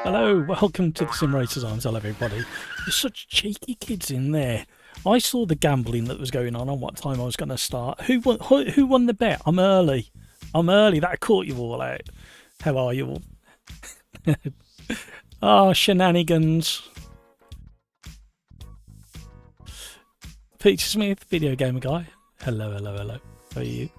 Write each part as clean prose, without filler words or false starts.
Hello, welcome to the Sim Racers Arms. Hello everybody. There's such cheeky kids in there. I saw the gambling that was going on what time I was going to start. Who won the bet? I'm early. That caught you all out. How are you all? Oh, shenanigans. Peter Smith, video gamer guy. Hello. How are you?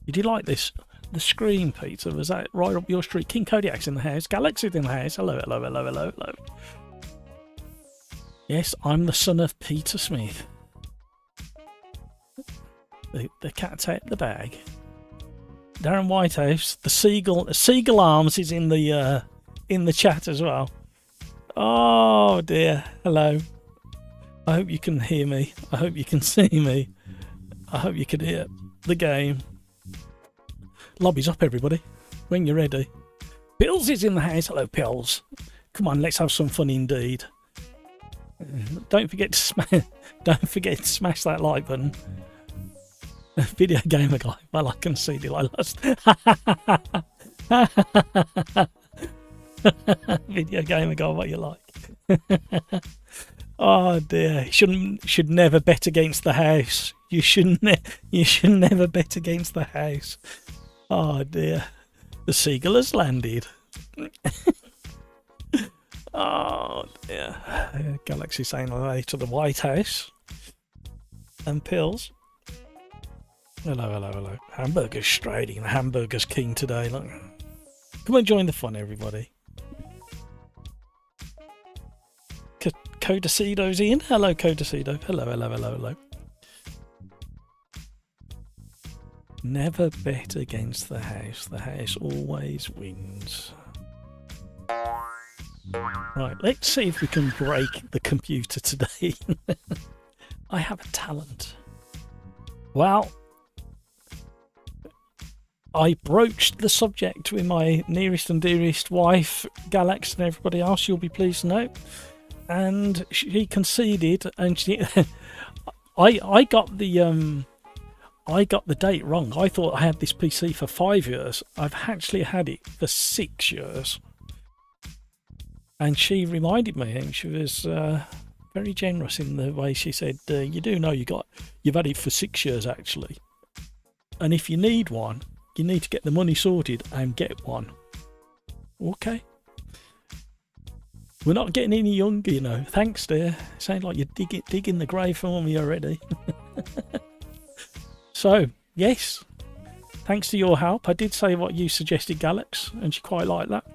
Did you like this? The screen, Peter, was that right up your street? King Kodiak's in the house. Galaxy's in the house. Hello. Yes, I'm the son of Peter Smith. The cat's out the bag. Darren Whitehouse, the Seagull Arms is in the chat as well. Oh dear. Hello. I hope you can hear me. I hope you can see me. I hope you can hear the game. Lobby's up, everybody, when you're ready. Pills is in the house. Hello, Pills. Come on, let's have some fun indeed. Don't forget to smash that like button. Video gamer guy. Well, I conceded I lost. Video gamer guy, what you like? Oh dear, should never bet against the house. You should never bet against the house. Oh dear, the seagull has landed. Oh dear. Galaxy saying hello to the White House. And Pills. Hello. Hamburger's trading. The Hamburger's king today. Look. Come and join the fun, everybody. Codecido's in. Hello, Codecido. Hello. Never bet against the house. The house always wins. Right, let's see if we can break the computer today. I have a talent. Well, I broached the subject with my nearest and dearest wife, Galax, and everybody else, you'll be pleased to know. And she conceded, and I got the date wrong. I thought I had this PC for 5 years. I've actually had it for 6 years. And she reminded me, and she was very generous in the way she said, "You do know you've had it for 6 years actually, and if you need one, you need to get the money sorted and get one." Okay. We're not getting any younger, you know. Thanks, dear. Sounds like you're digging the grave for me already. So, yes, thanks to your help. I did say what you suggested, Galax, and she quite liked that.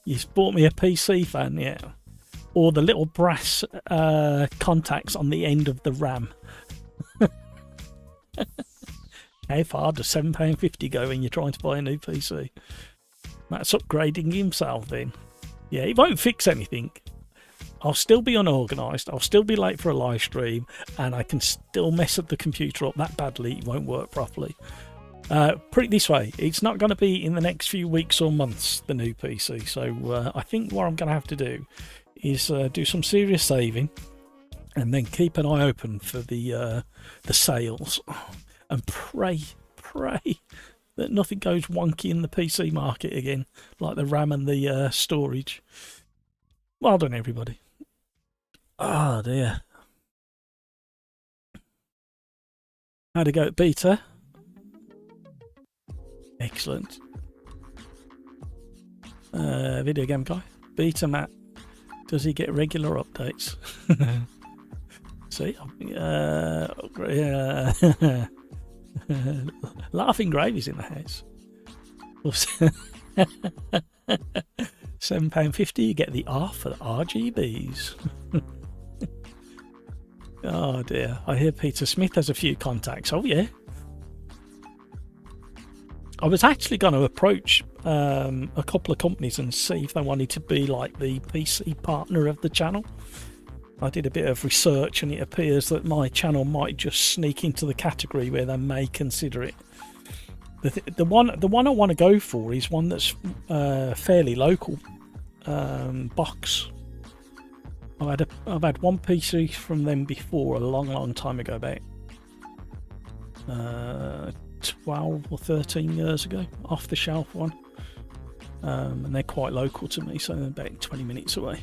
You bought me a PC fan, yeah. Or the little brass contacts on the end of the RAM. How far does £7.50 go when you're trying to buy a new PC? That's upgrading himself then. Yeah, it won't fix anything. I'll still be unorganised, I'll still be late for a live stream, and I can still mess up the computer up that badly it won't work properly. Put it this way, it's not going to be in the next few weeks or months, the new PC, so I think what I'm going to have to do is do some serious saving and then keep an eye open for the sales and pray that nothing goes wonky in the PC market again, like the RAM and the storage. Well done, everybody. Oh dear. How'd it go at beta? Excellent. Video game guy. Beta Matt. Does he get regular updates? See? Yeah. Laughing Gravy's in the house. £7.50, you get the R for the RGBs. Oh dear, I hear Peter Smith has a few contacts. Oh yeah. I was actually going to approach a couple of companies and see if they wanted to be like the PC partner of the channel. I did a bit of research and it appears that my channel might just sneak into the category where they may consider it. The one I want to go for is one that's fairly local. Box. I've had one PC from them before a long time ago, about 12 or 13 years ago, off the shelf one. And they're quite local to me, so they're about 20 minutes away.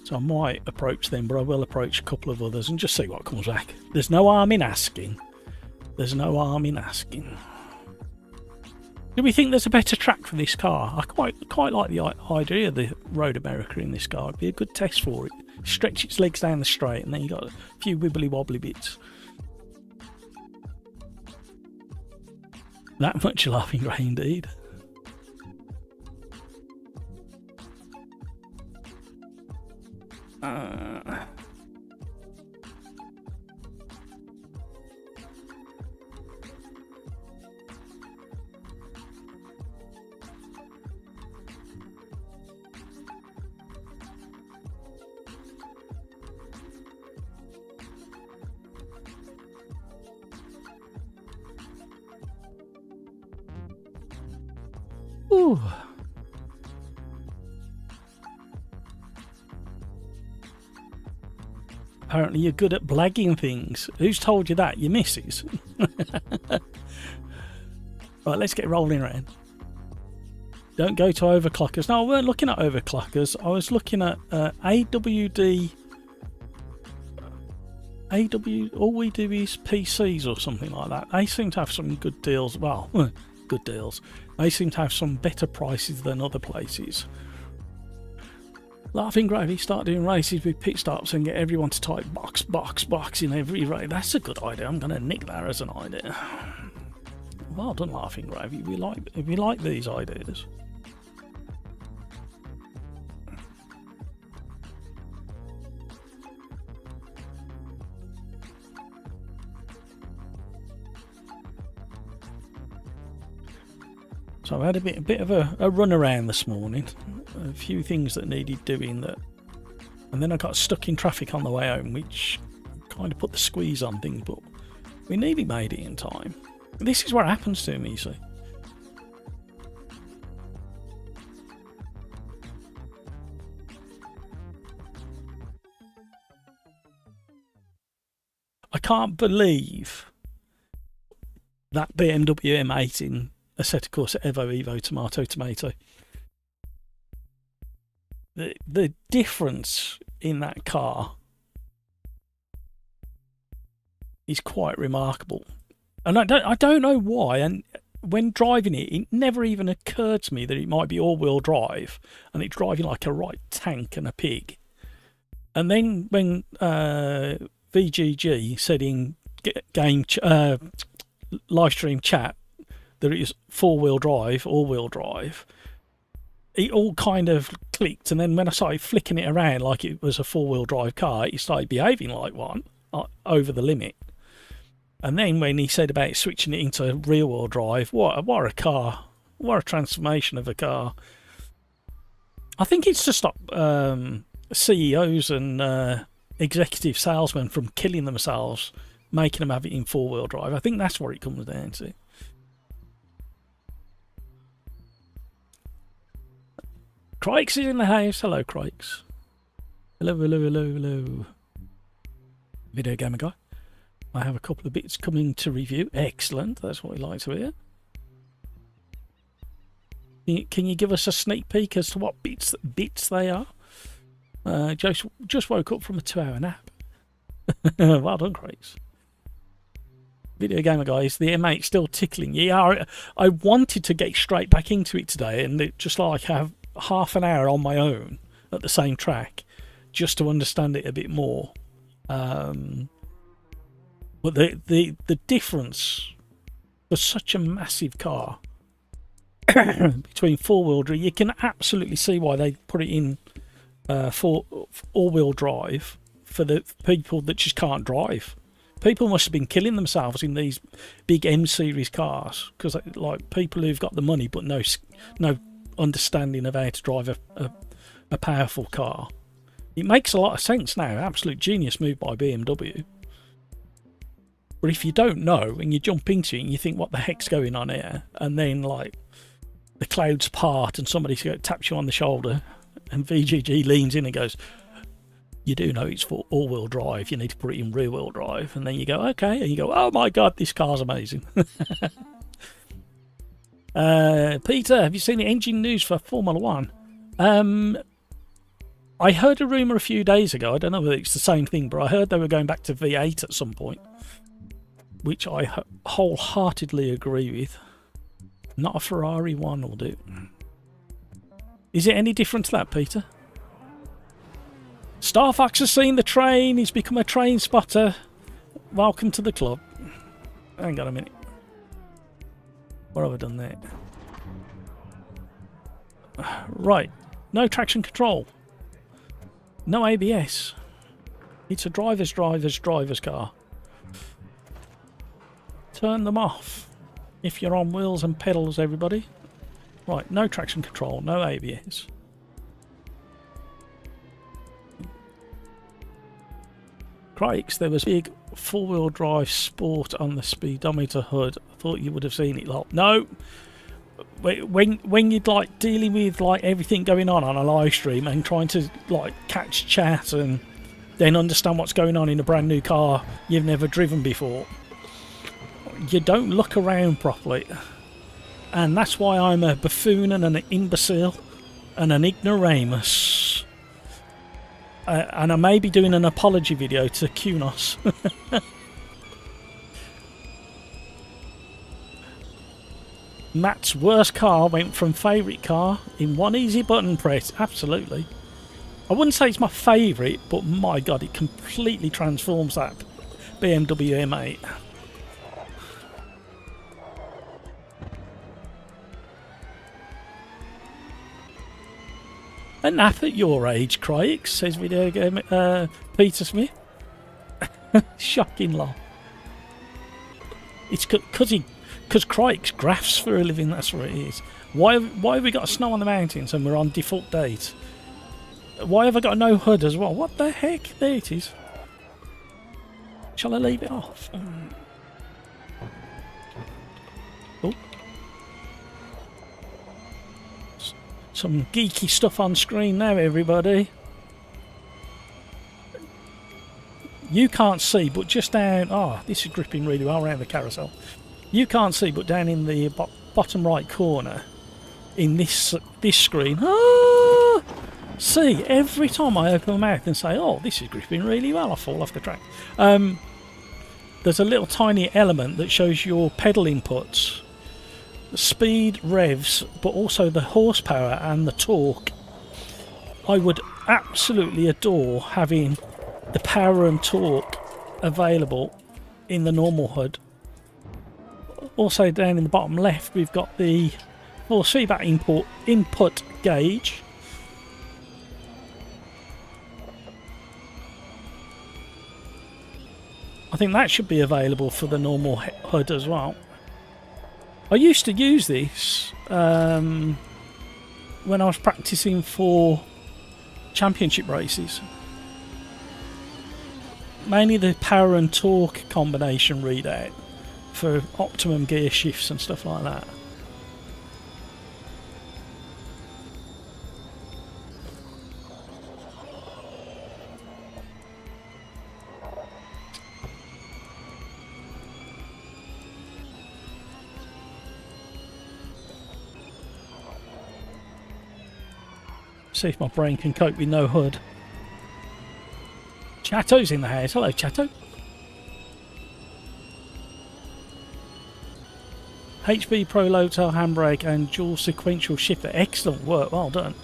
So I might approach them, but I will approach a couple of others and just see what comes back. There's no harm in asking. There's no harm in asking. Do we think there's a better track for this car? I quite like the idea of the Road America in this car. It'd be a good test for it. Stretch its legs down the straight, and then you got a few wibbly wobbly bits. That much laughing grey indeed. Ooh. Apparently you're good at blagging things. Who's told you that? Your missus? Right, let's get rolling around. Don't go to overclockers. No, I weren't looking at overclockers. I was looking at AWD. All we do is PCs or something like that. They seem to have some good deals. Well, good deals. They seem to have some better prices than other places. Laughing Gravy, start doing races with pit stops and get everyone to type box in every race. That's a good idea. I'm going to nick that as an idea. Well done, Laughing Gravy. We like these ideas. So I had a bit of a run around this morning, a few things that needed doing, and then I got stuck in traffic on the way home, which kind of put the squeeze on things, but we nearly made it in time. This is what happens to me, you see. I can't believe that BMW M8 in Assetto Corsa Evo Tomato. The difference in that car is quite remarkable, and I don't know why. And when driving it, it never even occurred to me that it might be all-wheel drive, and it's driving like a right tank and a pig. And then when VGG said in game live stream chat that it is all-wheel drive, it all kind of clicked, and then when I started flicking it around like it was a four-wheel drive car, it started behaving like one, over the limit. And then when he said about switching it into rear-wheel drive, what a car, what a transformation of a car. I think it's to stop CEOs and executive salesmen from killing themselves, making them have it in four-wheel drive. I think that's what it comes down to. Crikes is in the house. Hello, Crikes. Hello. Video Gamer Guy. I have a couple of bits coming to review. Excellent. That's what we like to hear. Can you give us a sneak peek as to what bits they are? Just woke up from a 2-hour nap. Well done, Crikes. Video Gamer Guy, is the M8 still tickling? Yeah, I wanted to get straight back into it today, and just like have half an hour on my own at the same track just to understand it a bit more. But the difference for such a massive car between four-wheel drive, you can absolutely see why they put it in for all-wheel drive for the people that just can't drive. People must have been killing themselves in these big M series cars because, like, people who've got the money but no understanding of how to drive a powerful car. It makes a lot of sense now. Absolute genius move by BMW. But if you don't know and you jump into it and you think, what the heck's going on here? And then, like, the clouds part and somebody taps you on the shoulder and VGG leans in and goes, you do know it's for all-wheel drive, you need to put it in rear-wheel drive. And then you go, okay, and you go, oh my god, this car's amazing. Peter, have you seen the engine news for Formula 1? I heard a rumour a few days ago. I don't know whether it's the same thing, but I heard they were going back to V8 at some point, which I wholeheartedly agree with. Not a Ferrari one will do. Is it any different to that, Peter? Star Fox has seen the train. He's become a train spotter. Welcome to the club. Hang on a minute. What have I done there? Right. No traction control. No ABS. It's a driver's car. Turn them off if you're on wheels and pedals, everybody. Right, no traction control, no ABS. Crikes, there was big four-wheel drive sport on the speedometer hood. I thought you would have seen it. Like, no. When you're like dealing with like everything going on a live stream and trying to like catch chat and then understand what's going on in a brand new car you've never driven before, you don't look around properly, and that's why I'm a buffoon and an imbecile and an ignoramus, and I may be doing an apology video to Kunos. Matt's worst car went from favourite car in one easy button press. Absolutely. I wouldn't say it's my favourite, but my god, it completely transforms that BMW M8. A nap at your age, Crikes, says video game Peter Smith. Shocking law. It's because Crikes graphs for a living, that's what it is. Why have we got snow on the mountains and we're on default date? Why have I got no hood as well? What the heck? There it is. Shall I leave it off? Oh. Some geeky stuff on screen now, everybody. You can't see, but just down... Oh, this is gripping really well around the carousel. You can't see, but down in the bottom right corner, in this screen... Ah! See, every time I open my mouth and say, oh, this is gripping really well, I fall off the track. There's a little tiny element that shows your pedal inputs. Speed, revs, but also the horsepower and the torque. I would absolutely adore having the power and torque available in the normal HUD. Also down in the bottom left we've got the force feedback input gauge. I think that should be available for the normal HUD as well. I used to use this when I was practicing for championship races. Mainly the power and torque combination readout for optimum gear shifts and stuff like that. See if my brain can cope with no HUD. Chatto's in the house. Hello, Chatto. HB Pro Low Tail Handbrake and dual sequential shifter. Excellent work. Well done.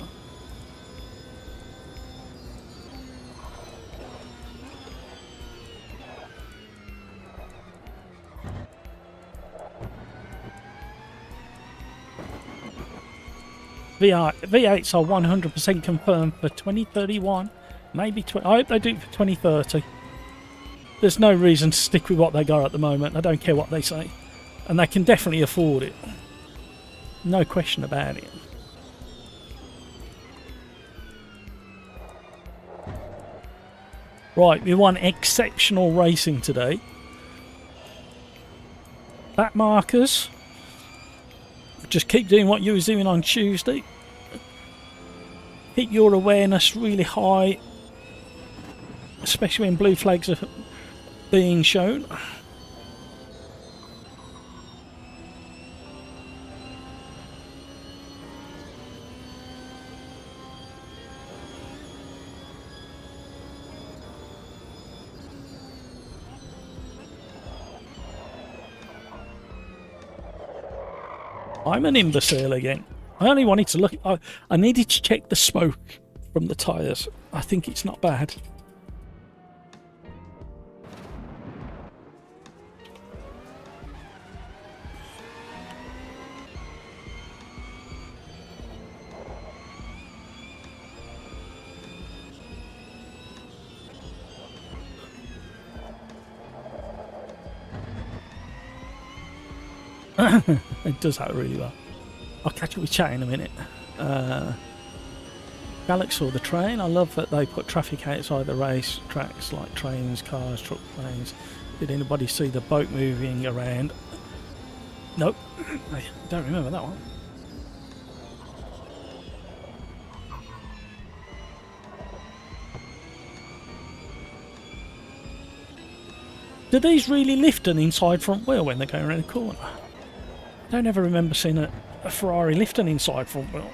V8s are 100% confirmed for 2031, maybe I hope they do it for 2030. There's no reason to stick with what they got at the moment. I don't care what they say, and they can definitely afford it. No question about it. Right, we won exceptional racing today. Back markers. Just keep doing what you was doing on Tuesday. Hit your awareness really high, especially when blue flags are being shown. I'm an imbecile again. I only wanted to look. I needed to check the smoke from the tyres. I think it's not bad. It does that really well. I'll catch up with chat in a minute. Galax saw the train. I love that they put traffic outside the race tracks like trains, cars, truck, planes. Did anybody see the boat moving around? Nope. I don't remember that one. Do these really lift an inside front wheel when they're going around a corner? I don't ever remember seeing a Ferrari lift an inside front wheel.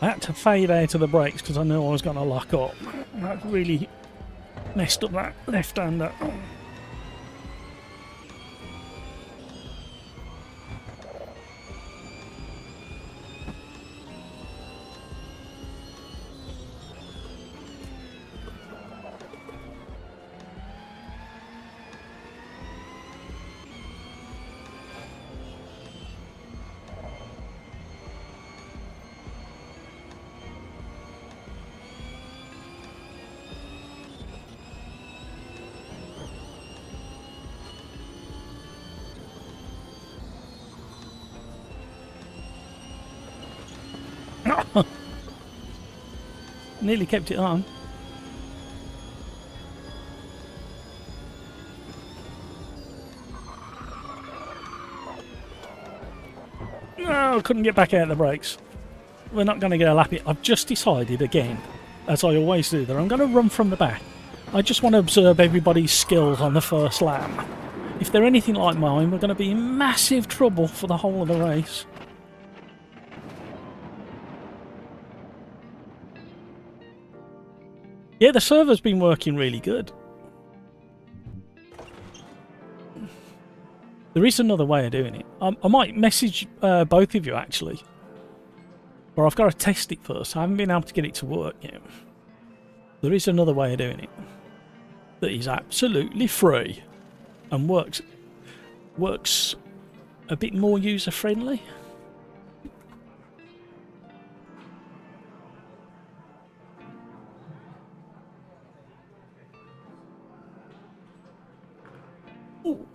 I had to fade out of the brakes because I knew I was going to lock up. That really messed up that left-hander. Nearly kept it on. No, couldn't get back out of the brakes. We're not going to get a lap. I've just decided again, as I always do, that I'm going to run from the back. I just want to observe everybody's skills on the first lap. If they're anything like mine, we're going to be in massive trouble for the whole of the race. Yeah, the server's been working really good. There is another way of doing it. I might message both of you, actually. Or I've got to test it first. I haven't been able to get it to work yet. There is another way of doing it that is absolutely free and works a bit more user-friendly. Ooh.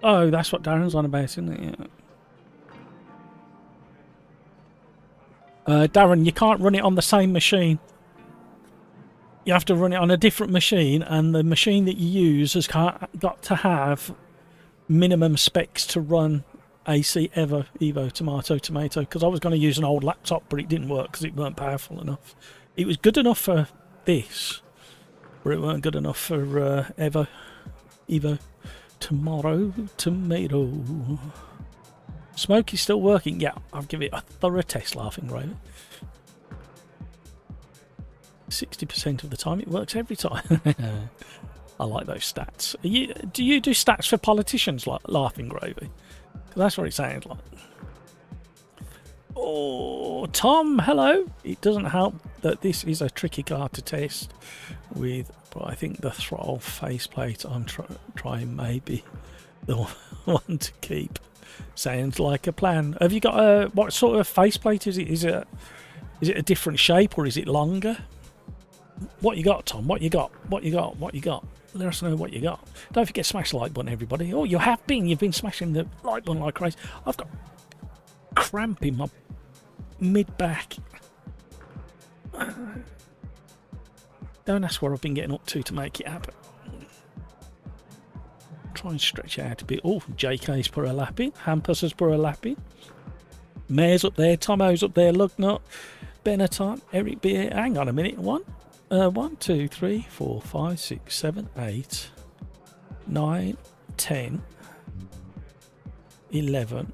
Oh, that's what Darren's on about, isn't it? Yeah. Darren, you can't run it on the same machine. You have to run it on a different machine, and the machine that you use has got to have minimum specs to run AC Evo tomato, because I was going to use an old laptop, but it didn't work because it weren't powerful enough. It was good enough for this, but it weren't good enough for Evo tomato. Smoke is still working. Yeah, I'll give it a thorough test, laughing Raven. 60% of the time it works every time. I like those stats. Do you do stats for politicians, like laughing Gravy? That's what it sounds like. Oh, Tom, hello. It doesn't help that this is a tricky car to test with, but I think the throttle faceplate I'm trying maybe the one to keep. Sounds like a plan. Have you got a, what sort of faceplate is it? Is it a different shape, or is it longer? What you got, Tom? What you got? What you got? What you got? Let us know what you got. Don't forget to smash the like button, everybody. Oh, you have been. You've been smashing the like button like crazy. I've got cramp in my mid-back. Don't ask what I've been getting up to make it happen. try and stretch it out a bit. Oh, JK's put a lap in. Hampus has put a lap in. Mayor's up there. Tomo's up there. Lugnut. Benetton. Eric Beer. Hang on a minute. 1, 2, 3, 4, 5, 6, 7, 8, 9, 10, 11,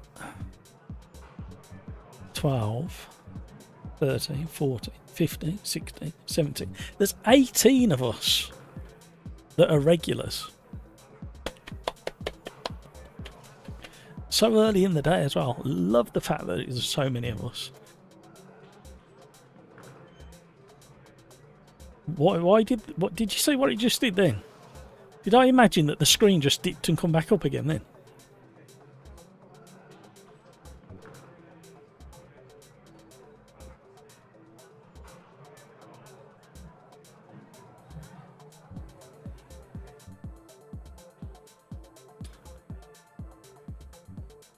12, 13, 14, 15, 16, 17. There's 18 of us that are regulars. So early in the day as well. Love the fact that there's so many of us. What did you see what it just did then? Did I imagine that the screen just dipped and come back up again then?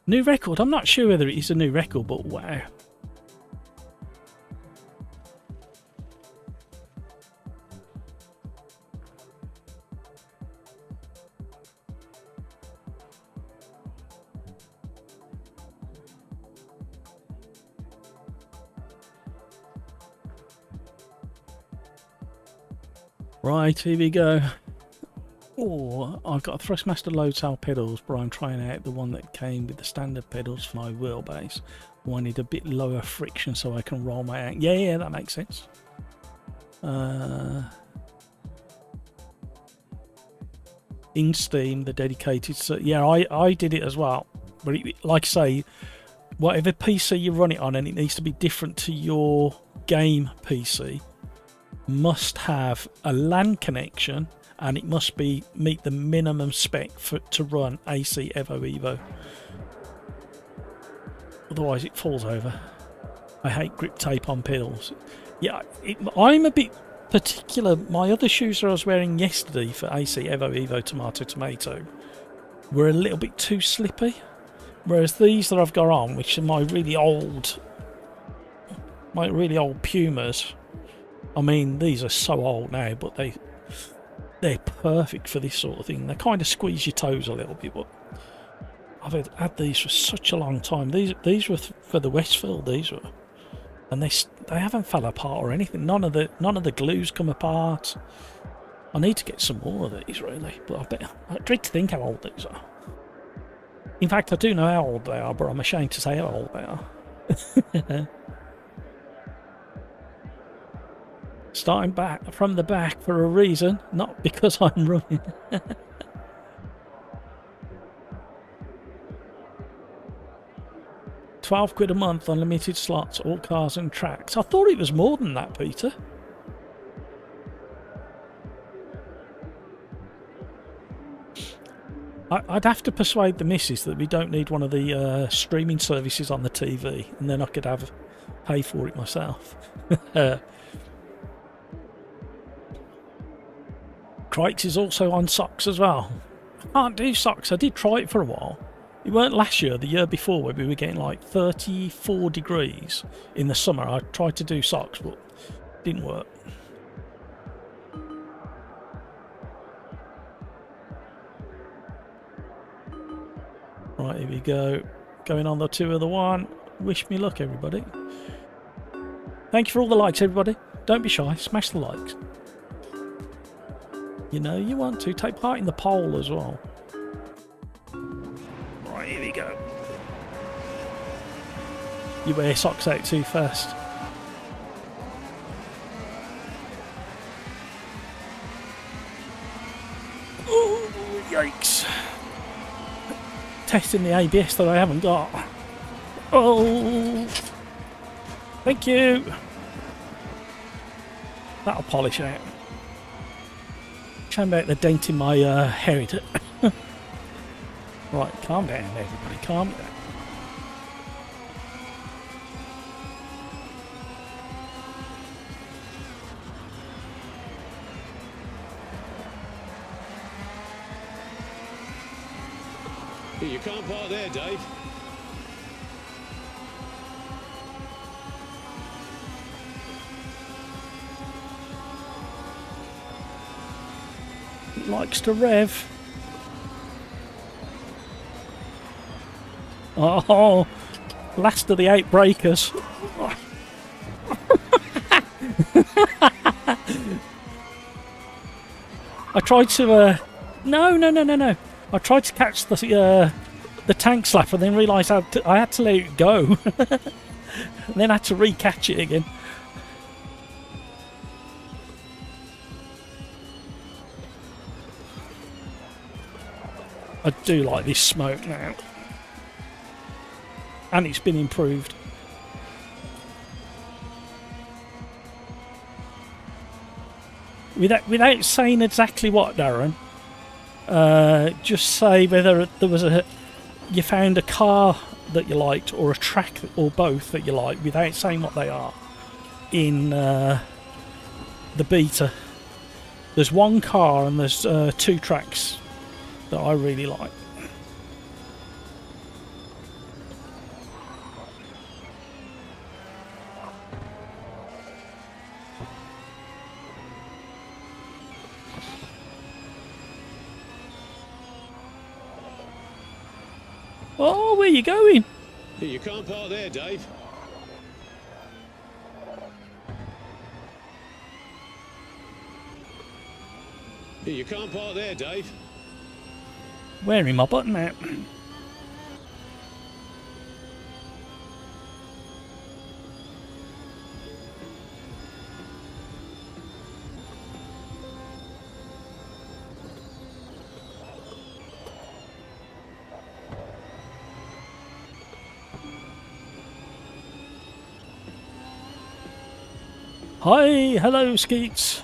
New record. I'm not sure whether it is a new record, but wow. Right, here we go. Oh, I've got a Thrustmaster load cell pedals, but I'm trying out the one that came with the standard pedals for my wheelbase. Wanted a bit lower friction so I can roll my ankle. Yeah, that makes sense. In Steam, the dedicated. So yeah, I did it as well. But like I say, whatever PC you run it on, and it needs to be different to your game PC, must have a LAN connection. And it must meet the minimum spec to run AC Evo. Otherwise it falls over. I hate grip tape on pedals. Yeah, I'm a bit particular. My other shoes that I was wearing yesterday for AC Evo Tomato were a little bit too slippy. Whereas these that I've got on, which are my really old Pumas, I mean, these are so old now, but they're perfect for this sort of thing. They kind of squeeze your toes a little bit, but I've had these for such a long time. These were for the Westfield. These were, and they haven't fell apart or anything. None of the glues come apart. I need to get some more of these really, but I dread to think how old these are. In fact, I do know how old they are, but I'm ashamed to say how old they are. Starting back from the back for a reason, not because I'm running. £12 a month, unlimited slots, all cars and tracks. I thought it was more than that, Peter. I'd have to persuade the missus that we don't need one of the streaming services on the TV, and then I could pay for it myself. Crikes is also on socks as well. I can't do socks. I did try it for a while. It weren't last year, the year before, where we were getting like 34 degrees in the summer. I tried to do socks, but it didn't work. Right, here we go. Going on the 2 of the 1. Wish me luck, everybody. Thank you for all the likes, everybody. Don't be shy. Smash the likes. You know you want to. Take part in the poll as well. Right, here we go. You wear socks out too fast. Oh, yikes. Testing the ABS that I haven't got. Oh, thank you. That'll polish out. Shame about the dent in my head. Right, calm down, everybody. Calm down. You can't park there, Dave. Likes to rev. Oh, last of the 8 breakers. I tried to. No. I tried to catch the tank slap and then realised I had to let it go. And then I had to re-catch it again. I do like this smoke now. And it's been improved. Without saying exactly what, Darren, just say whether there was you found a car that you liked or a track or both that you liked without saying what they are in the beta. There's one car and there's 2 tracks that I really like. Oh, where are you going? You can't park there, Dave. You can't park there, Dave. Wearing my button out. Hi, hello Skeets.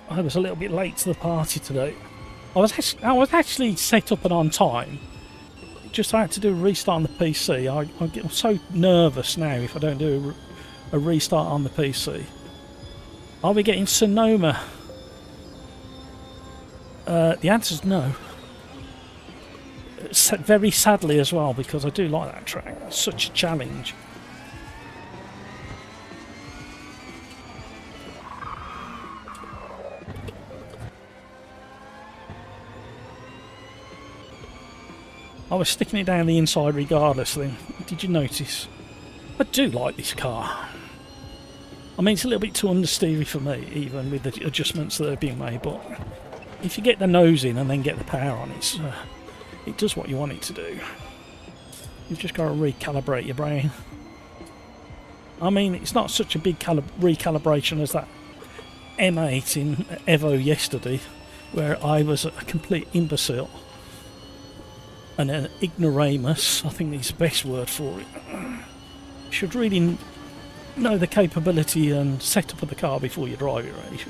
I was a little bit late to the party today. I was actually set up and on time. Just I had to do a restart on the PC. I get so nervous now if I don't do a restart on the PC. Are we getting Sonoma? The answer's no. Very sadly as well, because I do like that track. It's such a challenge. I was sticking it down the inside regardless then. Did you notice? I do like this car. I mean, it's a little bit too understeery for me, even with the adjustments that are being made, but if you get the nose in and then get the power on, it does what you want it to do. You've just got to recalibrate your brain. I mean, it's not such a big recalibration as that M8 in Evo yesterday, where I was a complete imbecile. And an ignoramus, I think is the best word for it. You should really know the capability and setup of the car before you drive it, really.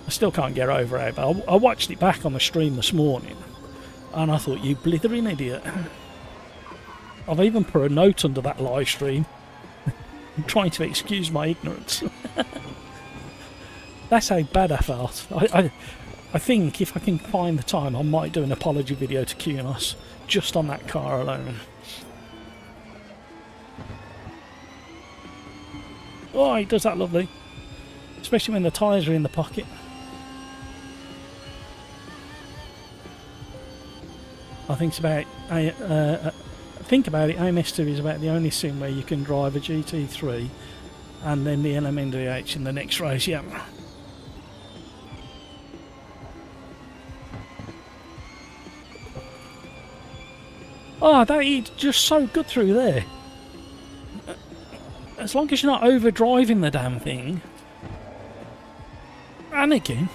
I still can't get over it, but I watched it back on the stream this morning, and I thought, you blithering idiot. I've even put a note under that live stream, trying to excuse my ignorance. That's how bad I felt. I think if I can find the time, I might do an apology video to Kunos just on that car alone. Oh, he does that lovely. Especially when the tyres are in the pocket. I think about it, AMS2 is about the only sim where you can drive a GT3 and then the LMNDH in the next race, yeah. Oh, that is just so good through there. As long as you're not overdriving the damn thing. And again.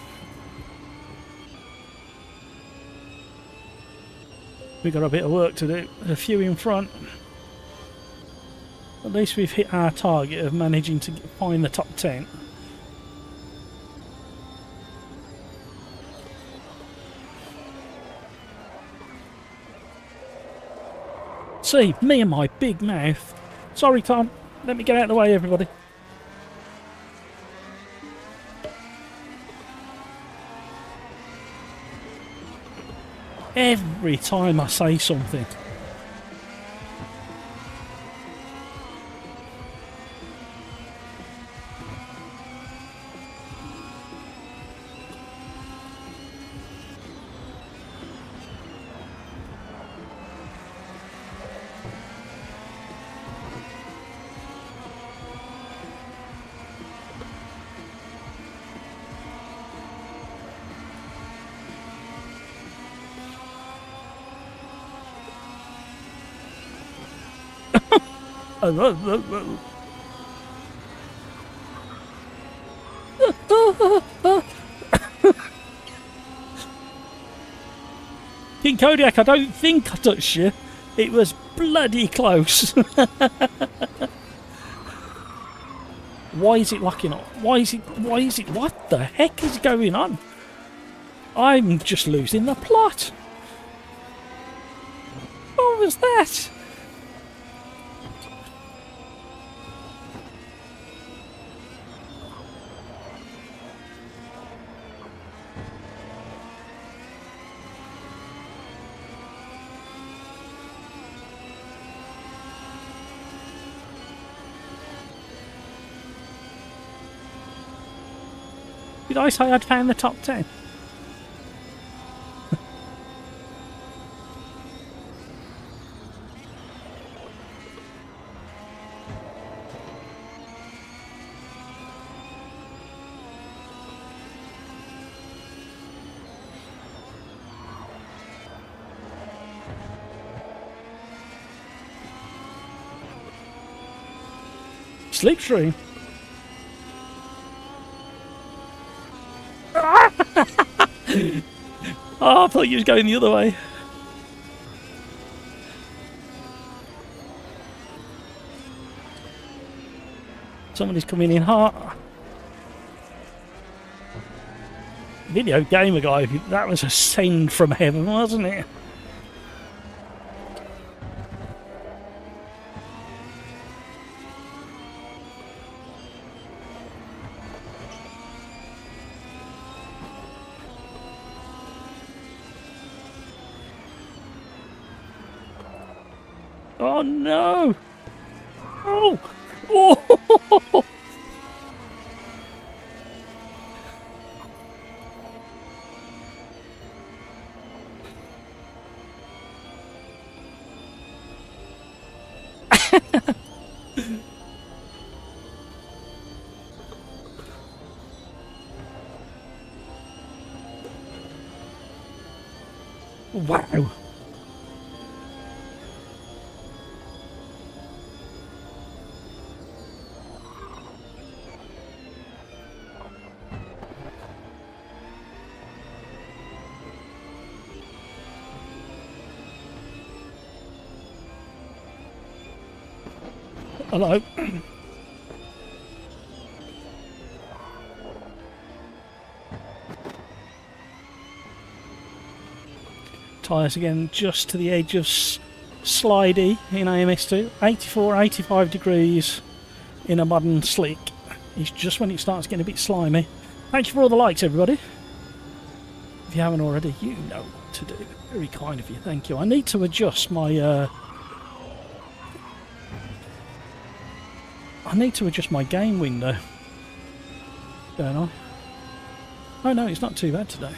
We've got a bit of work to do. There's a few in front. At least we've hit our target of managing to find the top 10. See, me and my big mouth. Sorry, Tom. Let me get out of the way, everybody. Every time I say something. King Kodiak, I don't think I touched you. It was bloody close. Why is it locking up? Why is it, what the heck is going on? I'm just losing the plot. What was that? Did I say I'd found the top 10? Slipstream. Oh, I thought you was going the other way. Somebody's coming in hot. Video gamer guy, that was a send from heaven, wasn't it? Oh no! Oh! Oh! Wow! Hello. Tyres again just to the edge of slidey in AMS2. 84, 85 degrees in a modern slick. It's just when it starts getting a bit slimy. Thank you for all the likes, everybody. If you haven't already, you know what to do. Very kind of you, thank you. I need to adjust my game window. Going on. Oh no, it's not too bad today.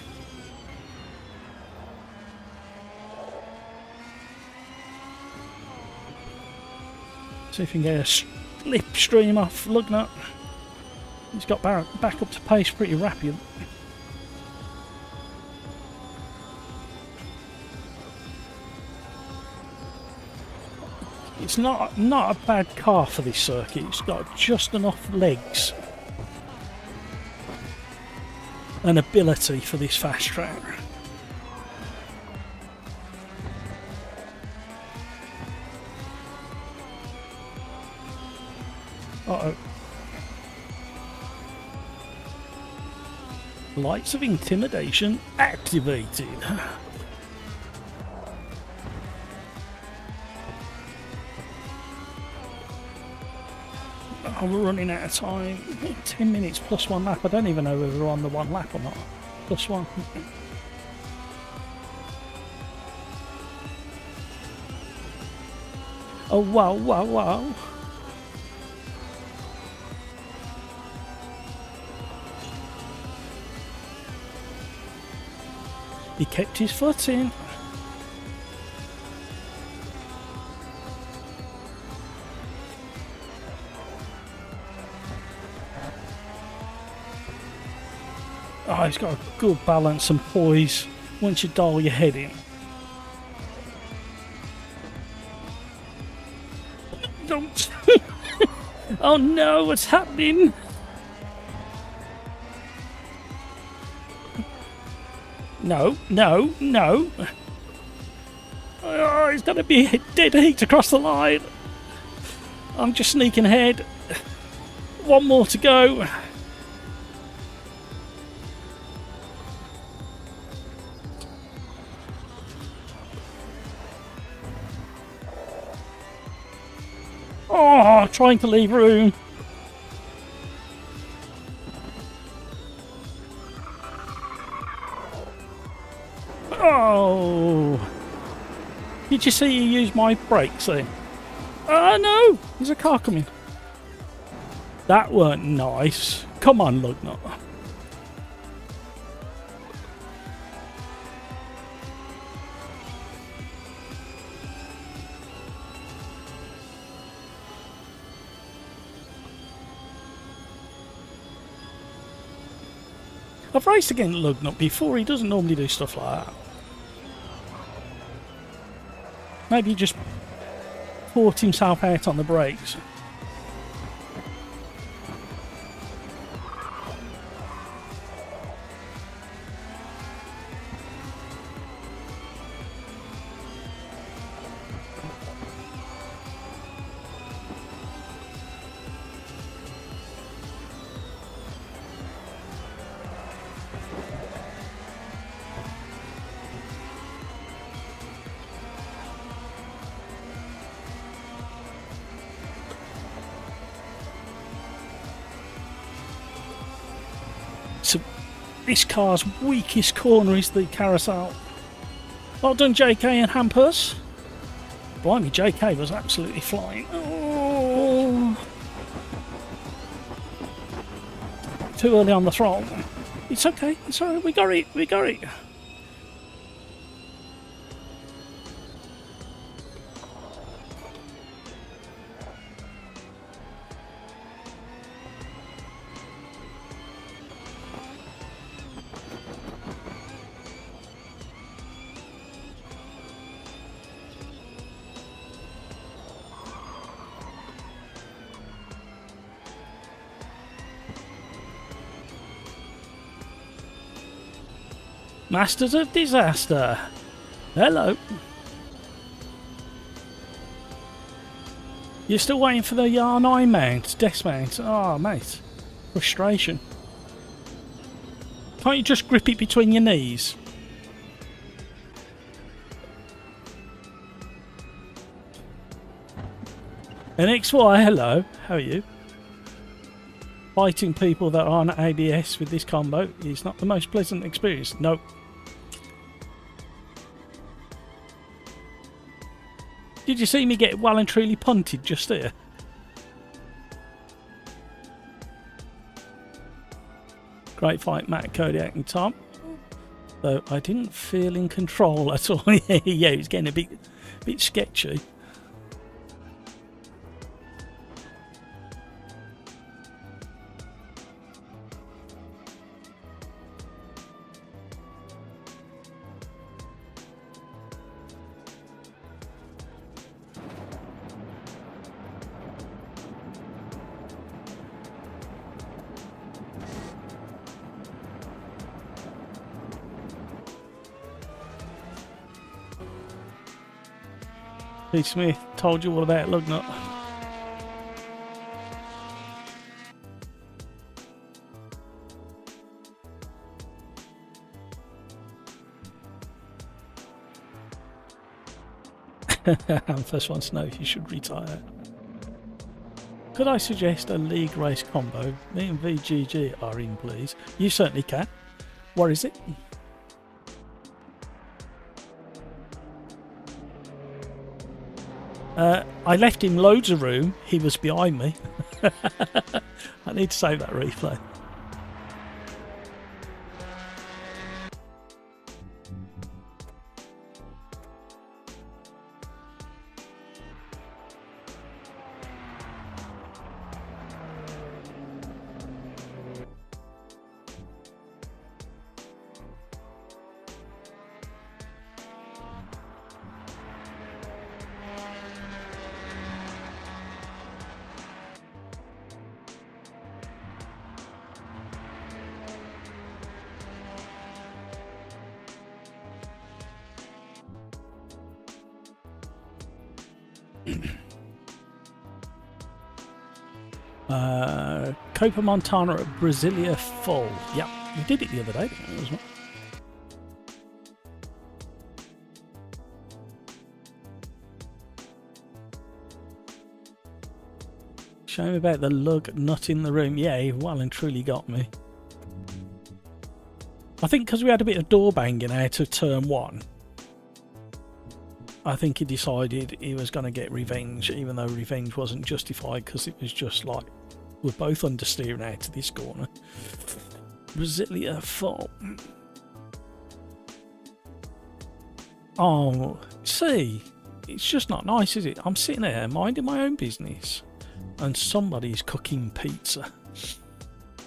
See if we can get a slipstream off Lugnut. He's got back up to pace pretty rapid. It's not a bad car for this circuit. It's got just enough legs and ability for this fast track. Uh-oh. Lights of intimidation activated. Oh, we're running out of time. 10 minutes plus one lap. I don't even know whether we're on the one lap or not. Plus one. Oh, wow, wow, wow. He kept his foot in. Oh, he's got a good balance and poise once you dial your head in. Don't. Oh no, what's happening? No, no, no. Oh, it's going to be a dead heat across the line. I'm just sneaking ahead. One more to go. Oh, trying to leave room. Oh. Did you see you use my brakes then? Oh no, there's a car coming. That weren't nice. Come on, Lugnut. I've raced against Lugnut before. He doesn't normally do stuff like that. Maybe he just fought himself out on the brakes. So this car's weakest corner is the carousel. Well done, JK and Hampers. Blimey, JK was absolutely flying. Oh. Too early on the throttle. It's okay, it's alright, we got it, we got it. Masters of Disaster. Hello. You're still waiting for the R9 mount, desk mount. Oh, mate. Frustration. Can't you just grip it between your knees? NXY, hello. How are you? Fighting people that are on ABS with this combo is not the most pleasant experience. Nope. Did you see me get well and truly punted just there? Great fight, Matt, Kodiak and Tom. Though I didn't feel in control at all. Yeah, it was getting a bit sketchy. Pete Smith told you all about Lugnut. I'm the first one to know if you should retire. Could I suggest a league race combo? Me and VGG are in, please. You certainly can. What is it? I left him loads of room. He was behind me. I need to save that replay. Copa Montana at Brasilia full. Yep, we did it the other day, didn't we, as well? Shame about the lug nut in the room. Yeah, he well and truly got me. I think because we had a bit of door banging out of turn 1, I think he decided he was going to get revenge, even though revenge wasn't justified because it was just like we're both understeering out of this corner. Brasilia full. Oh, see, it's just not nice, is it? I'm sitting there minding my own business and somebody's cooking pizza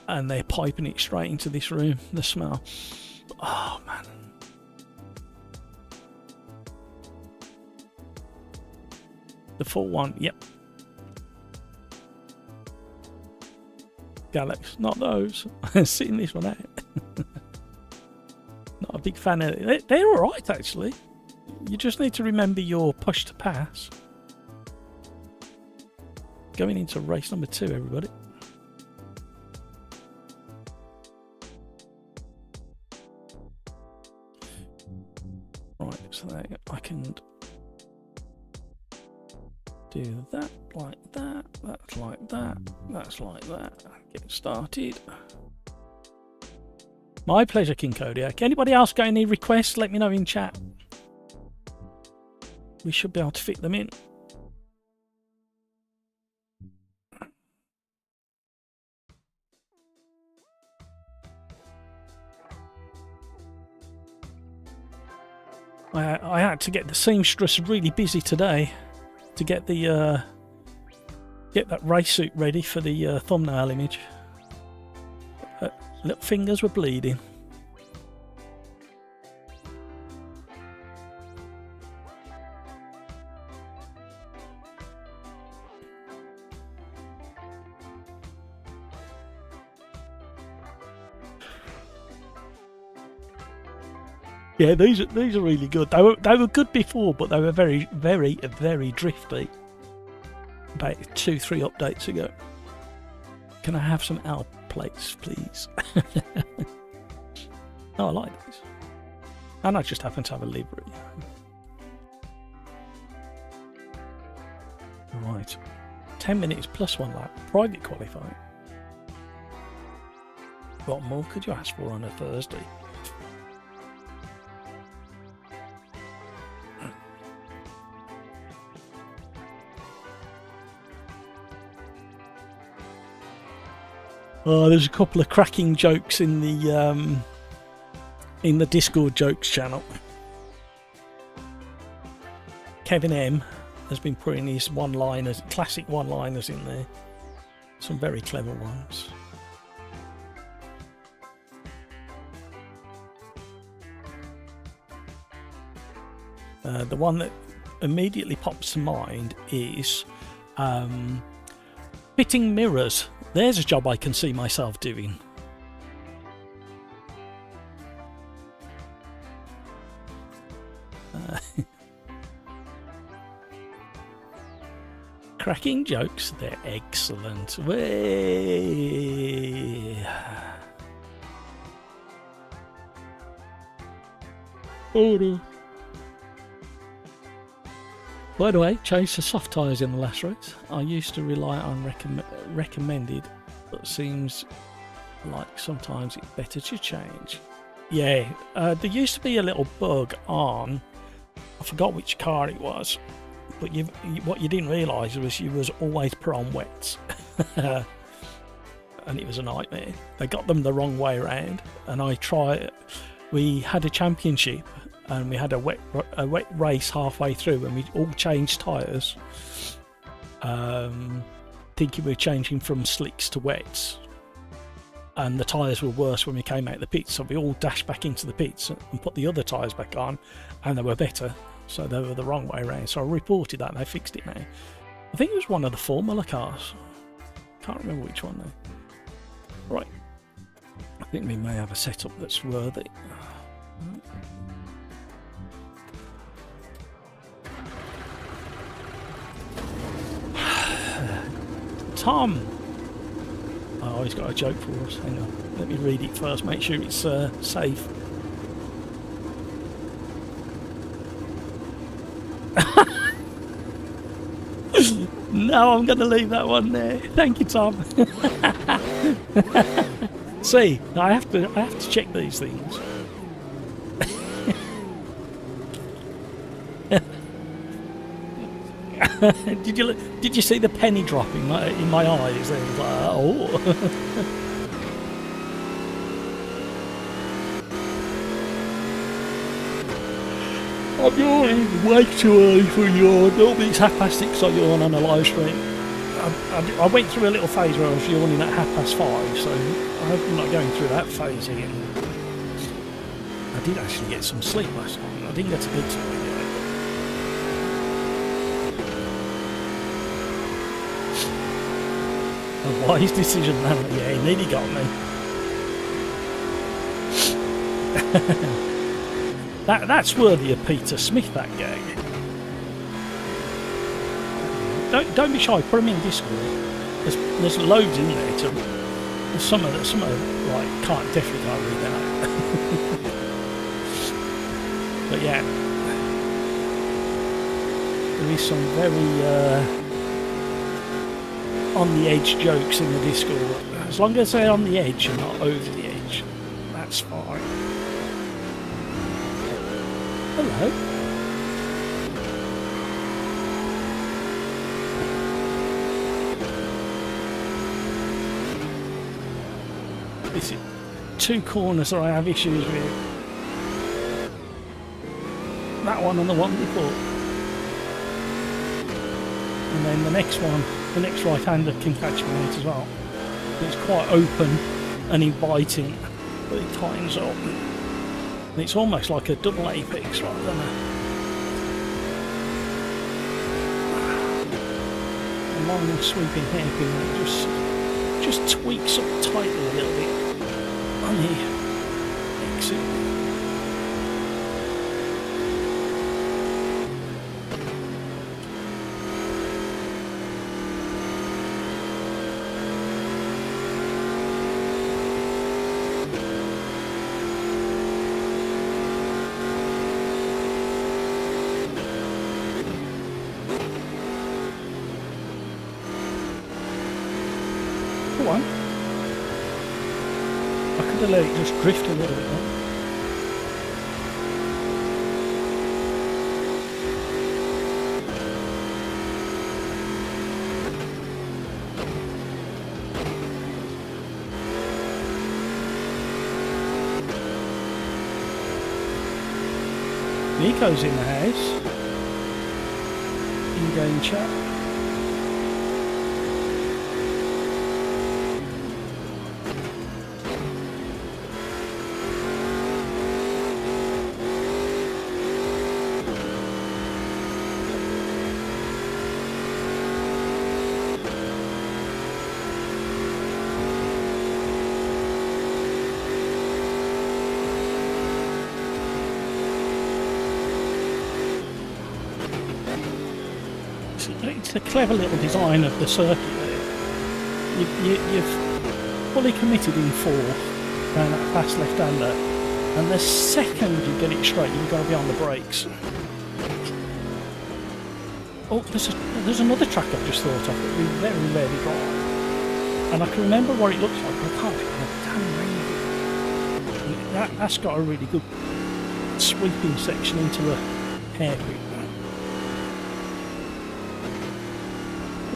and they're piping it straight into this room. The smell. Oh, man. The full one, yep. Galax, not those. Sitting this one out. Not a big fan of it. They're alright, actually. You just need to remember your push to pass. Going into race number 2, everybody. Right, so I can do that, like that, that's like that, that's like that. Get started. My pleasure, King Kodiak. Anybody else got any requests? Let me know in chat. We should be able to fit them in. I had to get the seamstress really busy today to get the get that race suit ready for the thumbnail image. Little fingers were bleeding. Yeah, these are really good. They were good before, but they were very, very, very drifty. About 2-3 updates ago. Can I have some L plates, please? Oh, I like these. And I just happen to have a livery. Right. 10 minutes plus 1 lap. Private qualifying. What more could you ask for on a Thursday? Oh, there's a couple of cracking jokes in the Discord jokes channel. Kevin M has been putting his one-liners, classic one-liners in there. Some very clever ones. The one that immediately pops to mind is fitting mirrors. There's a job I can see myself doing. Cracking jokes, they're excellent. Way. Oh. By the way, changed to soft tyres in the last race. I used to rely on recommended, but seems like sometimes it's better to change. Yeah, there used to be a little bug on, I forgot which car it was, but what you didn't realise was you was always put on wets. And it was a nightmare. They got them the wrong way around, and we had a championship, and we had a wet race halfway through, and we all changed tyres, thinking we were changing from slicks to wets, and the tyres were worse when we came out of the pits, so we all dashed back into the pits and put the other tyres back on, and they were better, so they were the wrong way around. So I reported that, and they fixed it now. I think it was one of the Formula cars. Can't remember which one though. Right, I think we may have a setup that's worthy. Tom. Oh, he's got a joke for us. Hang on. Let me read it first, make sure it's safe. No, I'm going to leave that one there. Thank you, Tom. See, I have to check these things. Did you see the penny drop in my eyes? It was like, oh. I'm yawning way too early for a yawn. Normally it's 6:30 I yawn on a live stream. I went through a little phase where I was yawning at 5:30, so I hope I'm not going through that phase again. I did actually get some sleep last night. I didn't get a good sleep yet. A wise decision, man. Yeah, he nearly got me. That's worthy of Peter Smith, that gag. Don't be shy, put them in Discord. There's loads in there. There's some of like definitely can't read that out. But yeah, there is some very on the edge jokes in the Discord. As long as they're on the edge and not over the edge, that's fine. Hello. This is two corners that I have issues with. That one and the one before. And then the next one, the next right-hander can catch me out as well. It's quite open and inviting, but it tightens up. And it's almost like a double apex rather than a long and sweeping hairpin that just tweaks up tightly a little bit on the exit. One. I could have let it just drift a little bit more. Nico's in the house. In-game chat. It's a clever little design of the circuit there. You've fully committed in four around that fast left-hander, and the second you get it straight, you've got to be on the brakes. Oh, there's another track I've just thought of that we very rarely drive, and I can remember what it looks like, but I can't think of the damn name. That's got a really good sweeping section into a hairpin.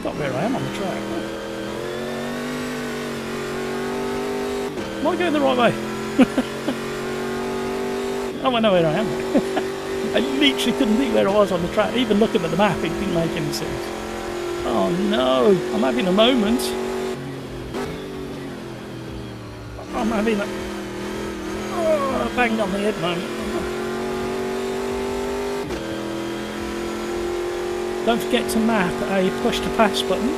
Not where I am on the track. Am I going the right way? Oh, I know where I am. I literally couldn't think where I was on the track. Even looking at the map, it didn't make any sense. Oh no, I'm having a moment. I'm having a bang on the head moment. Don't forget to map a push to pass button.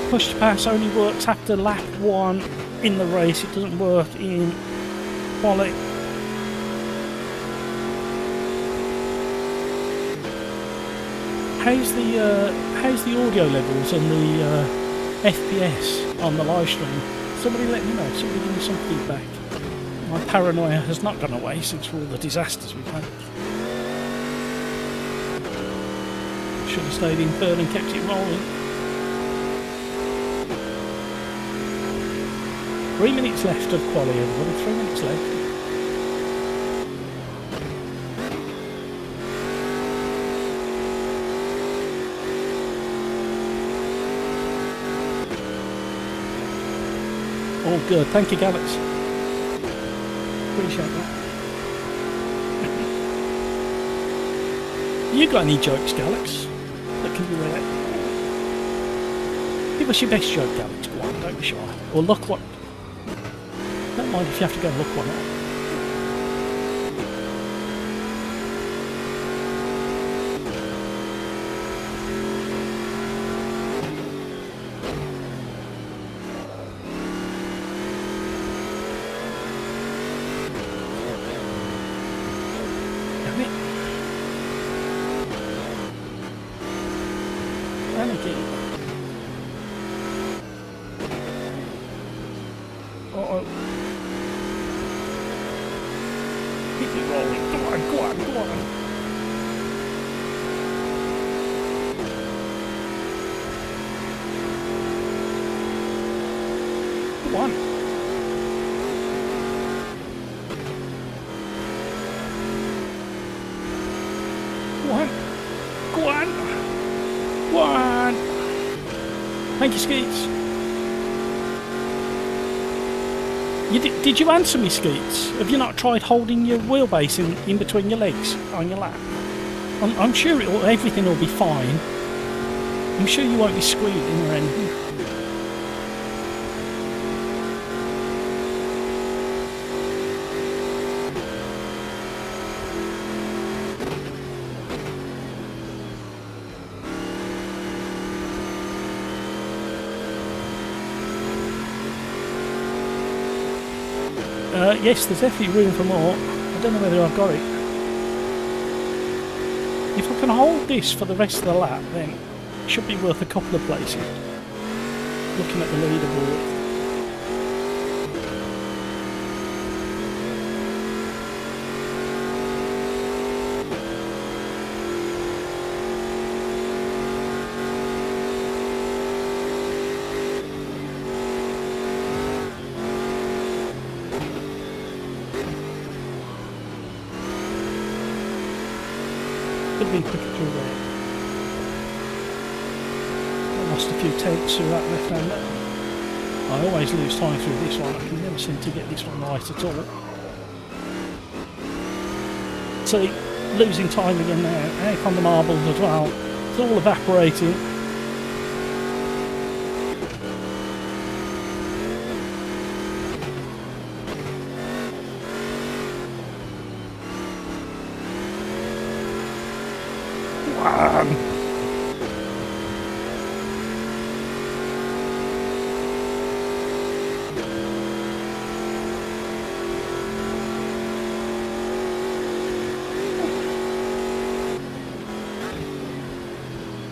Push to pass only works after lap 1 in the race. It doesn't work in Qualy. How's the audio levels and FPS on the live stream. Somebody let me know. Somebody give me some feedback. My paranoia has not gone away since all the disasters we've had. Should have stayed in third and kept it rolling. 3 minutes left of Qualy, everybody. 3 minutes left. All good. Thank you, Galax. Appreciate that. You got any jokes, Galax, that can be related? Give us your best joke, Galax. Go on, don't be shy. Or look what. Don't mind if you have to go and look one up. Damn it. And again. Uh-oh. Keep it rolling. Go on, go on, go on. Go on. Go on. Go on. Go on. Thank you, Skeets. Did you answer me, Skeets? Have you not tried holding your wheelbase in between your legs on your lap? I'm sure everything will be fine. I'm sure you won't be squealing or anything. Yes, there's definitely room for more. I don't know whether I've got it. If I can hold this for the rest of the lap, then it should be worth a couple of places. Looking at the leaderboard. Could be quicker through there. I lost a few tenths through that left hander. I always lose time through this one. I can never seem to get this one right at all. See, losing time again now. Out on the marbles as well. It's all evaporating.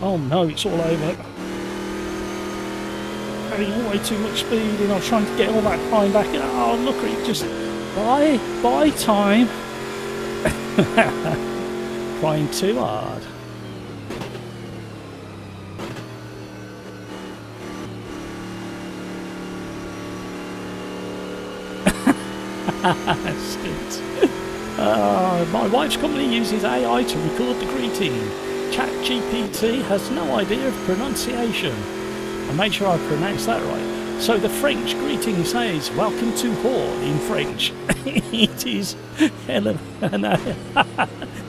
Oh no, it's all over. Having way too much speed and I was trying to get all that time back. Oh, look at it, just bye time. Trying too hard. My wife's company uses AI to record the greeting. ChatGPT has no idea of pronunciation. I made sure I pronounced that right. So the French greeting says, "Welcome to Humour" in French. It is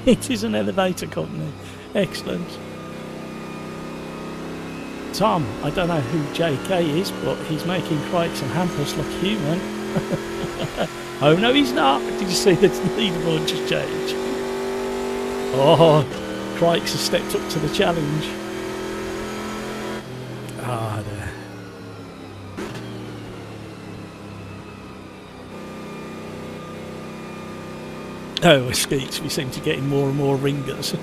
it is an elevator company. Excellent. Tom, I don't know who JK is, but he's making crates and hampers look human. Oh no, he's not. Did you see the leaderboard just change? Oh, Crikes has stepped up to the challenge. Ah, there. Oh, Skeets, we seem to be getting more and more ringers.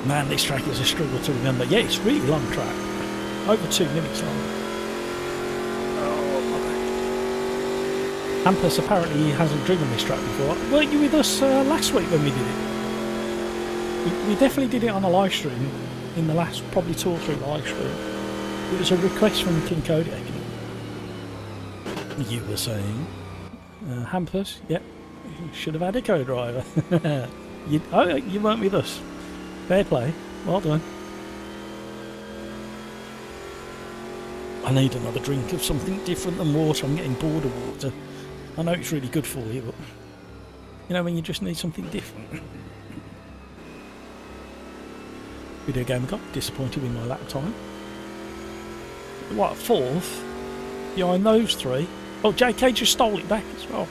Man, this track is a struggle to remember. Yeah, it's a really long track. over 2 minutes long. Oh, my back. Hampus, apparently he hasn't driven this track before. Weren't you with us last week when we did it? We definitely did it on a live stream in the last probably 2 or 3 live streams. It was a request from King Kodiak. You were saying? Hampus, yep. You should have had a co-driver. you weren't with us. Fair play. Well done. I need another drink of something different than water. I'm getting bored of water. I know it's really good for you, but you know when you just need something different. Video game got disappointed with my lap time. What, 4th? Behind those 3. Oh, JK just stole it back as well.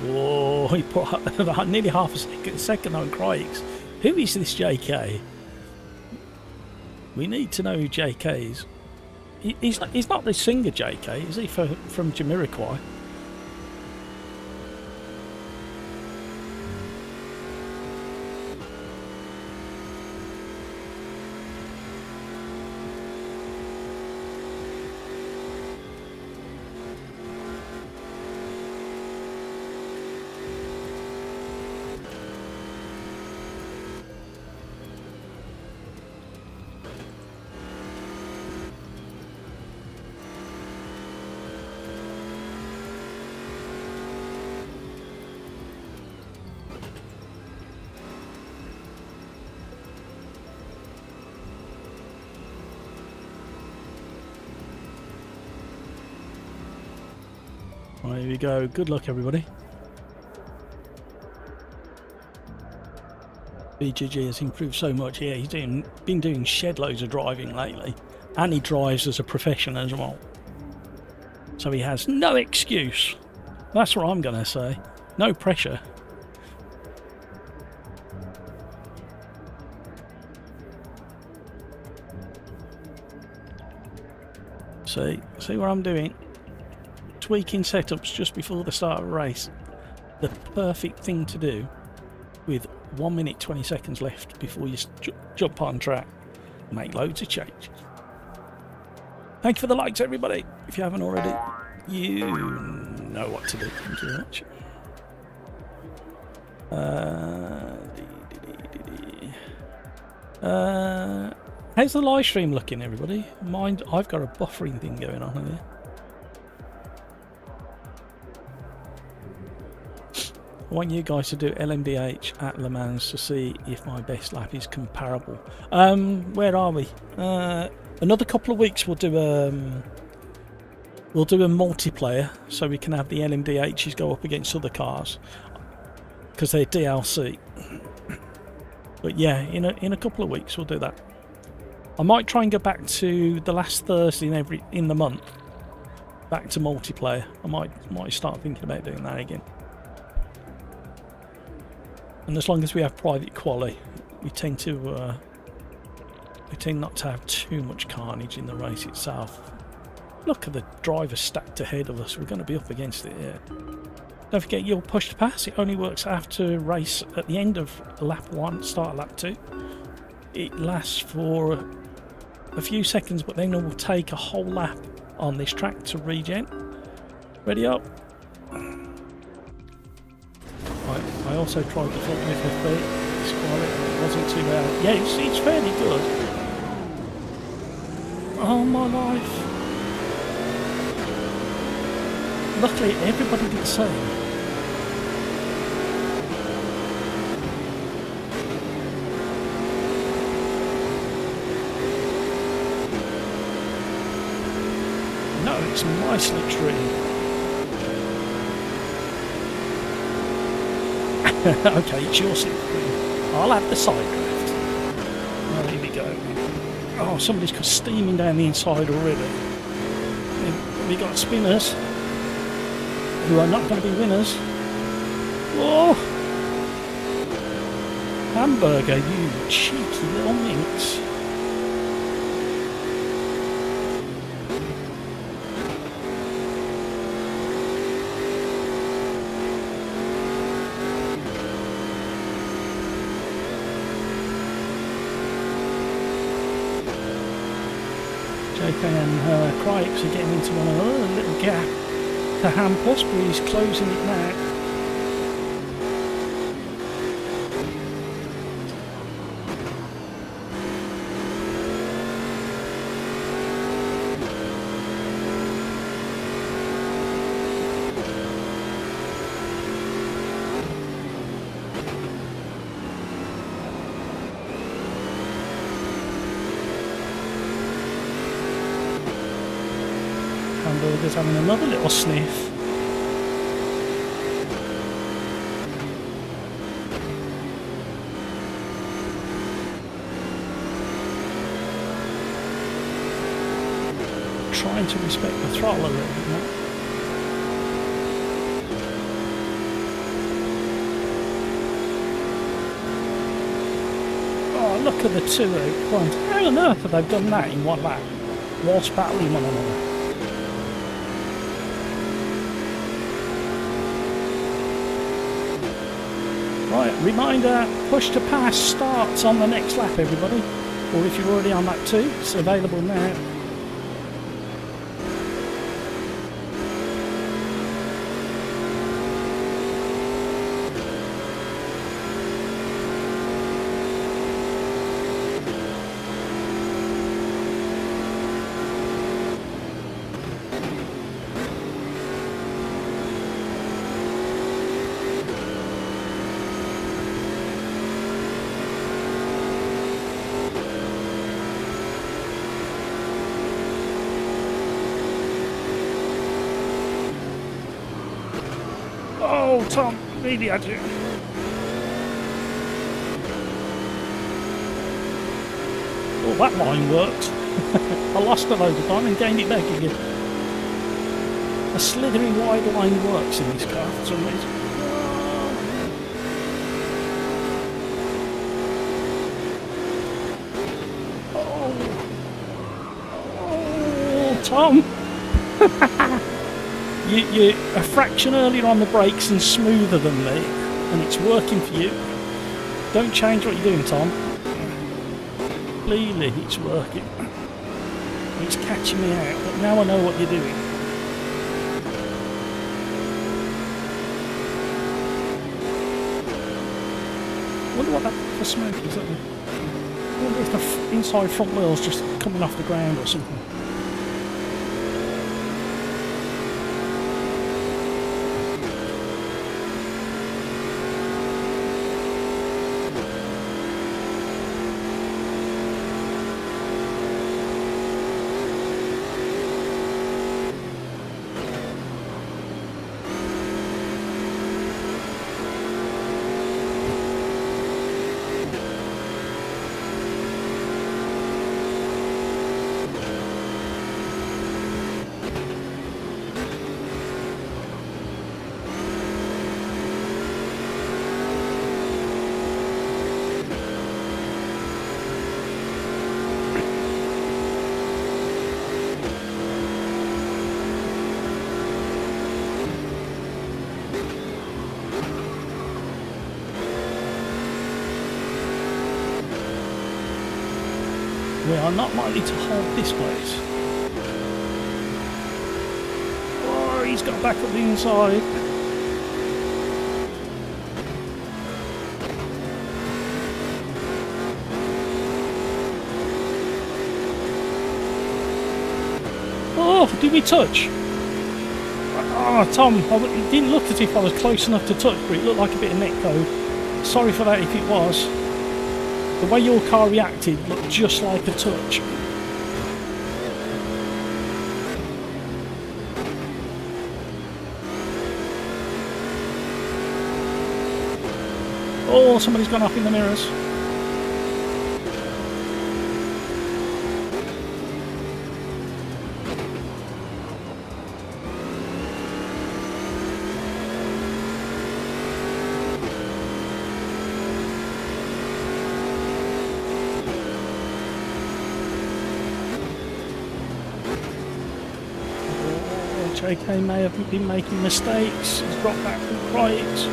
Whoa, he put nearly half a second on Craig's. Who is this JK? We need to know who JK is. He's not the singer JK, is he, from Jamiroquai? Right, here we go. Good luck, everybody. BGG has improved so much. Yeah, he's been doing shed loads of driving lately, and he drives as a profession as well. So he has no excuse. That's what I'm going to say. No pressure. See what I'm doing? Tweaking setups just before the start of a race. The perfect thing to do with 1 minute 20 seconds left before you jump on track. Make loads of changes. Thank you for the likes, everybody. If you haven't already, you know what to do. Thank you very much. How's the live stream looking, everybody? Mind, I've got a buffering thing going on here. I want you guys to do LMDH at Le Mans to see if my best lap is comparable. Where are we? Another couple of weeks we'll do a multiplayer so we can have the LMDHs go up against other cars because they're DLC. But yeah, in a couple of weeks we'll do that. I might try and go back to the last Thursday in the month, back to multiplayer. I might start thinking about doing that again. And as long as we have private quali, we tend not to have too much carnage in the race itself. Look at the driver stacked ahead of us. We're going to be up against it here. Don't forget your push to pass. It only works after race at the end of lap 1, start of lap 2. It lasts for a few seconds, but then it will take a whole lap on this track to regen. Ready up. I also tried the full FFB. It wasn't too bad. Yeah, it's fairly good. Oh my life. Luckily, everybody did the same. No, it's my slipstream. Okay, it's your slipstream. I'll have the side draft. Oh, here we go. Oh, somebody's got steaming down the inside already. We got spinners who are not going to be winners. Oh! Hamburger, you cheeky little minx. JK and Cripes are getting into one another, a little gap to Hampus, but he's closing it now. Hamburger's having another little sniff. Trying to respect the throttle a little bit more. Oh, look at the two out front. How on earth have they done that in one lap? Whilst battling one another. Right, reminder, push to pass starts on the next lap, everybody. Or if you're already on lap 2, it's available now. Oh, Tom, really had you. Oh, that line worked. I lost a load of time and gained it back again. A slithering wide line works in this car for some reason. Oh, Tom. You're a fraction earlier on the brakes and smoother than me, and it's working for you. Don't change what you're doing, Tom. Clearly it's working. It's catching me out, but now I know what you're doing. I wonder what that for smoke is. I wonder if the inside front wheel's just coming off the ground or something. We are not likely to hold this place. Oh, he's got back up the inside. Oh, did we touch? Oh, Tom, it didn't look as if I was close enough to touch, but it looked like a bit of neck code. Sorry for that if it was. The way your car reacted looked just like a touch. Oh, somebody's gone up in the mirrors. JK may have been making mistakes. He's dropped back from Cripes.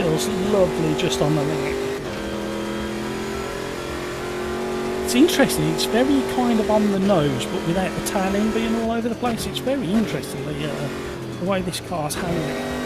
feels lovely just on the lip. It's interesting, it's very kind of on the nose, but without the tail end being all over the place. It's very interesting, the way this car's handling.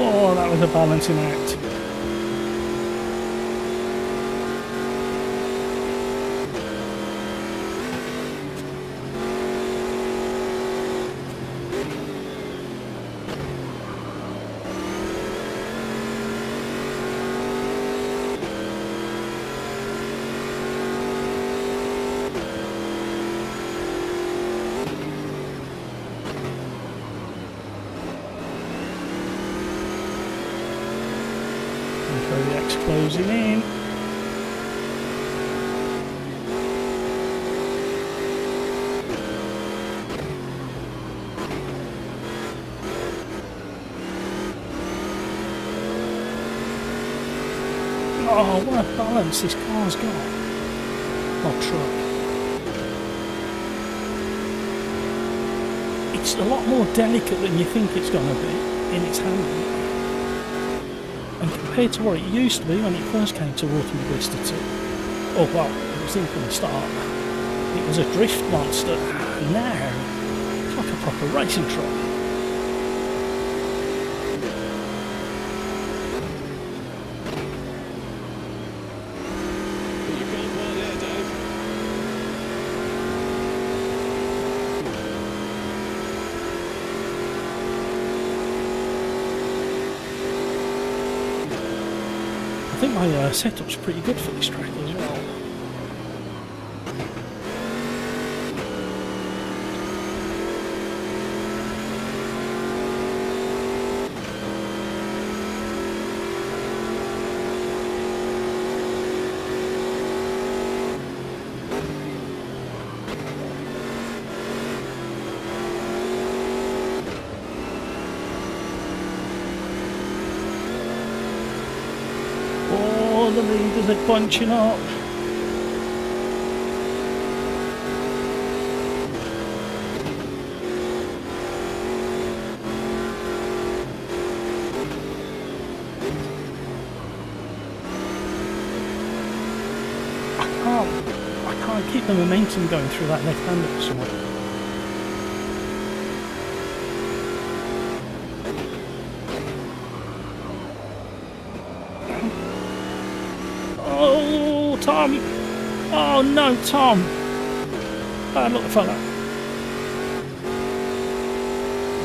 Oh, that was a balancing act. Overtakes closing in. Oh, what a balance this car's got. Oh, truck. It's a lot more delicate than you think it's going to be in its handling. And compared to what it used to be when it first came to Automobilista 2, oh well, it was in from the start, it was a drift monster. Now, it's like a proper racing truck. You can't park there, Dave. I think my setup's pretty good for this track as well. Oh, the leaders are bunching up. I can't keep the momentum going through that left hander for some reason. Oh, Tom! Oh no, Tom! Bad luck, fella.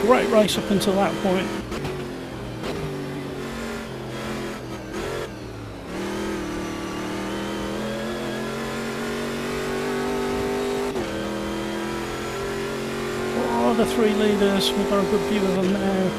Great race up until that point. Oh, the three leaders. We've got a good view of them now.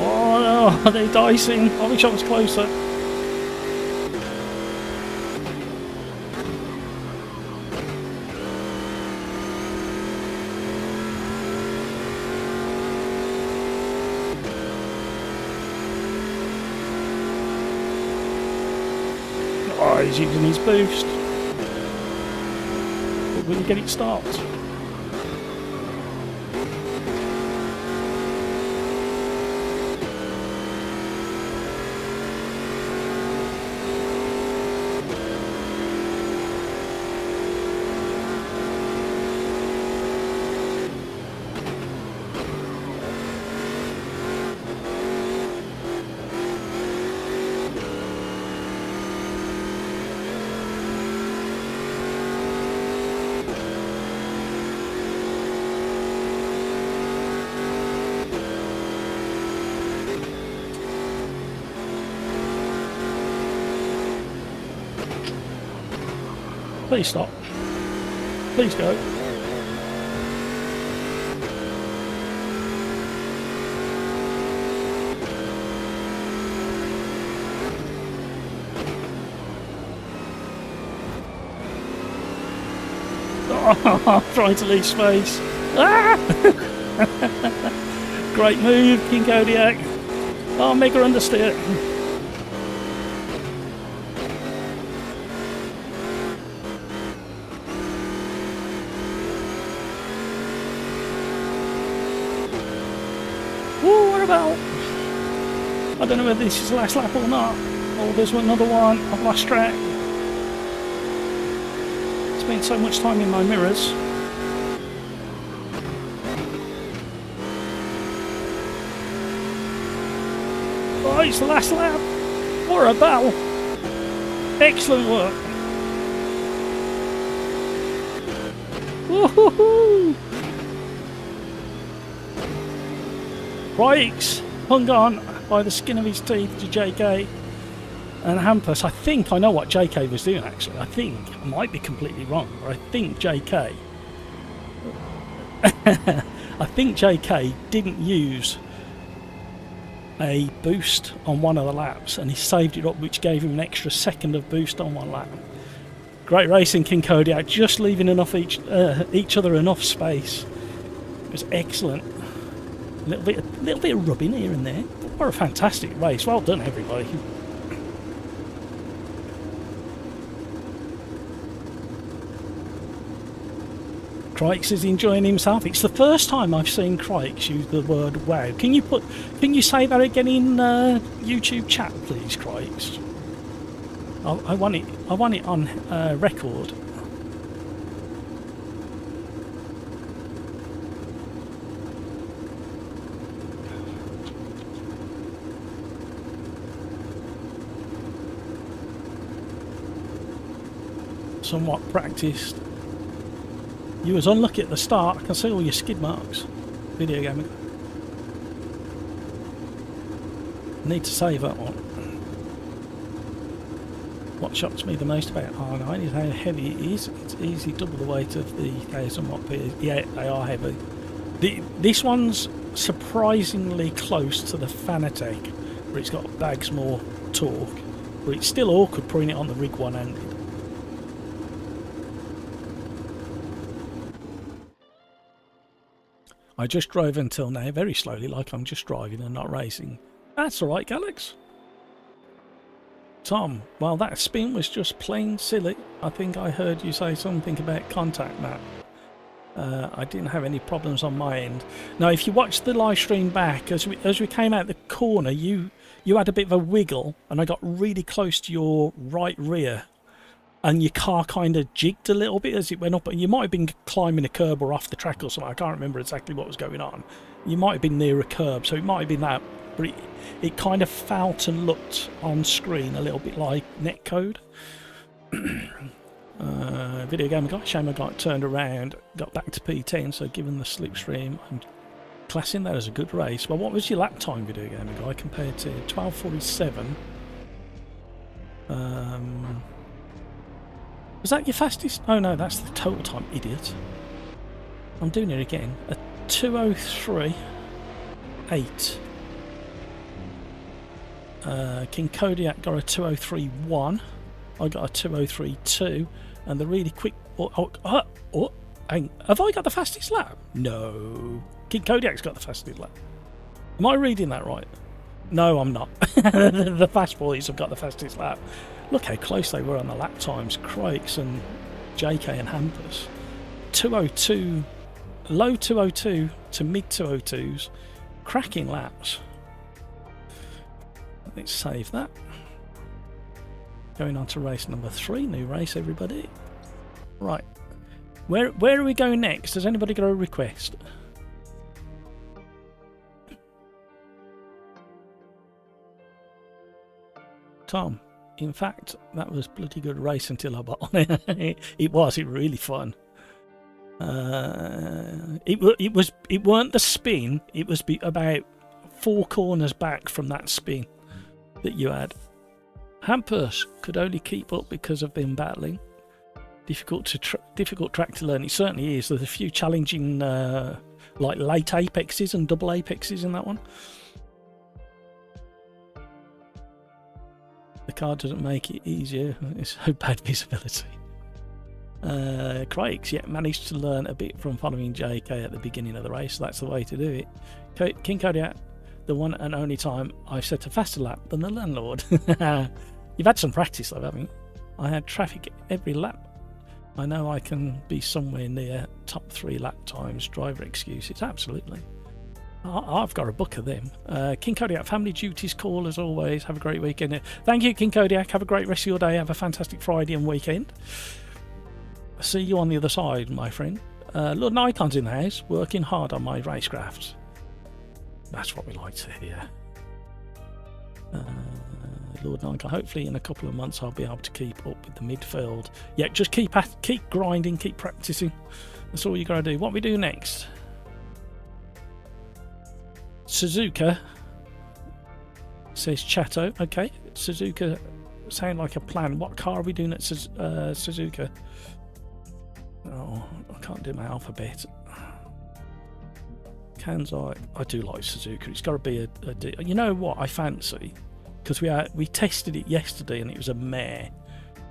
Oh, they're dicing. I wish I was closer. Oh, he's using his boost. But will he get it stopped? Please stop. Please go. Oh, I'm trying to leave space. Ah! Great move, King Kodiak. Oh, mega understeer. Ooh, what about? I don't know whether this is the last lap or not. Oh, there's another one. I've lost track. Spent so much time in my mirrors. Oh, it's the last lap. What a battle. Excellent work. Woohoo! Brakes hung on by the skin of his teeth to JK and Hampus. I think I know what JK was doing actually. I might be completely wrong, but I think JK didn't use a boost on one of the laps and he saved it up, which gave him an extra second of boost on one lap. Great racing, King Kodiak, just leaving enough each other enough space. It was excellent. A little bit of rubbing here and there. What a fantastic race. Well done, everybody. Crikes is enjoying himself. It's the first time I've seen Crikes use the word wow. Can you say that again in YouTube chat, please, Crikes? I want it on record. Somewhat practiced. You was unlucky at the start. I can see all your skid marks. Video game. Need to save that one. What shocks me the most about R9 is how heavy it is. It's easy double the weight of the 1000 watt PS. Yeah, they are heavy. This one's surprisingly close to the Fanatec, where it's got bags more torque, but it's still awkward putting it on the rig one-handed. I just drove until now very slowly, like I'm just driving and not racing. That's alright, Galax. Tom, well, that spin was just plain silly. I think I heard you say something about contact map. I didn't have any problems on my end. Now, if you watch the live stream back, as we came out the corner, you had a bit of a wiggle, and I got really close to your right rear, and your car kind of jigged a little bit as it went up, and you might have been climbing a curb or off the track or something. I can't remember exactly what was going on. You might have been near a curb, so it might have been that, but it kind of felt and looked on screen a little bit like netcode. Video game guy, shame I got turned around, got back to P10, so given the slipstream, I'm classing that as a good race. Well, what was your lap time, video game guy, compared to 12:47? Was that your fastest? Oh no, that's the total time, idiot. I'm doing it again. A 2:03.8. King Kodiak got a 2:03.1. I got a 2:03.2, and the really quick. Have I got the fastest lap? No. King Kodiak's got the fastest lap. Am I reading that right? No, I'm not. The fast boys have got the fastest lap. Look how close they were on the lap times. Craigs and JK and Hampus. 2:02, low 2:02 to mid 2:02s. Cracking laps. Let's save that. Going on to race number 3, new race, everybody. Right, where are we going next? Has anybody got a request? Tom, in fact, that was bloody good race until I got on it. It was really fun. It weren't the spin. It was about 4 corners back from that spin that you had. Hampers could only keep up because of them battling. Difficult track to learn. It certainly is. There's a few challenging like late apexes and double apexes in that one. The car doesn't make it easier. It's so bad visibility. Craig's yet managed to learn a bit from following JK at the beginning of the race. That's the way to do it. King Kodiak, the one and only time I've set a faster lap than the landlord. You've had some practice though, haven't you? I had traffic every lap. I know I can be somewhere near top 3 lap times. Driver excuses, absolutely. I've got a book of them. King Kodiak, family duties call as always. Have a great weekend. Thank you, King Kodiak. Have a great rest of your day. Have a fantastic Friday and weekend. See you on the other side, my friend. Lord Nikon's in the house, working hard on my racecraft. That's what we like to hear. Lord Nikon, hopefully in a couple of months I'll be able to keep up with the midfield. Yeah, just keep grinding, keep practicing. That's all you got to do. What we do next? Suzuka, says Chato. Okay, Suzuka sound like a plan. What car are we doing at Suzuka? Oh, I can't do my alphabet. I do like Suzuka. It's got to be a you know what I fancy, because we tested it yesterday and it was a mare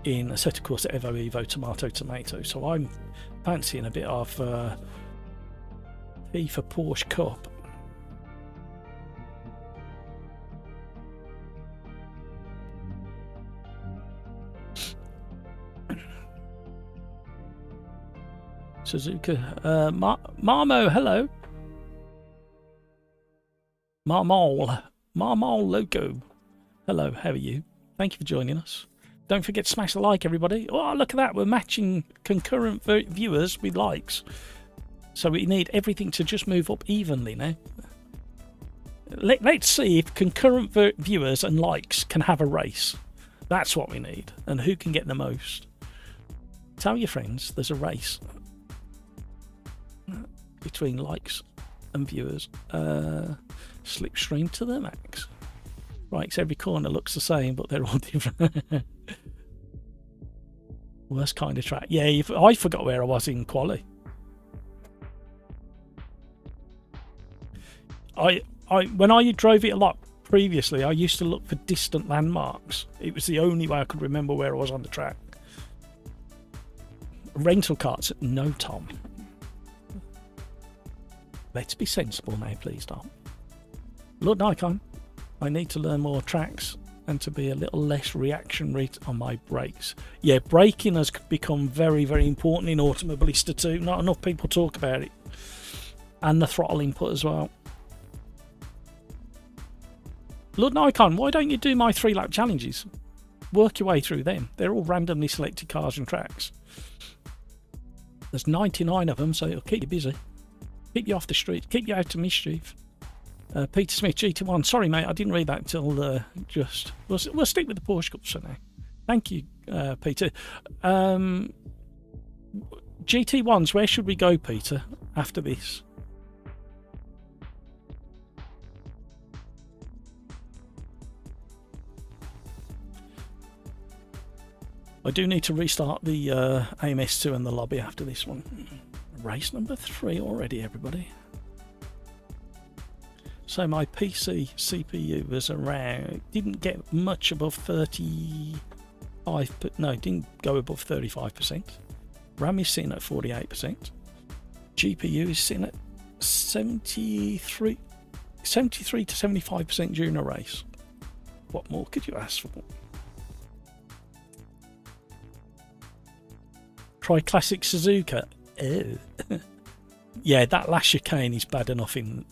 in a set of course at Evo Tomato. So I'm fancying a bit of P for Porsche Cup. Suzuka. Marmo, hello. Marmol Loco. Hello, how are you? Thank you for joining us. Don't forget to smash the like, everybody. Oh, look at that. We're matching concurrent viewers with likes. So we need everything to just move up evenly now. Let's see if concurrent viewers and likes can have a race. That's what we need. And who can get the most. Tell your friends there's a race between likes and viewers. Slipstream to the max. Right, so every corner looks the same, but they're all different. Worst kind of track. Yeah, I forgot where I was in Qualy. When I drove it a lot previously, I used to look for distant landmarks. It was the only way I could remember where I was on the track. Rental carts, no, Tom. Let's be sensible now, please, Tom. Lord Nikon, I need to learn more tracks and to be a little less reactionary on my brakes. Yeah, braking has become very, very important in Automobilista too. Not enough people talk about it. And the throttle input as well. Lord Nikon, why don't you do my 3-lap challenges? Work your way through them. They're all randomly selected cars and tracks. There's 99 of them, so it'll keep you busy. Keep you off the street. Keep you out of mischief. Peter Smith, GT1. Sorry, mate, I didn't read that until just... We'll stick with the Porsche Cups for now. Thank you, Peter. GT1s, where should we go, Peter, after this? I do need to restart the AMS2 and the lobby after this one. Race number 3 already, everybody. So my PC CPU was around, didn't get much above 35, but no, didn't go above 35%. RAM is sitting at 48%. GPU is sitting at 73 to 75% during a race. What more could you ask for? Try classic Suzuka. Oh. Yeah, that last chicane is bad enough in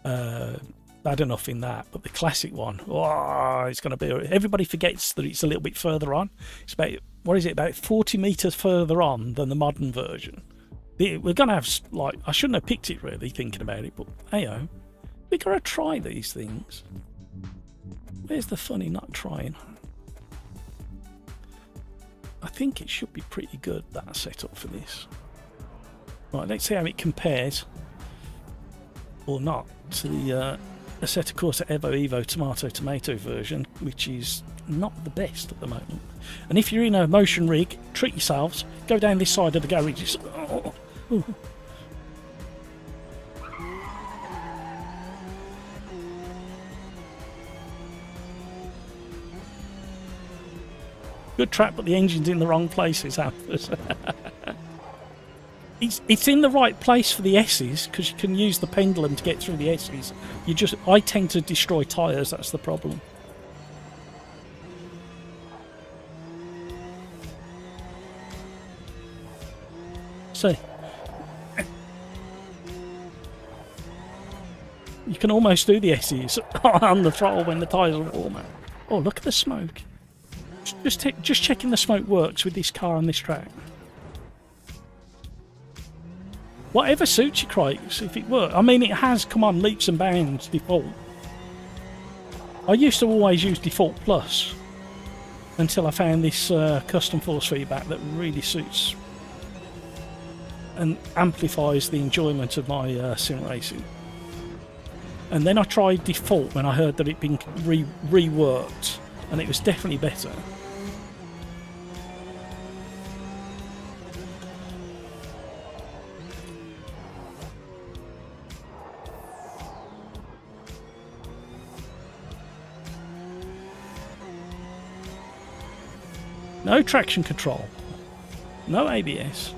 that, but the classic one, oh, it's going to be. Everybody forgets that it's a little bit further on. It's about, what is it, about 40 meters further on than the modern version. We're going to have, like, I shouldn't have picked it really, thinking about it, but hey, we got to try these things. Where's the fun in not trying? I think it should be pretty good, that setup for this. Right, let's see how it compares, or not, to the Assetto Corsa Evo Tomato version, which is not the best at the moment. And if you're in a motion rig, treat yourselves. Go down this side of the garage. Good trap, but the engine's in the wrong places, Alphas. It's in the right place for the S's, because you can use the pendulum to get through the S's. I tend to destroy tyres, that's the problem. So, you can almost do the S's on the throttle when the tyres are warmer. Oh, look at the smoke. Just checking the smoke works with this car on this track. Whatever suits you, Craigs, if it works. I mean, it has come on leaps and bounds default. I used to always use default plus until I found this custom force feedback that really suits and amplifies the enjoyment of my sim racing. And then I tried default when I heard that it'd been reworked, and it was definitely better. No traction control. No ABS.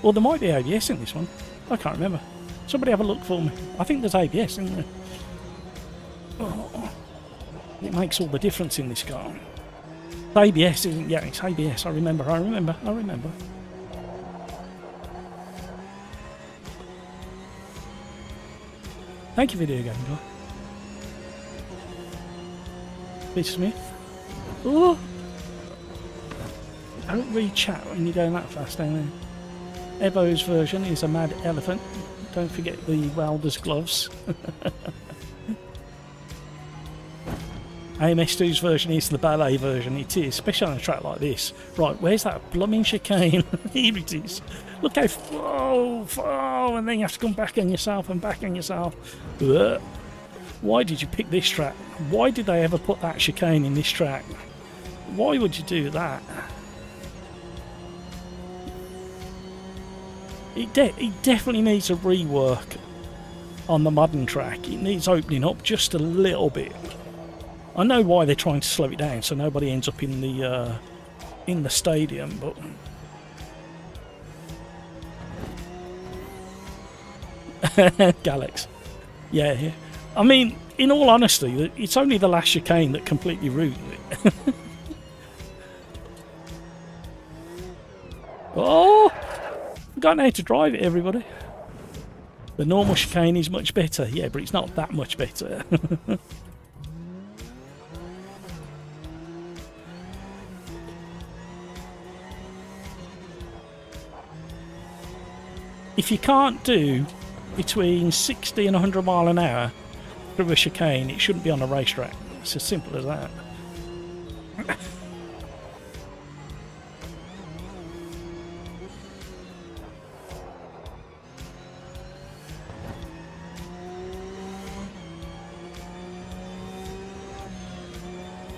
Well, there might be ABS in this one. I can't remember. Somebody have a look for me. I think there's ABS, isn't there? Oh, it makes all the difference in this car. ABS isn't... Yeah, it's ABS. I remember. Thank you, video game guy. Peter Smith. Oh! Don't read chat when you're going that fast down there. Evo's version is a mad elephant. Don't forget the welder's gloves. AMS2's version is the ballet version. It is, especially on a track like this. Right, where's that blooming chicane? Here it is. Look how far, and then you have to come back on yourself and back on yourself. Ugh. Why did you pick this track? Why did they ever put that chicane in this track? Why would you do that? It definitely needs a rework on the modern track. It needs opening up just a little bit. I know why they're trying to slow it down so nobody ends up in the stadium, but Galax. Yeah. I mean, in all honesty, it's only the last chicane that completely ruined it. Oh! Forgotten how to drive it, everybody. The normal chicane is much better. Yeah, but it's not that much better. If you can't do between 60 and 100 mile an hour through a chicane, it shouldn't be on a racetrack. It's as simple as that.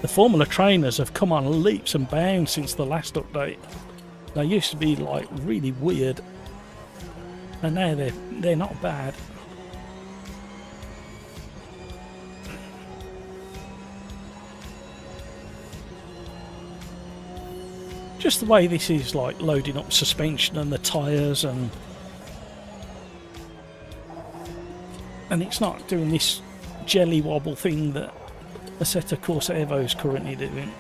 The Formula trainers have come on leaps and bounds since the last update. They used to be like really weird, and now they're not bad. Just the way this is like loading up suspension and the tyres, and it's not doing this jelly wobble thing that Assetto Corsa Evo is currently doing.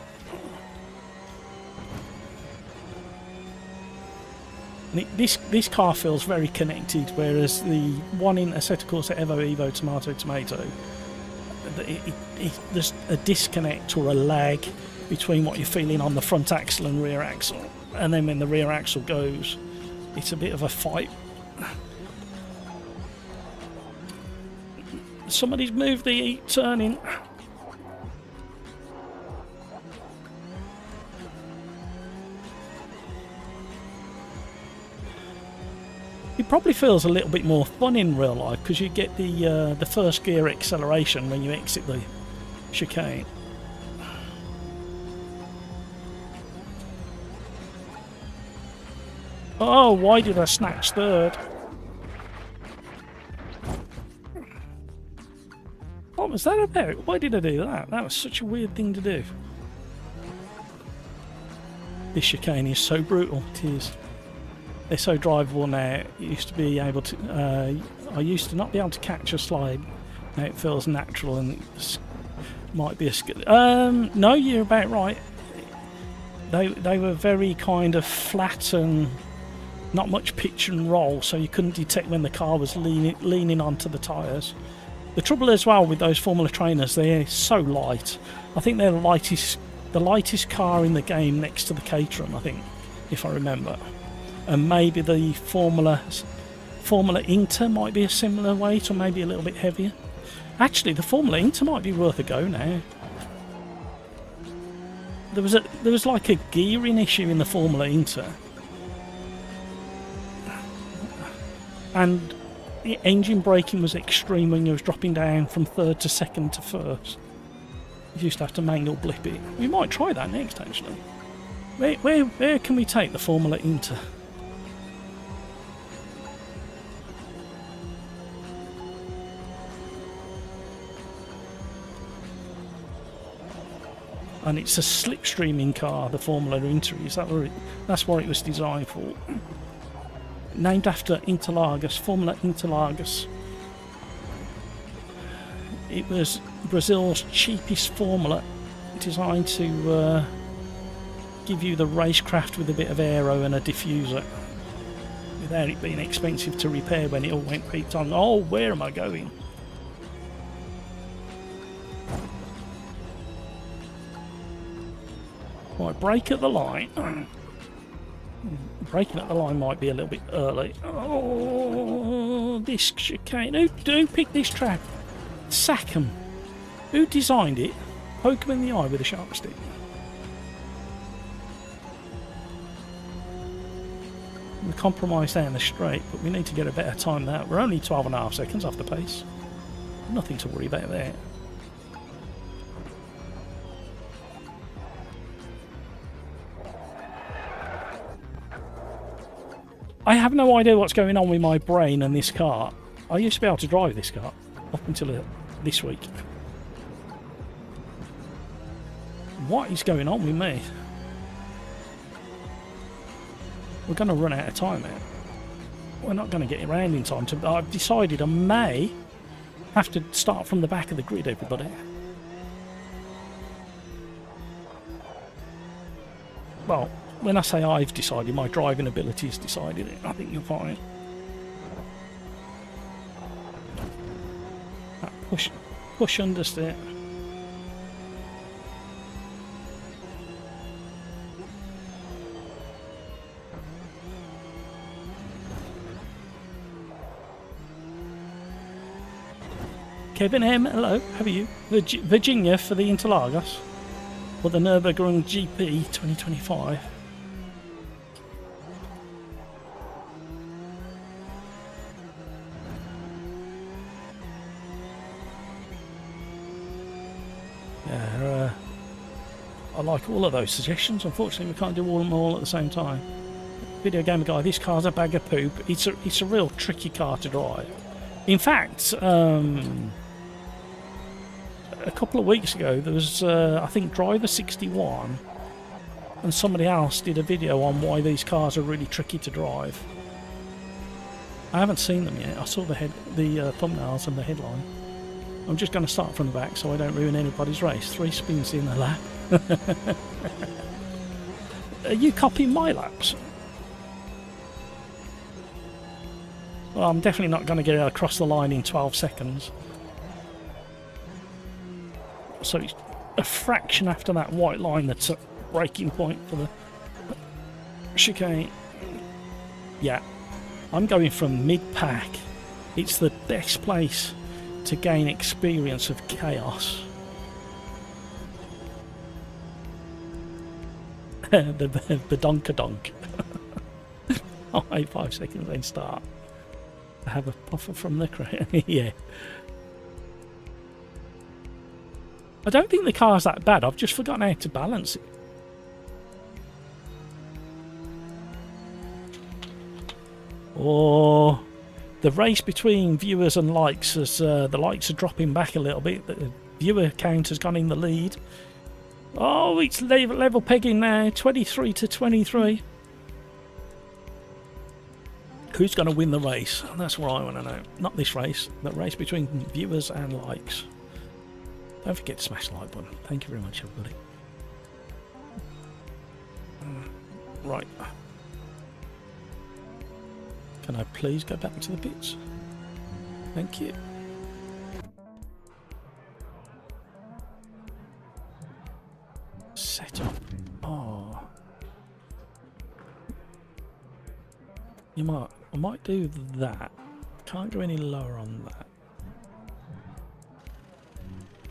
And this car feels very connected, whereas the one in Assetto Corsa Evo Tomato, there's a disconnect or a lag between what you're feeling on the front axle and rear axle, and then when the rear axle goes, it's a bit of a fight. Somebody's moved the turning. It probably feels a little bit more fun in real life because you get the first gear acceleration when you exit the chicane. Oh, why did I snatch third? What was that about? Why did I do that? That was such a weird thing to do. This chicane is so brutal. It is. They're so drivable now. You used to be able to. I used to not be able to catch a slide. Now it feels natural and it might be a skill. No, you're about right. They were very kind of flat and not much pitch and roll, so you couldn't detect when the car was leaning onto the tyres. The trouble as well with those Formula trainers, they're so light. I think they're the lightest car in the game next to the Caterham, I think, if I remember. And maybe the Formula Inter might be a similar weight, or maybe a little bit heavier. Actually, the Formula Inter might be worth a go now. There was like a gearing issue in the Formula Inter, and the engine braking was extreme when you was dropping down from third to second to first. You used to have to manual blip it. We might try that next, actually. Where can we take the Formula Inter? And it's a slipstreaming car, the Formula Inter. That's what it was designed for. Named after Interlagos, Formula Interlagos. It was Brazil's cheapest formula, designed to give you the racecraft with a bit of aero and a diffuser, without it being expensive to repair when it all went peaked on. Oh, where am I going? Right, brake at the line. Braking at the line might be a little bit early. Oh, this chicane. Who picked this track? Sack 'em. Who designed it? Poke 'em in the eye with a sharp stick. We compromised down the straight, but we need to get a better time than that. We're only 12.5 seconds off the pace. Nothing to worry about there. I have no idea what's going on with my brain and this car. I used to be able to drive this car up until this week. What is going on with me? We're going to run out of time now. We're not going to get around in time. I've decided I may have to start from the back of the grid, everybody. Well, when I say I've decided, my driving ability has decided it. I think you're fine. That push understeer. Kevin M, hello, how are you? Virginia for the Interlagos, or the Nürburgring GP 2025. I like all of those suggestions. Unfortunately, we can't do them all at the same time. Video Gamer Guy, this car's a bag of poop. It's a real tricky car to drive. In fact, a couple of weeks ago, there was, I think, Driver 61, and somebody else did a video on why these cars are really tricky to drive. I haven't seen them yet. I saw the thumbnails and the headline. I'm just going to start from the back so I don't ruin anybody's race. 3 spins in a lap. Are you copying my laps? Well, I'm definitely not going to get across the line in 12 seconds. So it's a fraction after that white line that's a braking point for the chicane. Yeah, I'm going from mid-pack. It's the best place to gain experience of chaos. the donkadonk. I'll wait 5 seconds then start. I have a puffer from the crowd. Yeah. I don't think the car's that bad. I've just forgotten how to balance it. Or the race between viewers and likes, as the likes are dropping back a little bit. The viewer count has gone in the lead. Oh, it's level pegging now, 23 to 23. Who's going to win the race? That's what I want to know. Not this race, the race between viewers and likes. Don't forget to smash the like button. Thank you very much, everybody. Right. Can I please go back to the pits? Thank you. Set up. Oh. I might do that. Can't go any lower on that.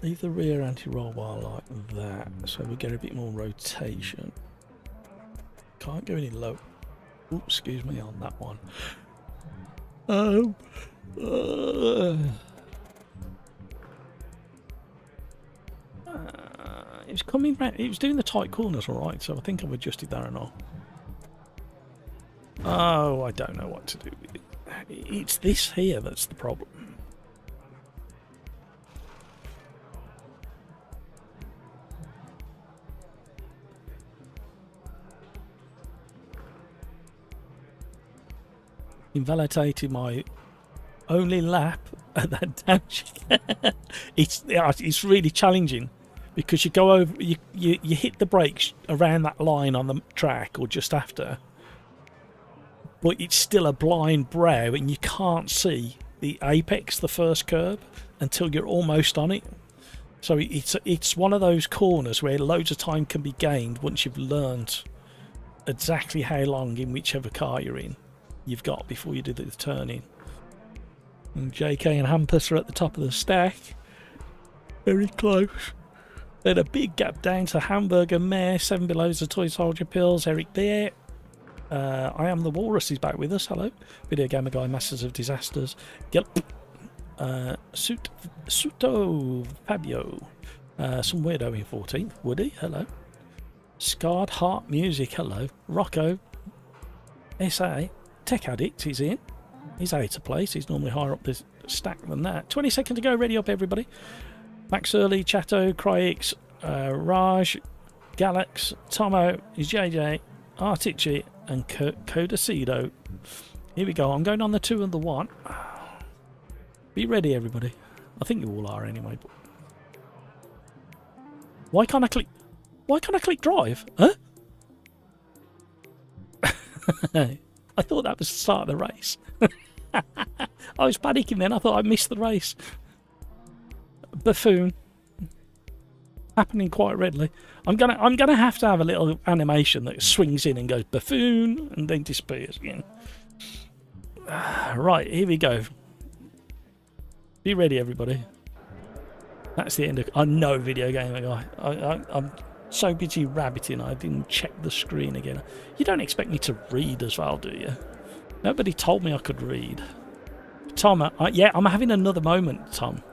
Leave the rear anti-roll bar like that, so we get a bit more rotation. Can't go any low. Oops, excuse me on that one. It was coming round. It was doing the tight corners all right, so I think I've adjusted that and all. Oh, I don't know what to do with it. It's this here that's the problem. Invalidated my only lap at that dash. It's really challenging because you go over, you hit the brakes around that line on the track or just after, but it's still a blind brow and you can't see the apex, the first curb, until you're almost on it. So it's one of those corners where loads of time can be gained once you've learned exactly how long in whichever car you're in you've got before you do the turning. And JK and Hampus are at the top of the stack, very close. Then a big gap down to Hamburger Mare, 7 below the Toy Soldier Pills, Eric there. I Am the Walrus is back with us, hello. Video Gamer Guy, Masters of Disasters, Gelp, Suto Fabio, some weirdo in 14th, Woody, hello. Scarred Heart Music, hello. Rocco, SA, Tech Addict is in. He's out of place. He's normally higher up the stack than that. 20 seconds to go. Ready up, everybody. Max Early, Chato, Cryx, Raj, Galax, Tomo, is JJ, Artici, and Codecido. Here we go. I'm going on the 2 and the 1. Be ready, everybody. I think you all are anyway. But why can't I click? Why can't I click drive? Huh? I thought that was the start of the race. I was panicking then. I thought I missed the race. Buffoon. Happening quite readily. I'm gonna have to have a little animation that swings in and goes buffoon and then disappears again. Right, here we go. Be ready, everybody. That's the end of. I know, Video Gamer Guy. I'm so busy rabbiting I didn't check the screen again. You don't expect me to read as well, do you? Nobody told me I could read. Tom, yeah, I'm having another moment, Tom.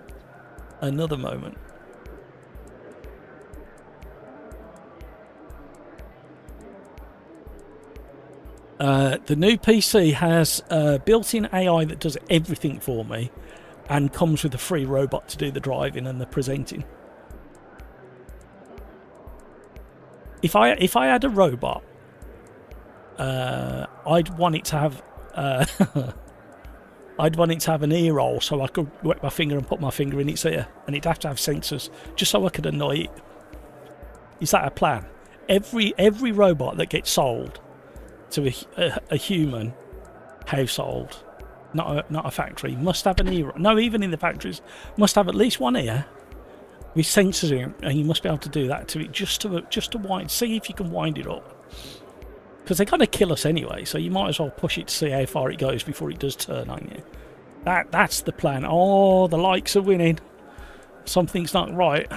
Another moment. The new PC has built-in AI that does everything for me and comes with a free robot to do the driving and the presenting. If I had a robot, I'd want it to have I'd want it to have an ear roll so I could wet my finger and put my finger in its ear, and it'd have to have sensors just so I could annoy it. Is that a plan? Every robot that gets sold to a human household, not a factory, must have an ear. No, even in the factories, must have at least one ear with sensors in it, and you must be able to do that to it just to wind. See if you can wind it up. Because they're going to kill us anyway, so you might as well push it to see how far it goes before it does turn on you. That's the plan. Oh, the likes are winning. Something's not right.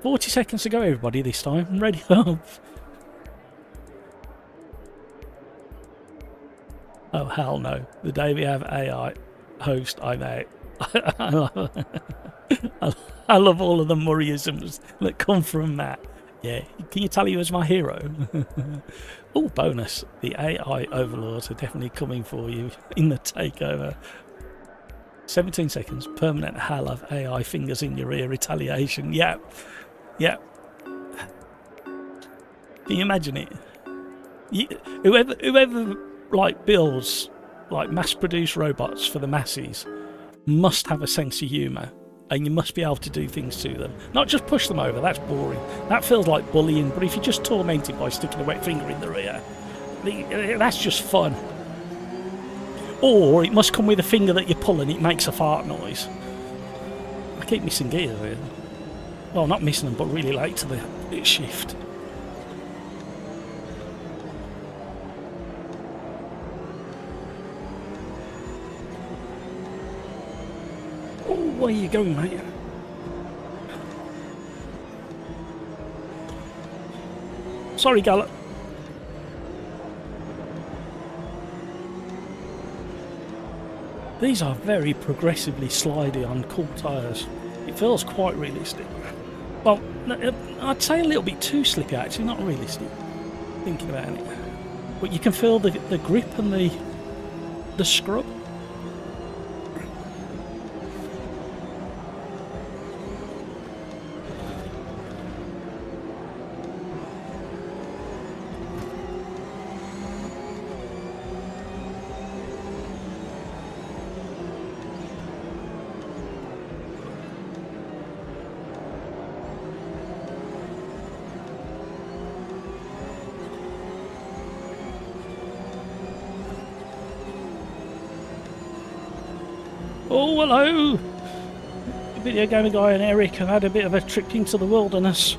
40 seconds to go, everybody, this time. Ready up. Oh, hell no. The day we have AI host, I'm out. I love all of the Murrayisms that come from that. Yeah, can you tell he was my hero? Oh, bonus. The AI overlords are definitely coming for you in the takeover. 17 seconds. Permanent hell of AI fingers in your ear retaliation. Yeah. Yeah. Can you imagine it? Whoever like builds like mass-produced robots for the masses must have a sense of humour, and you must be able to do things to them. Not just push them over, that's boring. That feels like bullying, but if you're just tormented by sticking a wet finger in the ear, that's just fun. Or it must come with a finger that you pull and it makes a fart noise. I keep missing gears here. Well, not missing them, but really late to the shift. Oh, where are you going, mate? Sorry, Gallop. These are very progressively slidey on cool tyres. It feels quite realistic. Well, I'd say a little bit too slippy actually, not realistic, thinking about it. But you can feel the grip and the scrub. Oh, hello! Video game guy and Eric have had a bit of a trip into the wilderness.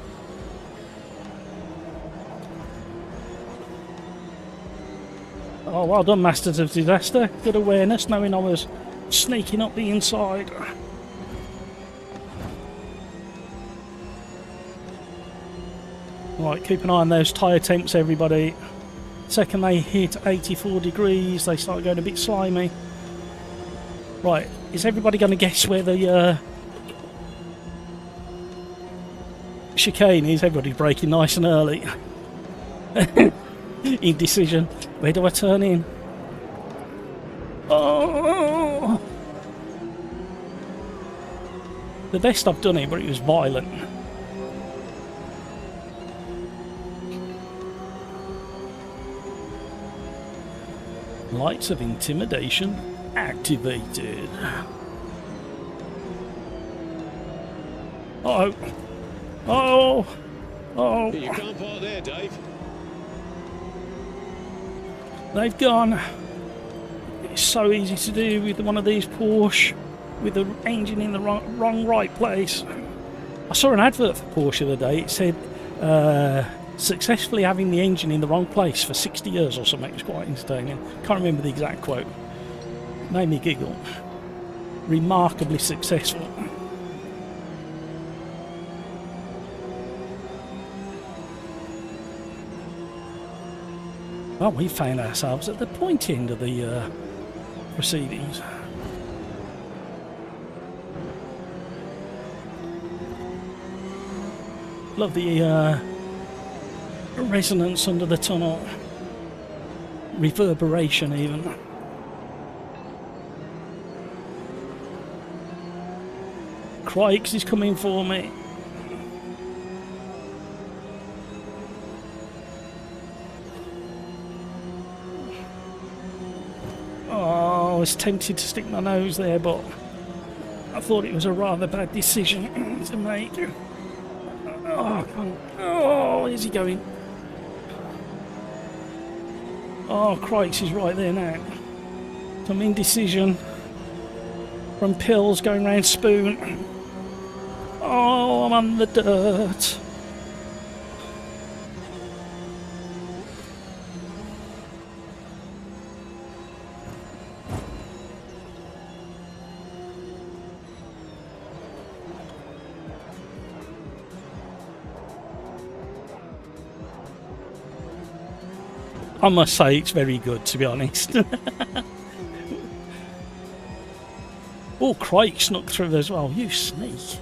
Oh, well done, Masters of Disaster. Good awareness, knowing I was sneaking up the inside. Right, keep an eye on those tyre temps, everybody. Second they hit 84 degrees, they start going a bit slimy. Right, is everybody going to guess where the chicane is? Everybody's braking nice and early. Indecision. Where do I turn in? Oh! The best I've done it, but it was violent. Lights of intimidation activated. Uh-oh. Oh! Oh! You can't park there, Dave. They've gone. It's so easy to do with one of these Porsche with the engine in the wrong right place. I saw an advert for Porsche the other day. It said successfully having the engine in the wrong place for 60 years or something. It was quite entertaining. Can't remember the exact quote. Made me giggle. Remarkably successful. Well, we found ourselves at the point end of the proceedings. Love the resonance under the tunnel. Reverberation even. Crikes is coming for me. Oh, I was tempted to stick my nose there, but I thought it was a rather bad decision to make. Oh, come on. Oh, where's he going? Oh, Crikes is right there now. Some indecision from pills going round Spoon. Oh, I'm on the dirt. I must say it's very good, to be honest. Oh, Crike snuck through as well. You sneak.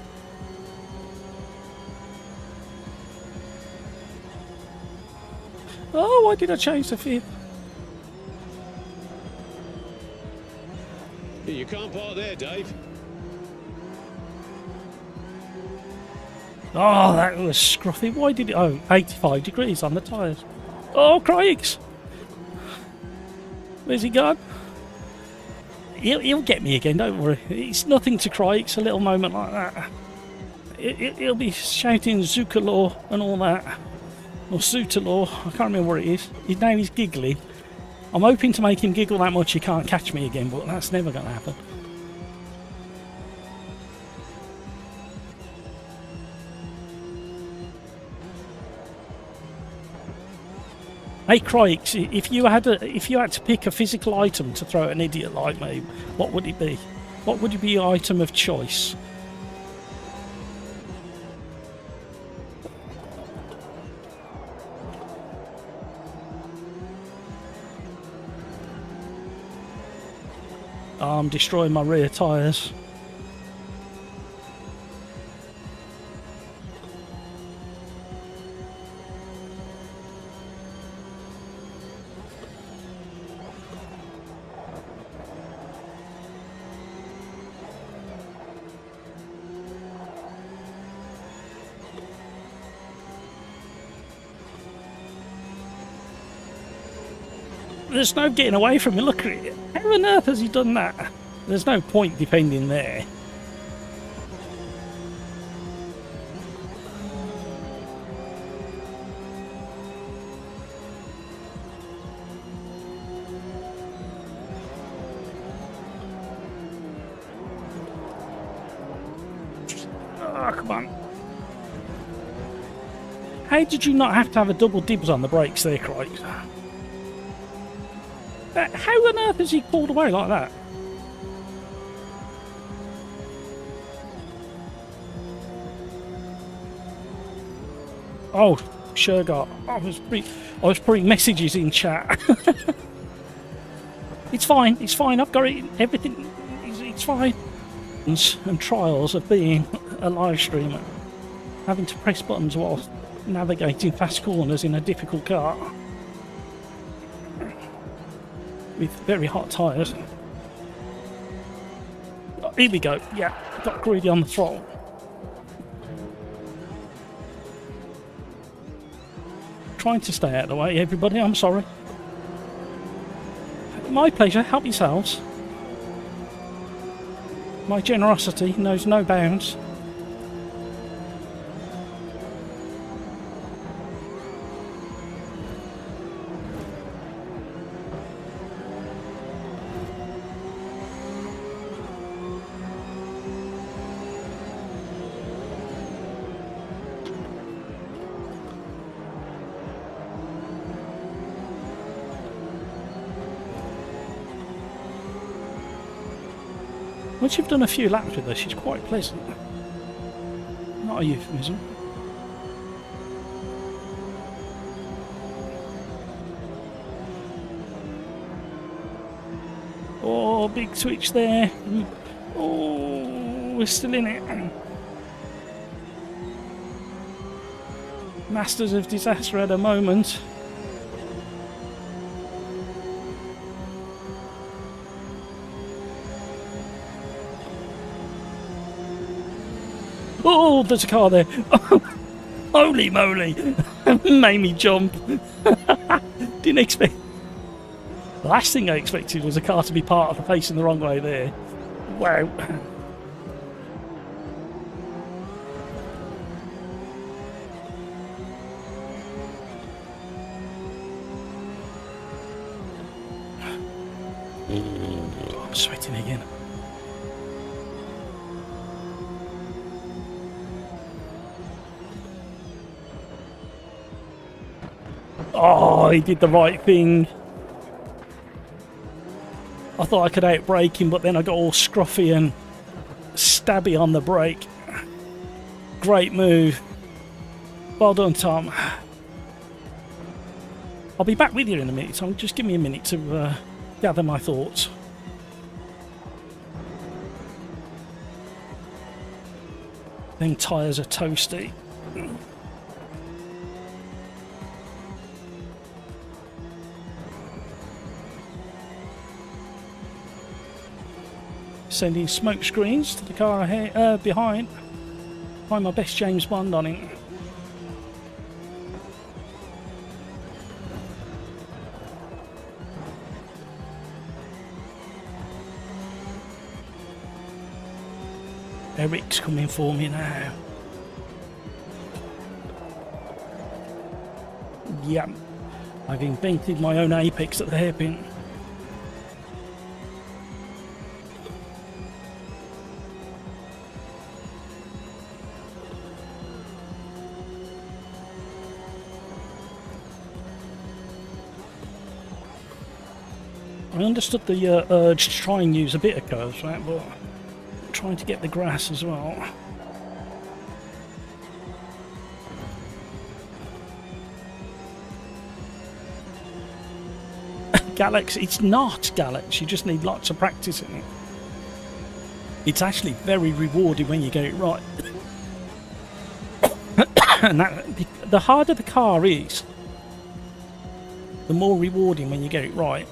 why did I change the fifth? You can't park there, Dave. Oh, that was scruffy. Why did it... Oh, 85 degrees on the tyres. Oh, Craigs! Where's he gone? He'll get me again, don't worry. It's nothing to cry, it's a little moment like that. He'll be shouting Zucalaw and all that. Or Sutalaw, I can't remember what it is. His name is Giggly. I'm hoping to make him giggle that much he can't catch me again, but that's never going to happen. Hey Crikes, if you had to pick a physical item to throw at an idiot like me, what would it be? What would be your item of choice? I'm destroying my rear tyres. There's no getting away from it. Look at it. How on earth has he done that? There's no point defending there. Oh, come on. How did you not have to have a double dibs on the brakes there, Crike? How on earth has he pulled away like that? Oh, sure got. I was putting messages in chat. It's fine. It's fine. I've got it. Everything. It's fine. And trials of being a live streamer, having to press buttons while navigating fast corners in a difficult car with very hot tyres. Oh, here we go. Yeah, got greedy on the throttle. Trying to stay out of the way, everybody. I'm sorry. My pleasure. Help yourselves. My generosity knows no bounds. Once you've done a few laps with this, it's quite pleasant. Not a euphemism. Oh, big switch there. Oh, we're still in it. Masters of disaster at a moment. Oh, there's a car there. Holy moly. Made me jump. Didn't expect... The last thing I expected was a car to be part of the facing the wrong way there. Wow. I'm sweating again. Oh, he did the right thing. I thought I could outbrake him, but then I got all scruffy and stabby on the brake. Great move. Well done, Tom. I'll be back with you in a minute, so just give me a minute to gather my thoughts. Them tyres are toasty. Sending smoke screens to the car ahead, behind. Find my best James Bond on it. Eric's coming for me now. Yep, I've invented my own apex at the hairpin. I understood the urge to try and use a bit of curves, right, but trying to get the grass as well. Galax, it's not Galax, you just need lots of practice in it. It's actually very rewarding when you get it right. And the harder the car is, the more rewarding when you get it right.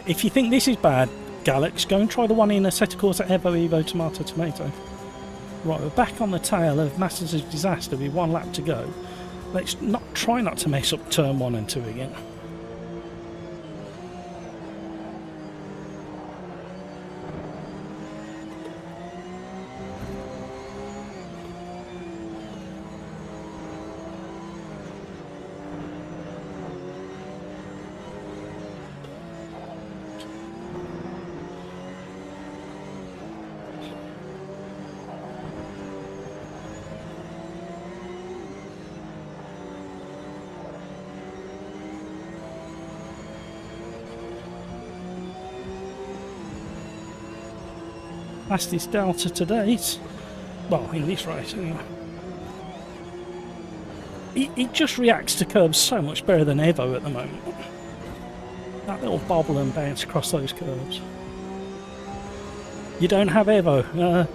If you think this is bad, Galax, go and try the one in a set course at Evo, Tomato, Tomato. Right, we're back on the tail of Masters of Disaster with 1 lap to go. Let's try not to mess up turn 1 and 2 again. Fastest Delta to date. Well, in this race, anyway. It just reacts to curves so much better than Evo at the moment. That little bobble and bounce across those curves. You don't have Evo.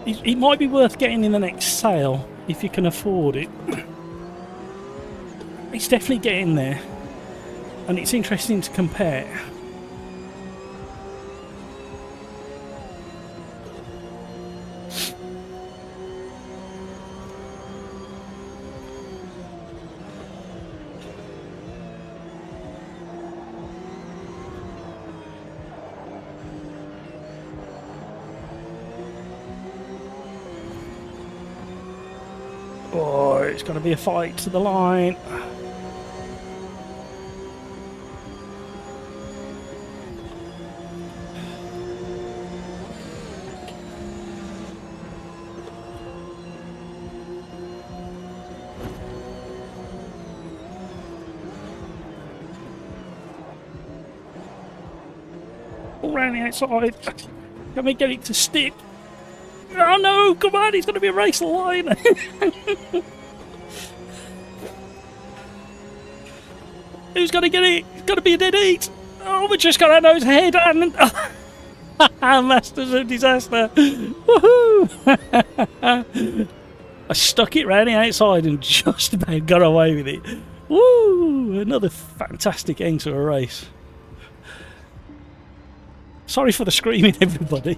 It might be worth getting in the next sale if you can afford it. It's definitely getting there, and it's interesting to compare. Oh, it's going to be a fight to the line. All round the outside. Can we get it to stick? Oh no, come on, it's going to be a race line. Who's going to get it? It's going to be a dead heat. Oh, we just got our nose ahead and... Masters of Disaster. Woohoo! I stuck it round the outside and just about got away with it. Woo! Another fantastic end to a race. Sorry for the screaming, everybody.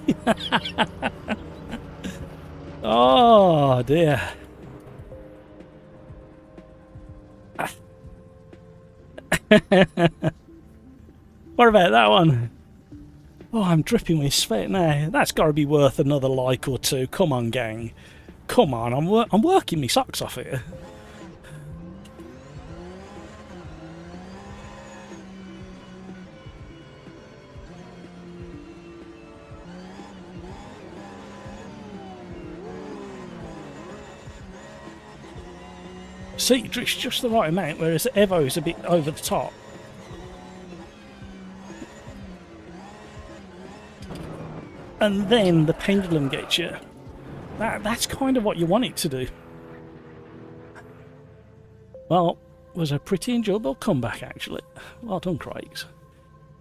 Oh dear. What about that one? Oh, I'm dripping with sweat now. That's got to be worth another like or two. Come on, gang. Come on, I'm working my socks off here. See, it drifts just the right amount, whereas Evo is a bit over the top. And then the pendulum gets you. That's kind of what you want it to do. Well, it was a pretty enjoyable comeback, actually. Well done, Craigs.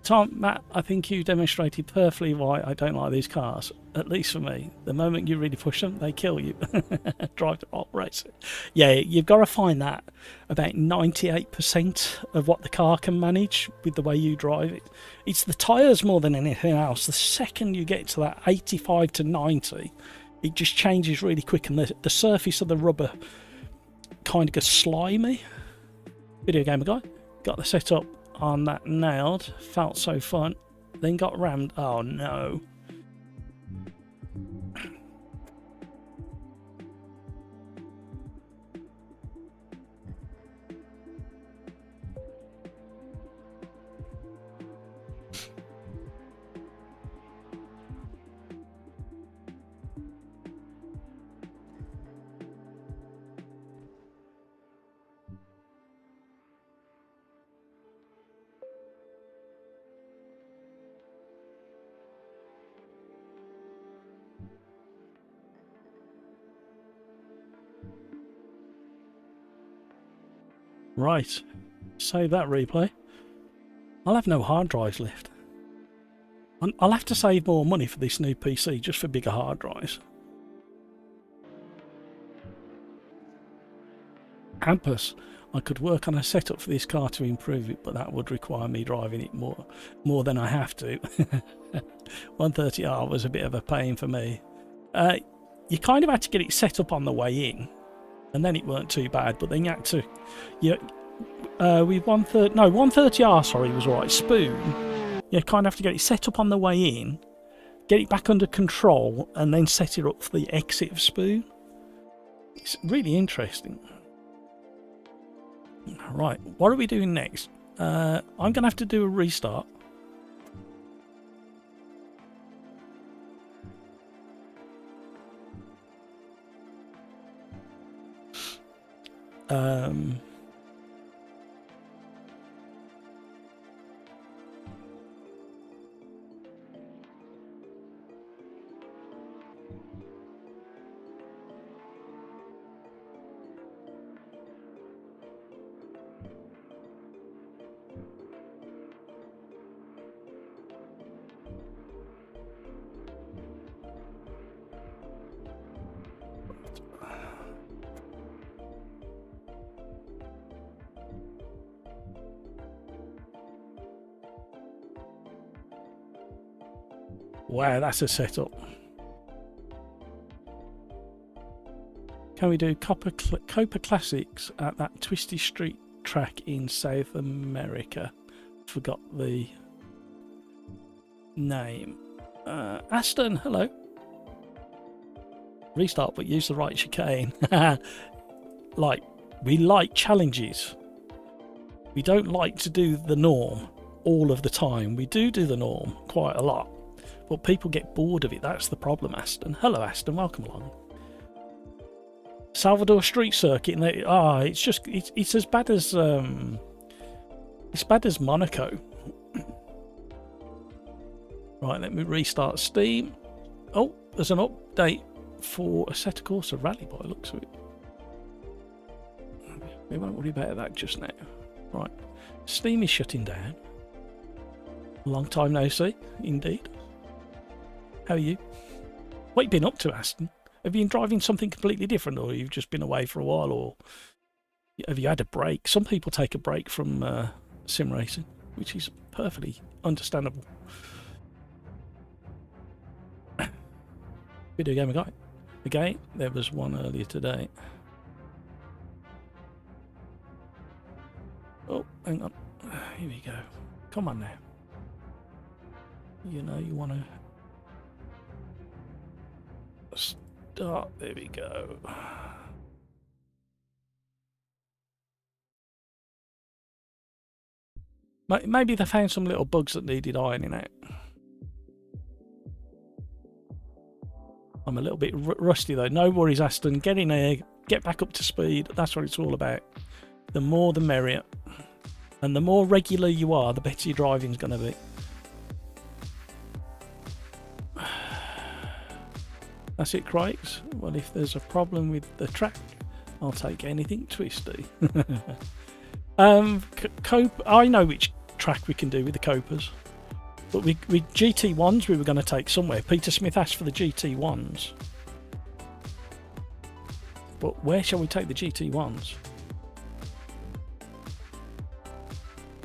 Tom, Matt, I think you demonstrated perfectly why I don't like these cars. At least for me. The moment you really push them, they kill you. Drive to hot race. Yeah, you've got to find that about 98% of what the car can manage with the way you drive it. It's the tyres more than anything else. The second you get to that 85 to 90, it just changes really quick, and the surface of the rubber kind of gets slimy. Video gamer guy, got the setup on that nailed, felt so fun, then got rammed. Oh no. Right, save that replay. I'll have no hard drives left. I'll have to save more money for this new PC just for bigger hard drives. Campus, I could work on a setup for this car to improve it, but that would require me driving it more than I have to. 130R was a bit of a pain for me. You kind of had to get it set up on the way in, and then it weren't too bad, but then you had to, with 130R, sorry, was right, spoon, you kind of have to get it set up on the way in, get it back under control, and then set it up for the exit of spoon. It's really interesting. Right, what are we doing next? I'm going to have to do a restart. Wow, that's a setup. Can we do Copa Classics at that Twisty Street track in South America? Forgot the name. Aston, hello. Restart, but use the right chicane. We like challenges. We don't like to do the norm all of the time. We do the norm quite a lot. But people get bored of it. That's the problem, Aston. Hello, Aston. Welcome along. Salvador Street Circuit. And it's as bad as Monaco. Right, let me restart Steam. Oh, there's an update for Assetto Corsa Rally by the looks of it. We won't worry about that just now. Right, Steam is shutting down. Long time no see, indeed. How are you? What have you been up to, Aston? Have you been driving something completely different, or you've just been away for a while, or have you had a break? Some people take a break from sim racing, which is perfectly understandable. Video gamer guy. Again, there was one earlier today. Oh, hang on. Here we go. Come on now. You know you want to start. There we go. Maybe they found some little bugs that needed ironing out. I'm a little bit rusty though. No worries, Aston. Get in there, get back up to speed. That's what it's all about. The more the merrier. And the more regular you are, the better your driving's going to be. That's it, Craigs. Well, if there's a problem with the track, I'll take anything twisty. I know which track we can do with the copers. But with GT1s we were going to take somewhere. Peter Smith asked for the GT1s. But where shall we take the GT1s?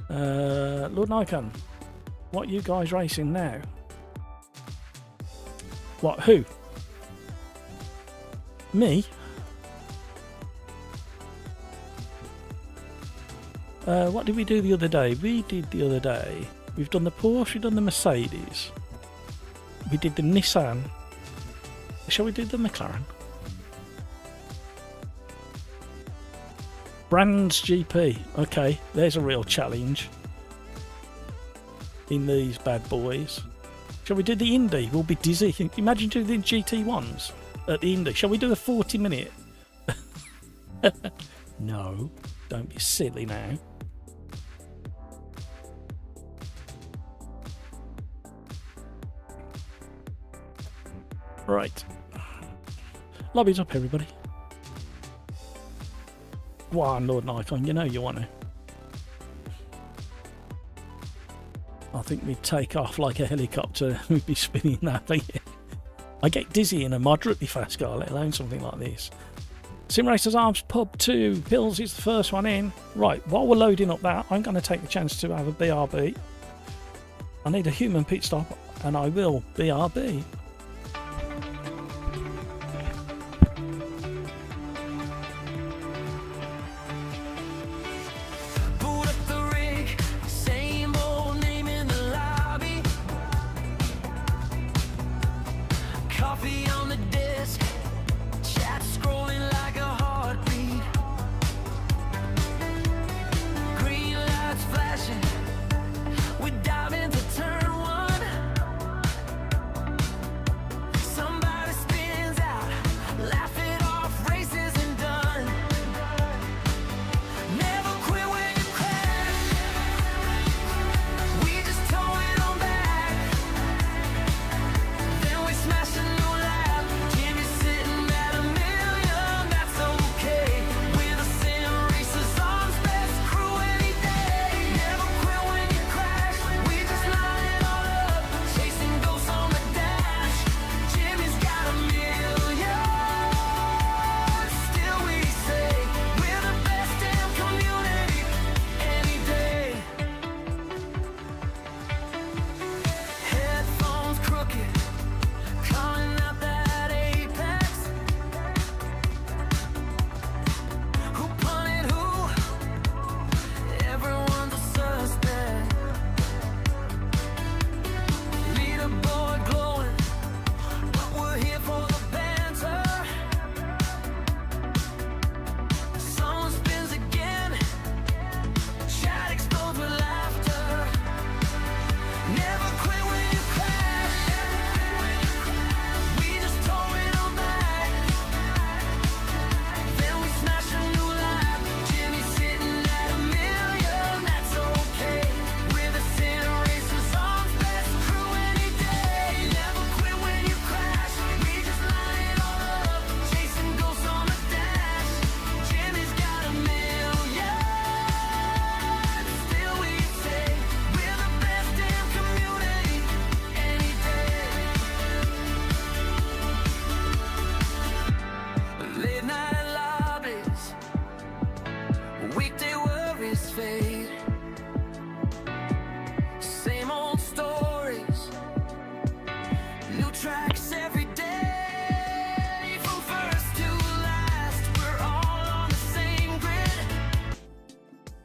Lord Nikon, what are you guys racing now? What, who? Me? What did we do the other day? We've done the Porsche, we've done the Mercedes. We did the Nissan. Shall we do the McLaren? Brands GP. Okay, there's a real challenge in these bad boys. Shall we do the Indy? We'll be dizzy. Imagine doing the GT1s at the Indy. Shall we do a 40-minute? No, don't be silly now. Right. Lobby's up, everybody. Go on, Lord Nikon, you know you want to. I think we'd take off like a helicopter. We'd be spinning that thing. I get dizzy in a moderately fast car, let alone something like this. Sim Racers Arms Pub 2. Pills is the first one in. Right, while we're loading up that, I'm going to take the chance to have a BRB. I need a human pit stop, and I will BRB.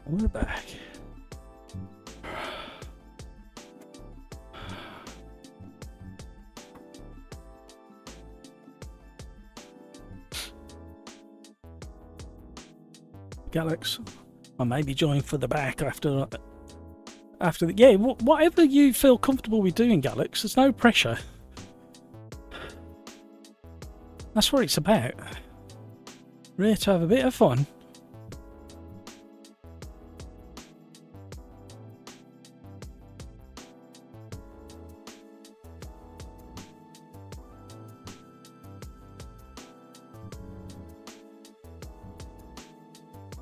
We're back. Galax, I maybe join for the back after the yeah. Whatever you feel comfortable with doing, Galax. There's no pressure. That's what it's about. We're here to have a bit of fun.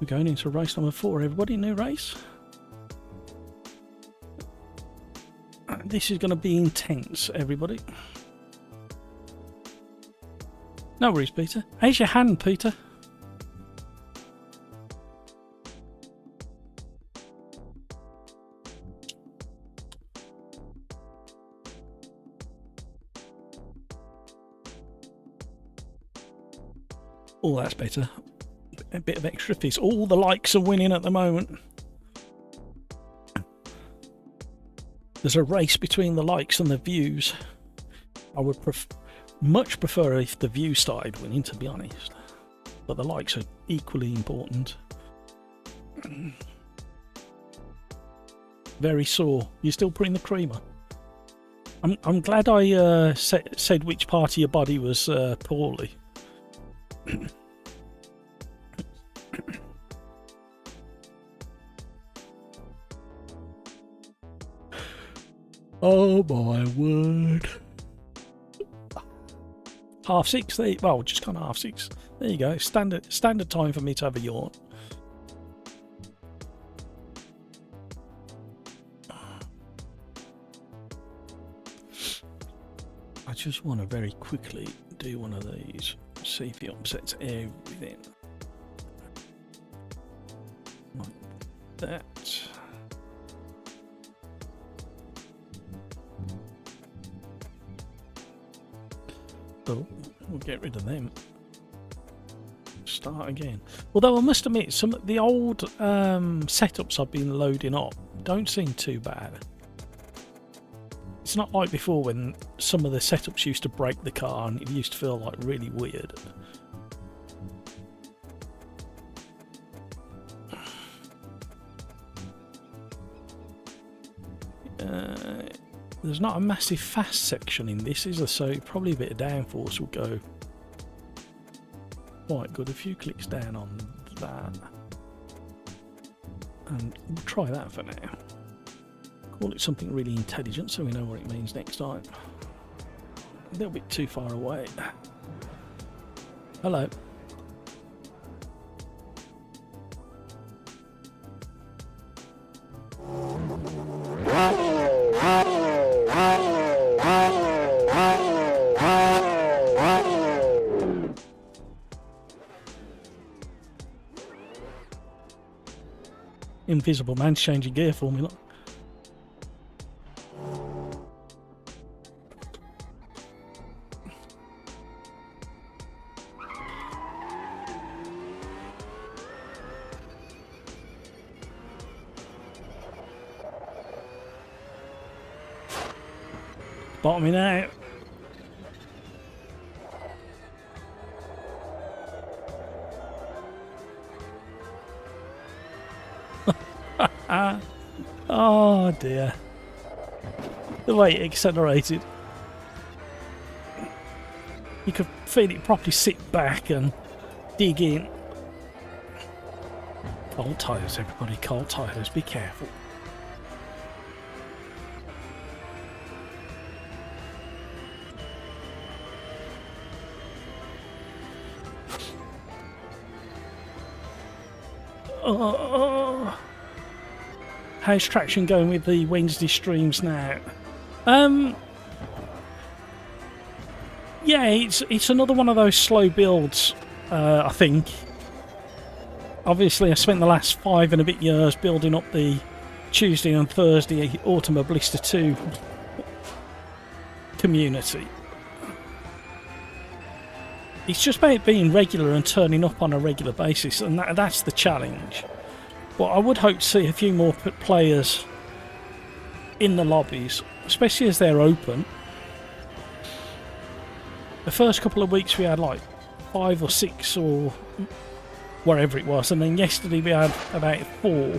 We're going into race number 4, everybody. New race. This is going to be intense, everybody. No worries, Peter. How's your hand, Peter? Oh, that's better. A bit of extra fizz. All the likes are winning at the moment. There's a race between the likes and the views. I would much prefer if the views started winning, to be honest. But the likes are equally important. Very sore. You're still putting the creamer. I'm glad I said which part of your body was poorly. Oh my word. 6:30 there. Well, just kind of 6:30. There you go. Standard time for me to have a yawn. I just want to very quickly do one of these. See if it upsets everything. Like that. Oh, we'll get rid of them. Start again. Although I must admit, some of the old setups I've been loading up don't seem too bad. It's not like before when some of the setups used to break the car and it used to feel like really weird. There's not a massive fast section in this, is there? So probably a bit of downforce will go quite good. A few clicks down on that. And we'll try that for now. Call it something really intelligent so we know what it means next time. A little bit too far away. Hello. Invisible man's changing gear for me, look. Bottoming out. Oh dear. The way it accelerated. You could feel it properly sit back and dig in. Cold tyres, everybody, cold tyres, be careful. Oh. How's traction going with the Wednesday streams now? Yeah, it's another one of those slow builds, I think. Obviously, I spent the last 5 and a bit years building up the Tuesday and Thursday Automobilista 2 community. It's just about being regular and turning up on a regular basis, and that's the challenge. But I would hope to see a few more players in the lobbies, especially as they're open. The first couple of weeks we had like 5 or 6 or wherever it was, and then yesterday we had about 4,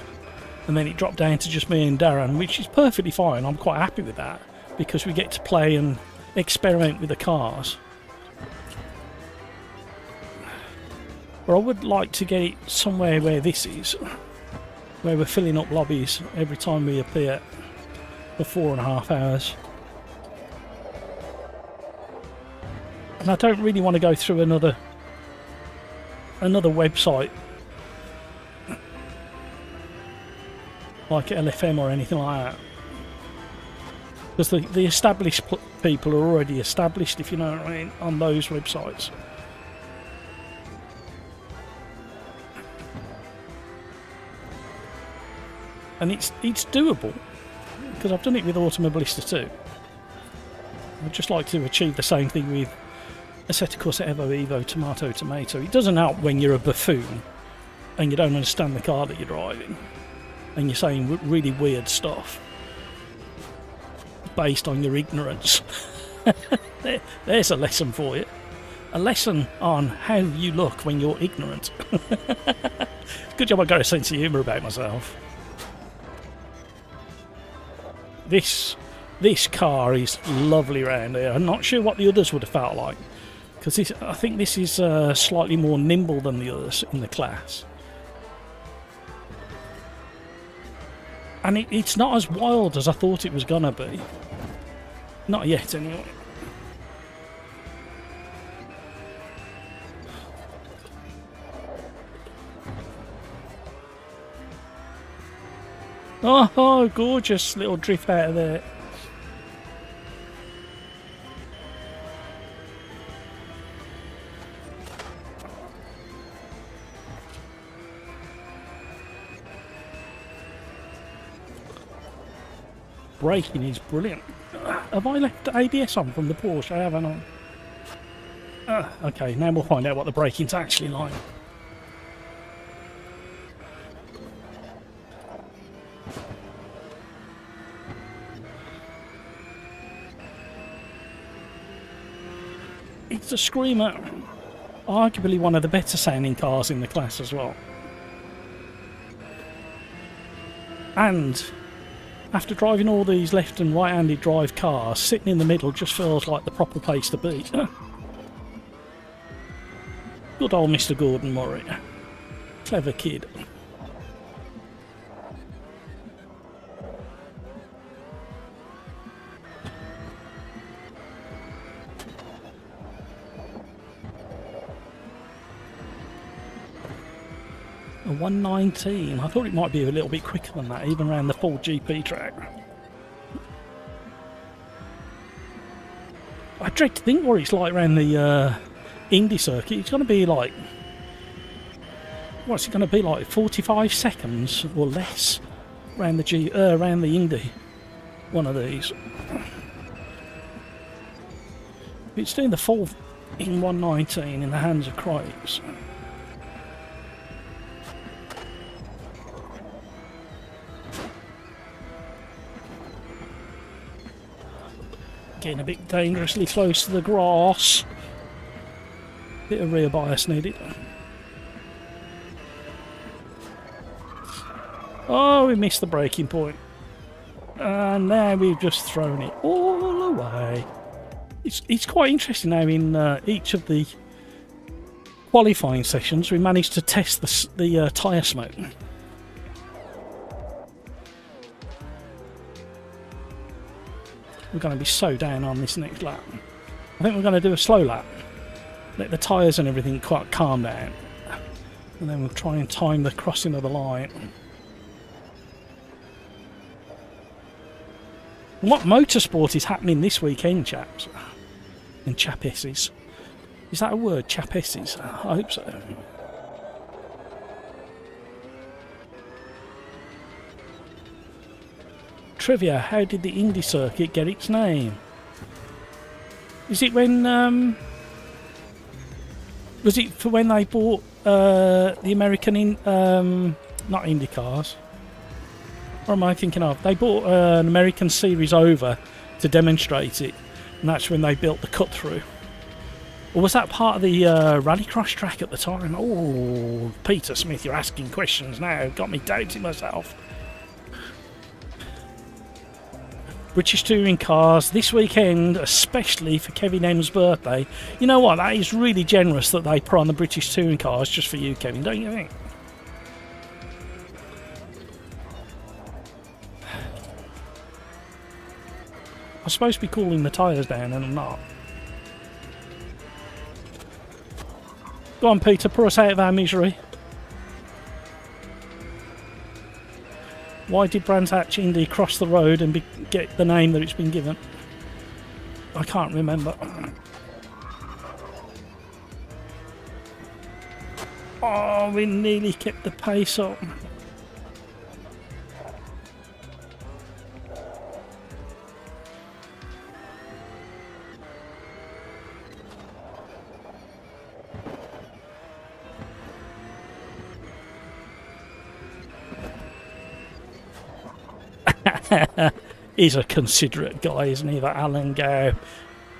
and then it dropped down to just me and Darren, which is perfectly fine. I'm quite happy with that because we get to play and experiment with the cars. But I would like to get it somewhere where this is, where we're filling up lobbies every time we appear for 4.5 hours. And I don't really want to go through another website like LFM or anything like that, Because the established people are already established, if you know what I mean, on those websites. And it's doable, because I've done it with Automobilista too. I'd just like to achieve the same thing with Assetto Corsa Evo, Evo, Tomato, Tomato. It doesn't help when you're a buffoon and you don't understand the car that you're driving and you're saying really weird stuff based on your ignorance. There's a lesson for you. A lesson on how you look when you're ignorant. Good job I got a sense of humour about myself. This car is lovely round here. I'm not sure what the others would have felt like, because I think this is slightly more nimble than the others in the class. And it's not as wild as I thought it was gonna be. Not yet, anyway. Oh, gorgeous little drift out of there. Braking is brilliant. Have I left the ABS on from the Porsche? I haven't on. Okay, now we'll find out what the braking's actually like. It's a screamer. Arguably one of the better sounding cars in the class as well. And after driving all these left and right-handed drive cars, sitting in the middle just feels like the proper place to be. Good old Mr. Gordon Murray. Clever kid. A 119. I thought it might be a little bit quicker than that, even around the full GP track. I dread to think what it's like around the Indy circuit. It's going to be like... What's it going to be like? 45 seconds or less around the Indy. One of these. It's doing the full in 119 in the hands of Craig's. Getting a bit dangerously close to the grass. Bit of rear bias needed. Oh, we missed the braking point. And now we've just thrown it all away. It's quite interesting now in each of the qualifying sessions we managed to test the tyre smoke. We're going to be so down on this next lap. I think we're going to do a slow lap. Let the tyres and everything quite calm down. And then we'll try and time the crossing of the line. And what motorsport is happening this weekend, chaps? And chapesses. Is that a word, chapesses? I hope so. Trivia, how did the Indy circuit get its name? Is it when was it for when they bought the American not Indy cars? What am I thinking of? They bought an American series over to demonstrate it, and that's when they built the cut through. Or was that part of the rallycross track at the time? Oh, Peter Smith, you're asking questions now. Got me doubting myself. British touring cars this weekend, especially for Kevin M's birthday. You know what? That is really generous that they put on the British touring cars just for you, Kevin, don't you think? I'm supposed to be cooling the tyres down and I'm not. Go on, Peter, pour us out of our misery. Why did Brands Hatch Indy cross the road and get the name that it's been given? I can't remember. Oh, we nearly kept the pace up. He's a considerate guy, isn't he, that Alan Gow?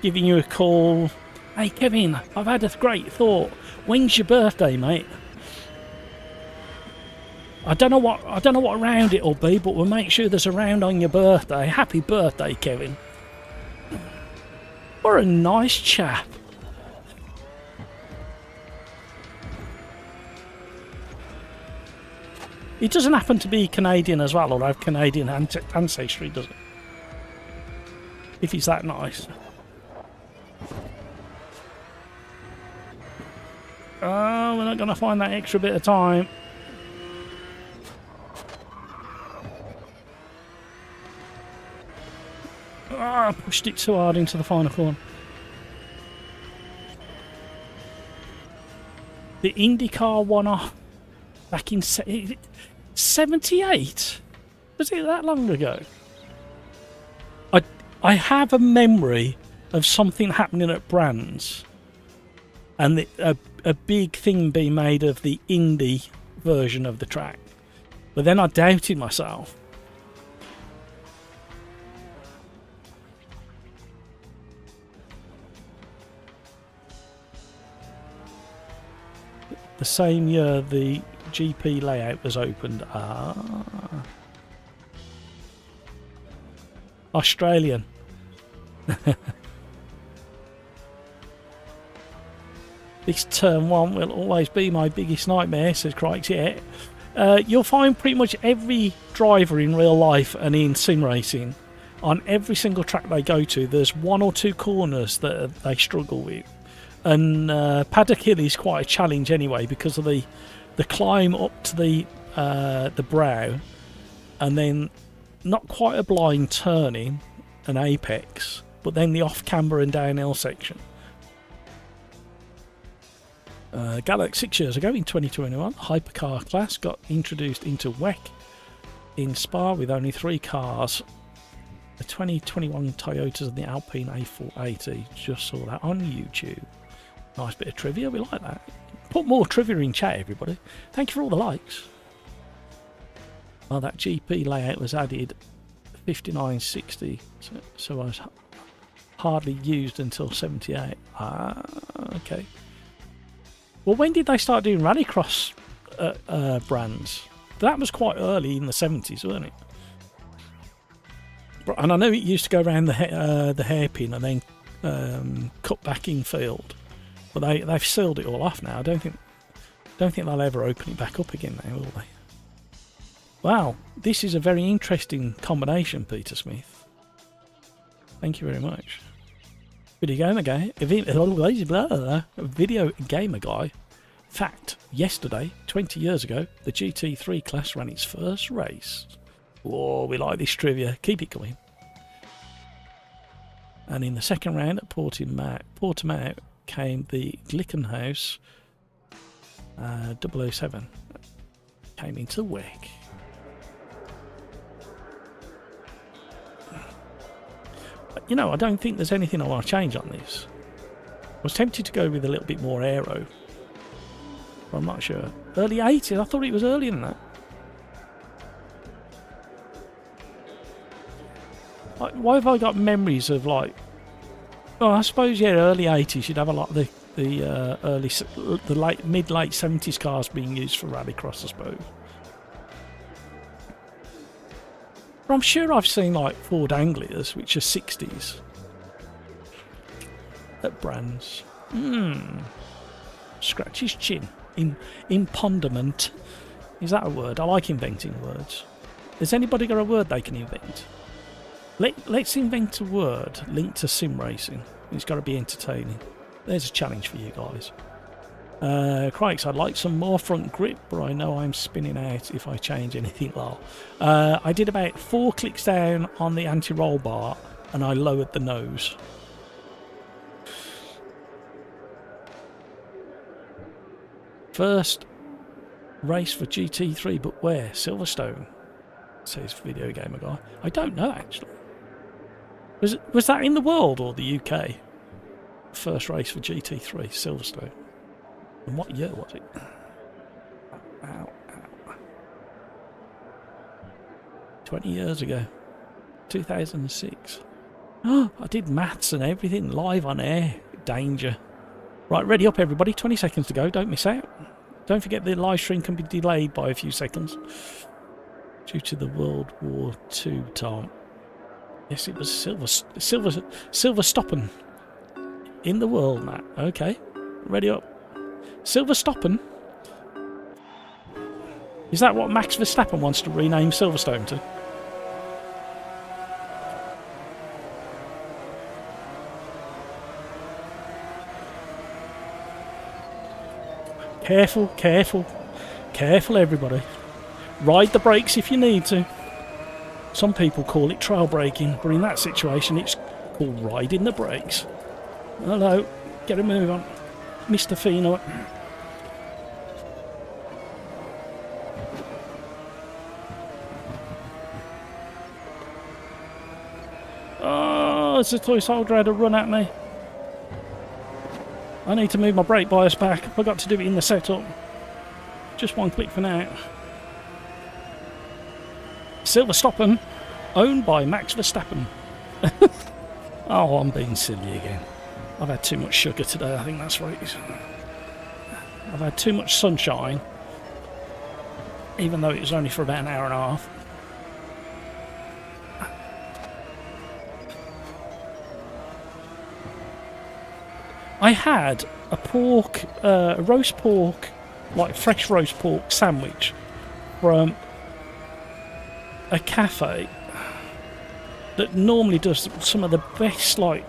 Giving you a call. Hey Kevin, I've had a great thought. When's your birthday, mate? I don't know what round it'll be, but we'll make sure there's a round on your birthday. Happy birthday, Kevin. What a nice chap. He doesn't happen to be Canadian as well, or have Canadian ancestry, does he? If he's that nice. Oh, we're not going to find that extra bit of time. Oh, I pushed it too hard into the final corner. The IndyCar one-off back in 78? Was it that long ago? I have a memory of something happening at Brands and a big thing being made of the Indy version of the track. But then I doubted myself. The same year the GP layout was opened. Australian. This turn one will always be my biggest nightmare, says Crikes. Yeah. You'll find pretty much every driver in real life and in sim racing, on every single track they go to, there's one or two corners that they struggle with. And Paddock Hill is quite a challenge anyway because of the climb up to the brow, and then not quite a blind turning, an apex, but then the off-camber and downhill section. Galax 6 years ago in 2021, hypercar class got introduced into WEC in Spa with only 3 cars. The 2021 Toyotas and the Alpine A480. Just saw that on YouTube. Nice bit of trivia, we like that. Put more trivia in chat, everybody. Thank you for all the likes. Oh, that GP layout was added 5960, so I was hardly used until 78. Okay. Well, when did they start doing rallycross brands? That was quite early in the 70s, wasn't it? And I know it used to go around the hairpin and then cut back in field, but they've sealed it all off now. I don't think they'll ever open it back up again now, will they? Wow, this is a very interesting combination, Peter Smith. Thank you very much. Video gamer guy. Fact, yesterday, 20 years ago, the GT3 class ran its first race. Whoa, we like this trivia. Keep it coming. And in the second round at Portimao came the Glickenhaus 007. Came into WEC. You know, I don't think there's anything I want to change on this. I was tempted to go with a little bit more aero, but I'm not sure. Early 80s? I thought it was earlier than that. Why have I got memories of like... Oh, I suppose, yeah, early 80s you'd have a lot of the mid-late 70s cars being used for rallycross, I suppose. But I'm sure I've seen like Ford Anglias, which are 60s, at Brands. Scratch his chin. Impondiment. Is that a word? I like inventing words. Has anybody got a word they can invent? Let's invent a word linked to sim racing. It's got to be entertaining. There's a challenge for you guys. Crikes, I'd like some more front grip, but I know I'm spinning out if I change anything. Lol. I did about 4 clicks down on the anti-roll bar and I lowered the nose. First race for GT3, but where? Silverstone, says Video Gamer Guy. I don't know, actually. Was that in the world or the UK? First race for GT3, Silverstone. And what year was it? Ow, ow. 20 years ago. 2006. Oh, I did maths and everything live on air. Danger. Right, ready up everybody. 20 seconds to go. Don't miss out. Don't forget the live stream can be delayed by a few seconds. Due to the World War II time. Yes, it was silver stopping in the world, Matt. Okay. Ready up. Silverstoppen? Is that what Max Verstappen wants to rename Silverstone to? Careful, careful, careful everybody. Ride the brakes if you need to. Some people call it trail braking, but in that situation it's called riding the brakes. Hello, get a move on. Mr. Fino. Oh, it's a toy soldier had a run at me. I need to move my brake bias back. I forgot to do it in the setup. Just one click for now. Silverstoppen, owned by Max Verstappen. Oh, I'm being silly again. I've had too much sugar today, I think that's right. I've had too much sunshine, even though it was only for about an hour and a half. I had a roast pork, like fresh roast pork sandwich from a cafe that normally does some of the best, like,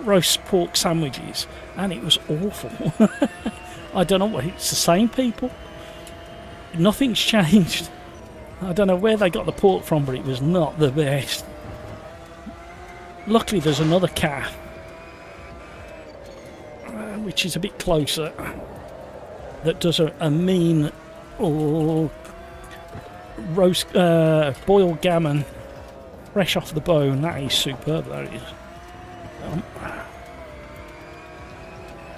roast pork sandwiches, and it was awful. I don't know what it's the same people. Nothing's changed. I don't know where they got the pork from, but it was not the best. Luckily, there's another calf, which is a bit closer, that does a mean roast boiled gammon, fresh off the bone. That is superb. That is.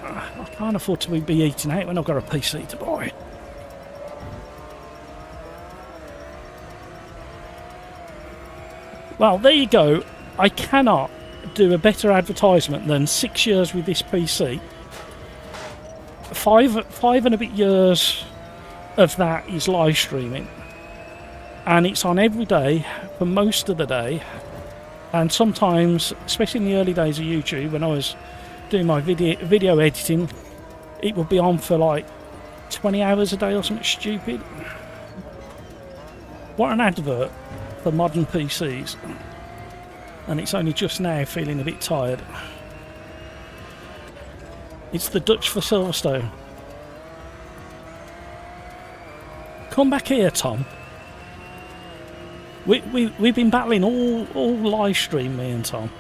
I can't afford to be eating out when I've got a PC to buy. Well, there you go. I cannot do a better advertisement than 6 years with this PC. Five and a bit years of that is live streaming, and it's on every day for most of the day, and sometimes, especially in the early days of YouTube when I was doing my video editing, it would be on for like 20 hours a day or something stupid. What an advert for modern PCs. And it's only just now feeling a bit tired. It's the Dutch for Silverstone. Come back here, Tom. We've been battling all live stream, me and Tom.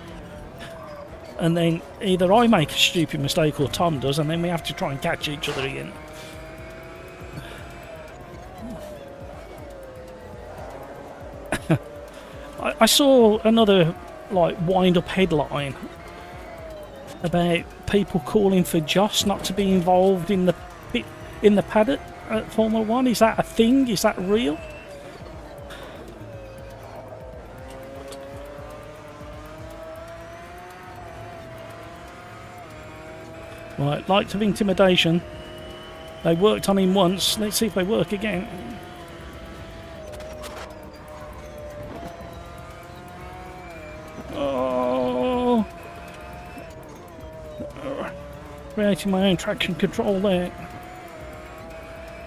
And then either I make a stupid mistake or Tom does, and then we have to try and catch each other again. I saw another wind-up headline about people calling for Joss not to be involved in the paddock at Formula 1. Is that a thing? Is that real? Right, lights of intimidation. They worked on him once. Let's see if they work again. Oh! Creating my own traction control there.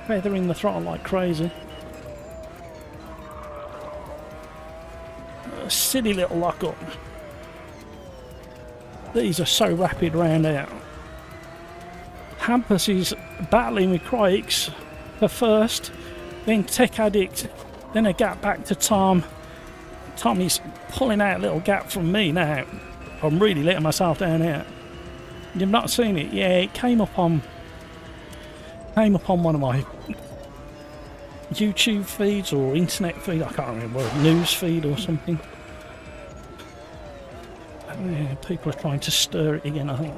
Feathering the throttle like crazy. A silly little lock-up. These are so rapid round out. Hampus is battling with Crikes for first, then Tech Addict, then a gap back to Tom. Tom is pulling out a little gap from me now. I'm really letting myself down here. You've not seen it? Yeah, it came up on one of my YouTube feeds or internet feed. I can't remember, news feed or something. Yeah, people are trying to stir it again, I think.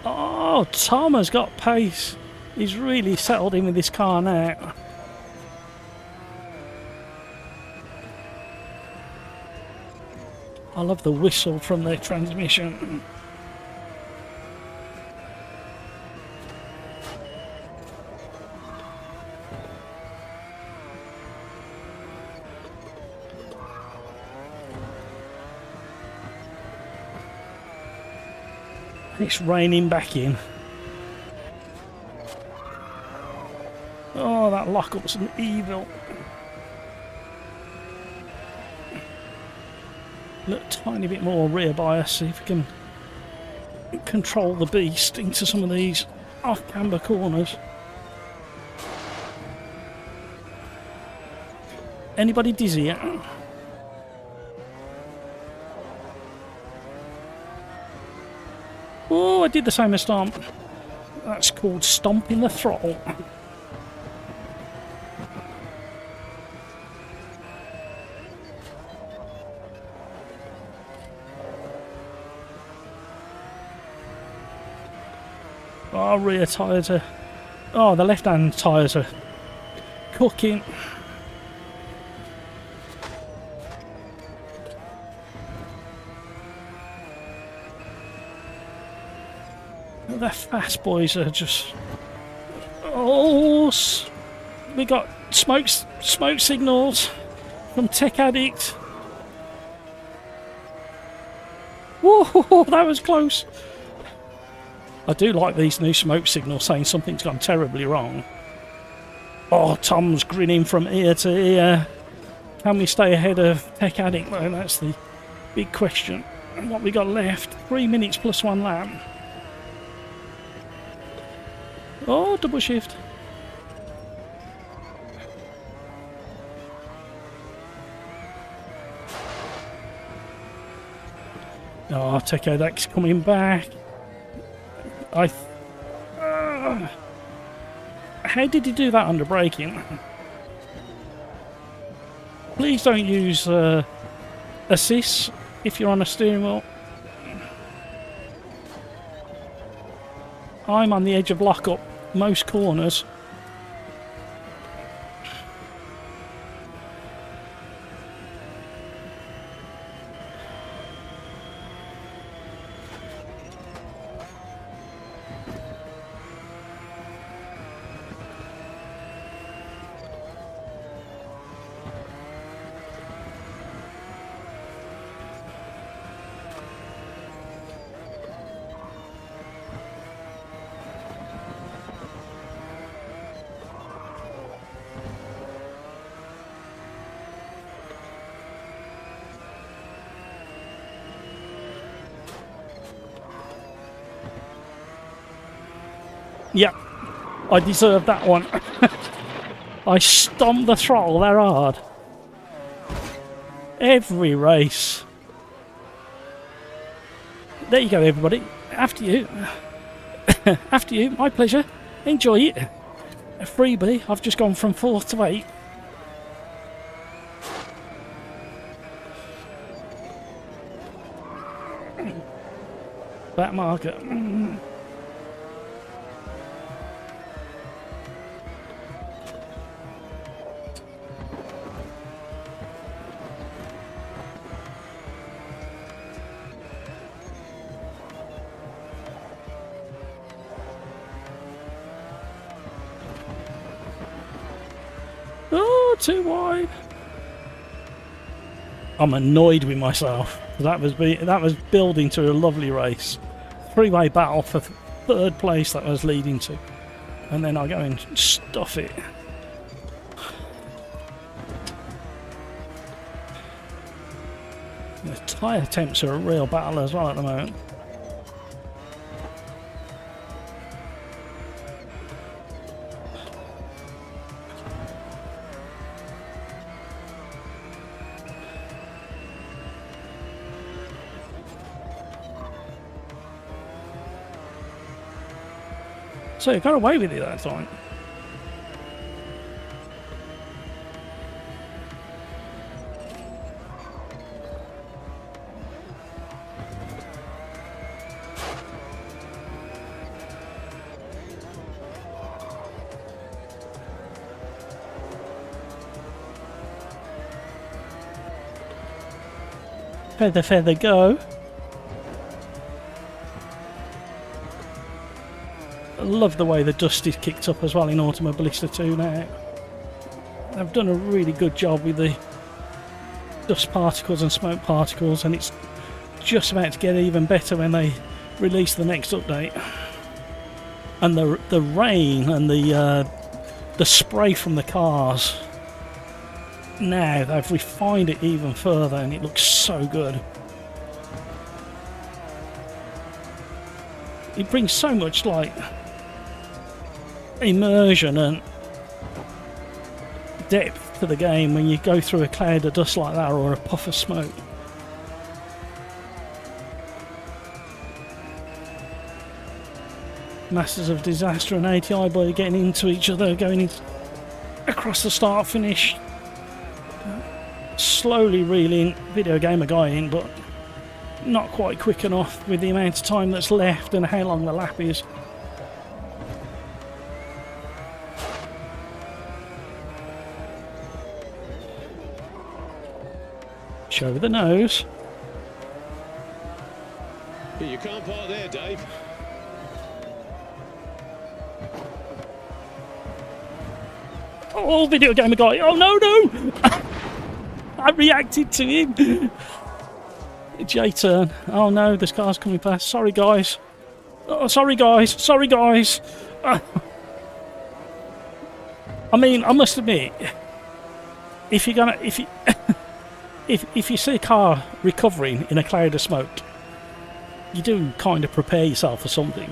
Oh, Tom has got pace. He's really settled in with this car now. I love the whistle from the transmission. It's raining back in. Oh, that lockup's an evil. Look, tiny bit more rear bias, see if we can control the beast into some of these off-camber corners. Anybody dizzy yet? Oh, I did the same as Stomp. That's called stomping the throttle. Oh, rear tyres are... Oh, the left-hand tyres are cooking. The fast boys are just... Oh, we got smoke signals from Tech Addict. Whoa, that was close. I do like these new smoke signals saying something's gone terribly wrong. Oh, Tom's grinning from ear to ear. Can we stay ahead of Tech Addict though? That's the big question. And what we got left? 3 minutes plus 1 lap. Oh, double shift. Oh, Tech Addict's coming back. How did he do that under braking? Please don't use assists if you're on a steering wheel. I'm on the edge of lockup most corners. Yep, I deserve that one. I stomped the throttle that hard. Every race. There you go, everybody. After you. After you, my pleasure. Enjoy it. A freebie. I've just gone from 4th to 8th. Back marker. Oh, too wide. I'm annoyed with myself. That was building to a lovely race. Three-way battle for third place that was leading to. And then I go and stuff it. The tyre temps are a real battle as well at the moment. So you got away with it that time. Feather, feather, go. I love the way the dust is kicked up as well in Automobilista 2 now. They've done a really good job with the dust particles and smoke particles, and it's just about to get even better when they release the next update. And the rain and the spray from the cars, now they've refined it even further and it looks so good. It brings so much like immersion and depth to the game when you go through a cloud of dust like that or a puff of smoke. Masters of Disaster and ATI Boy getting into each other, going in across the start finish. Slowly reeling Video Gamer Guy in, but not quite quick enough with the amount of time that's left and how long the lap is. Show the nose. You can't park there, Dave. Oh, Video Gamer Guy. Oh, no. I reacted to him. J-turn. Oh, no, this car's coming past. Sorry, guys. Oh, sorry, guys. Sorry, guys. I mean, I must admit, if you're gonna... If you... If you see a car recovering in a cloud of smoke, you do kind of prepare yourself for something.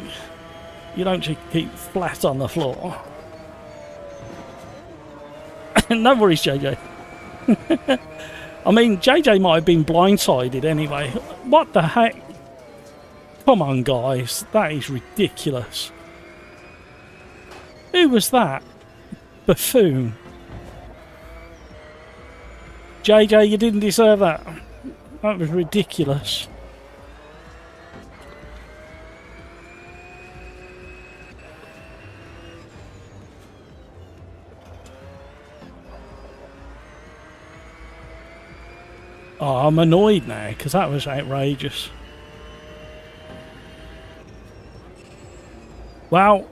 You don't just keep flat on the floor. No worries, JJ. I mean, JJ might have been blindsided anyway. What the heck? Come on, guys. That is ridiculous. Who was that? Buffoon. JJ, you didn't deserve that. That was ridiculous. Oh, I'm annoyed now because that was outrageous. Well,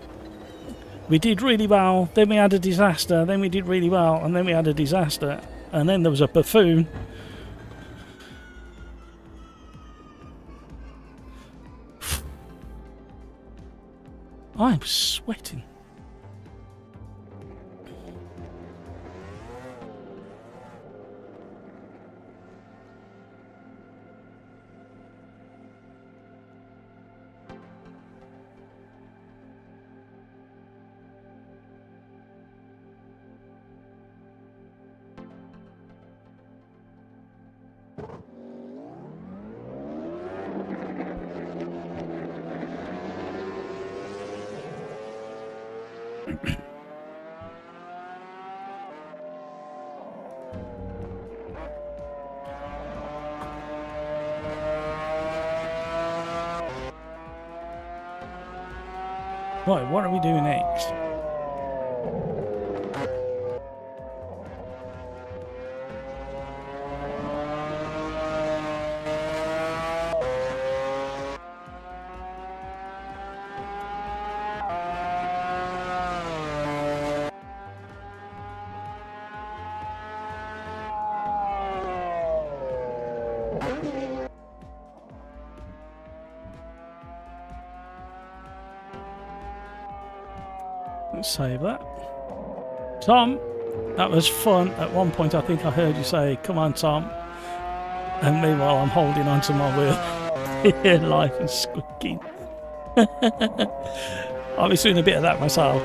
we did really well, then we had a disaster, then we did really well, and then we had a disaster. And then there was a buffoon. I'm sweating. Right, what are we doing next? Save that. Tom, that was fun. At one point I think I heard you say, come on Tom. And meanwhile I'm holding onto my wheel. Life is squeaking. I was doing a bit of that myself.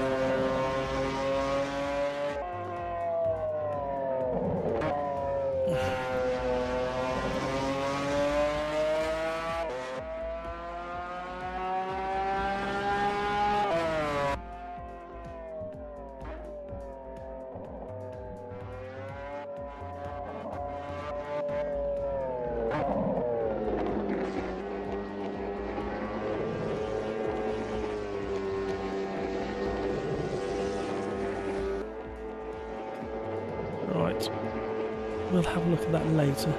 Right, we'll have a look at that later.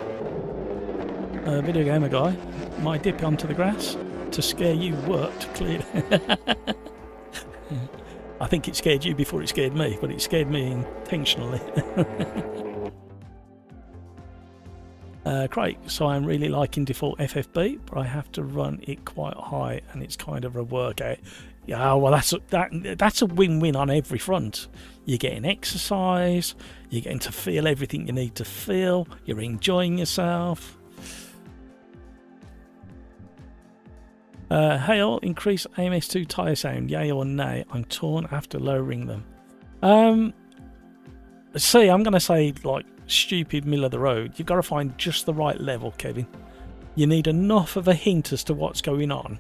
Video gamer guy, my dip onto the grass to scare you worked clearly. I think it scared you before it scared me, but it scared me intentionally. Craig, so I'm really liking default FFB, but I have to run it quite high and it's kind of a workout. Yeah, well that's a win-win on every front. You're getting exercise, you're getting to feel everything you need to feel, you're enjoying yourself. Hey all, increase AMS2 tyre sound, yay or nay? I'm torn after lowering them. See, I'm going to say like stupid middle of the road. You've got to find just the right level, Kevin. You need enough of a hint as to what's going on.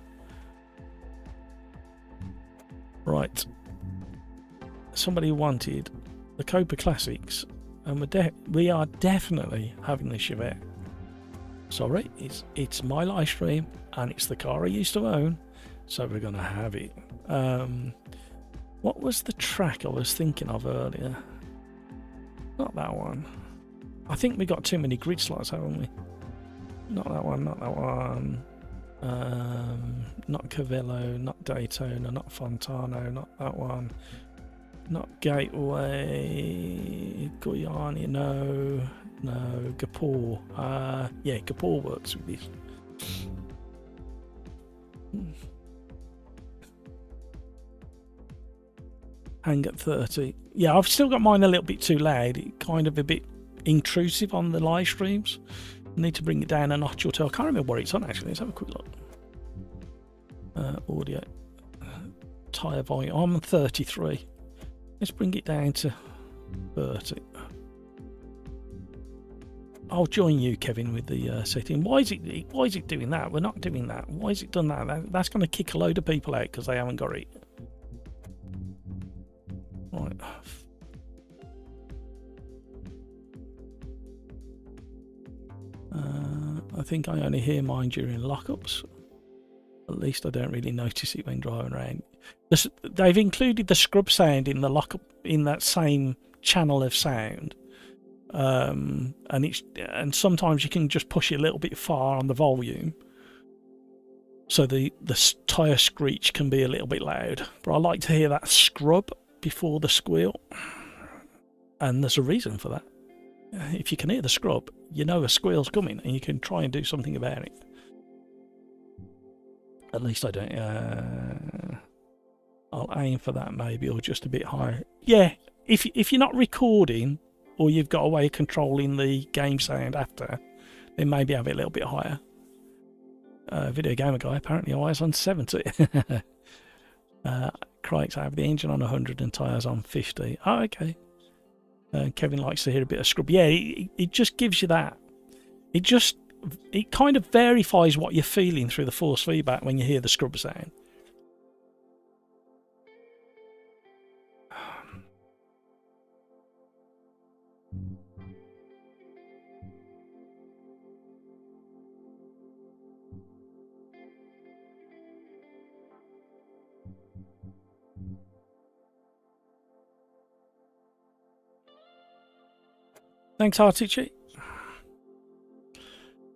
Right. Somebody wanted the Copa Classics, and we are definitely having the Chevette. Sorry, it's my live stream, and it's the car I used to own, so we're going to have it. What was the track I was thinking of earlier? Not that one. I think we got too many grid slots, haven't we? Not that one, not that one. Not Cavello, not Daytona, not Fontano, not that one. Not Gateway, Guyani, no, Gapur. Yeah, Gapur works with this. Hang at 30. Yeah, I've still got mine a little bit too loud. It kind of a bit intrusive on the live streams. I need to bring it down a notch or two. I can't remember where it's on actually. Let's have a quick look. Audio. Tyre volume. I'm on 33. Let's bring it down to 30. I'll join you, Kevin, with the setting. Why is it doing that? We're not doing that. Why has it done that? That's going to kick a load of people out because they haven't got it. Right. I think I only hear mine during lockups. At least I don't really notice it when driving around. They've included the scrub sound in the lockup in that same channel of sound, and sometimes you can just push it a little bit far on the volume, so the tyre screech can be a little bit loud. But I like to hear that scrub before the squeal, and there's a reason for that. If you can hear the scrub, you know a squeal's coming, and you can try and do something about it. At least I don't. I'll aim for that maybe, or just a bit higher. Yeah, if you're not recording, or you've got a way of controlling the game sound after, then maybe have it a little bit higher. Video gamer guy, apparently always on 70. Crikes, I have the engine on 100 and tyres on 50. Oh, okay. Kevin likes to hear a bit of scrub. Yeah, it just gives you that. It kind of verifies what you're feeling through the force feedback when you hear the scrub sound. Thanks, Artichi.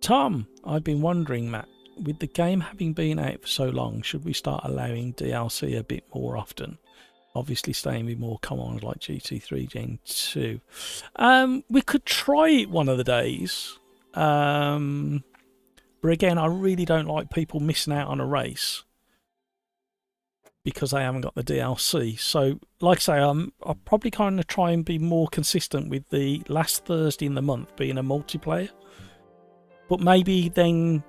Tom, I've been wondering, Matt, with the game having been out for so long, should we start allowing DLC a bit more often? Obviously staying with more commands like GT3 Gen 2. We could try it one of the days. But again, I really don't like people missing out on a race because they haven't got the DLC. So, like I say, I'll probably kind of try and be more consistent with the last Thursday in the month being a multiplayer. But maybe then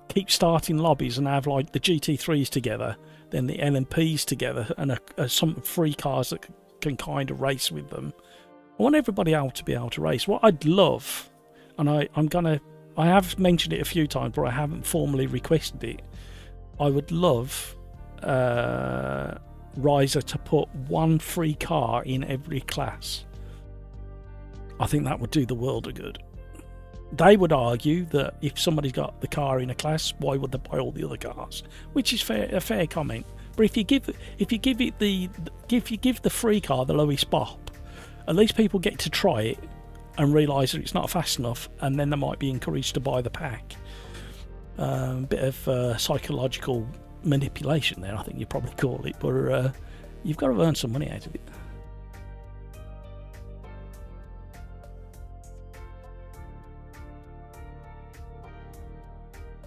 keep starting lobbies and have like the GT3s together, then the LMPs together, and some free cars that can kind of race with them. I want everybody else to be able to race. What I'd love, and I have mentioned it a few times, but I haven't formally requested it. I would love Riser to put one free car in every class. I think that would do the world of good. They would argue that if somebody's got the car in a class, why would they buy all the other cars? Which is a fair comment. But if you give the free car the lowest bop, at least people get to try it and realise that it's not fast enough, and then they might be encouraged to buy the pack. Bit of psychological manipulation there, I think you probably call it, but you've got to earn some money out of it.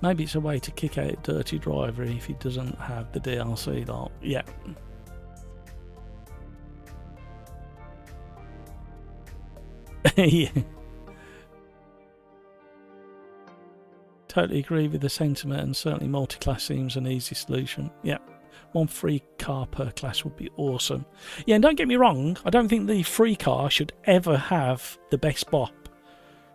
Maybe it's a way to kick out Dirty Driver if he doesn't have the DLC though. Yeah. Yeah. Totally agree with the sentiment, and certainly multi-class seems an easy solution. Yeah. One free car per class would be awesome. Yeah, and don't get me wrong, I don't think the free car should ever have the best bop.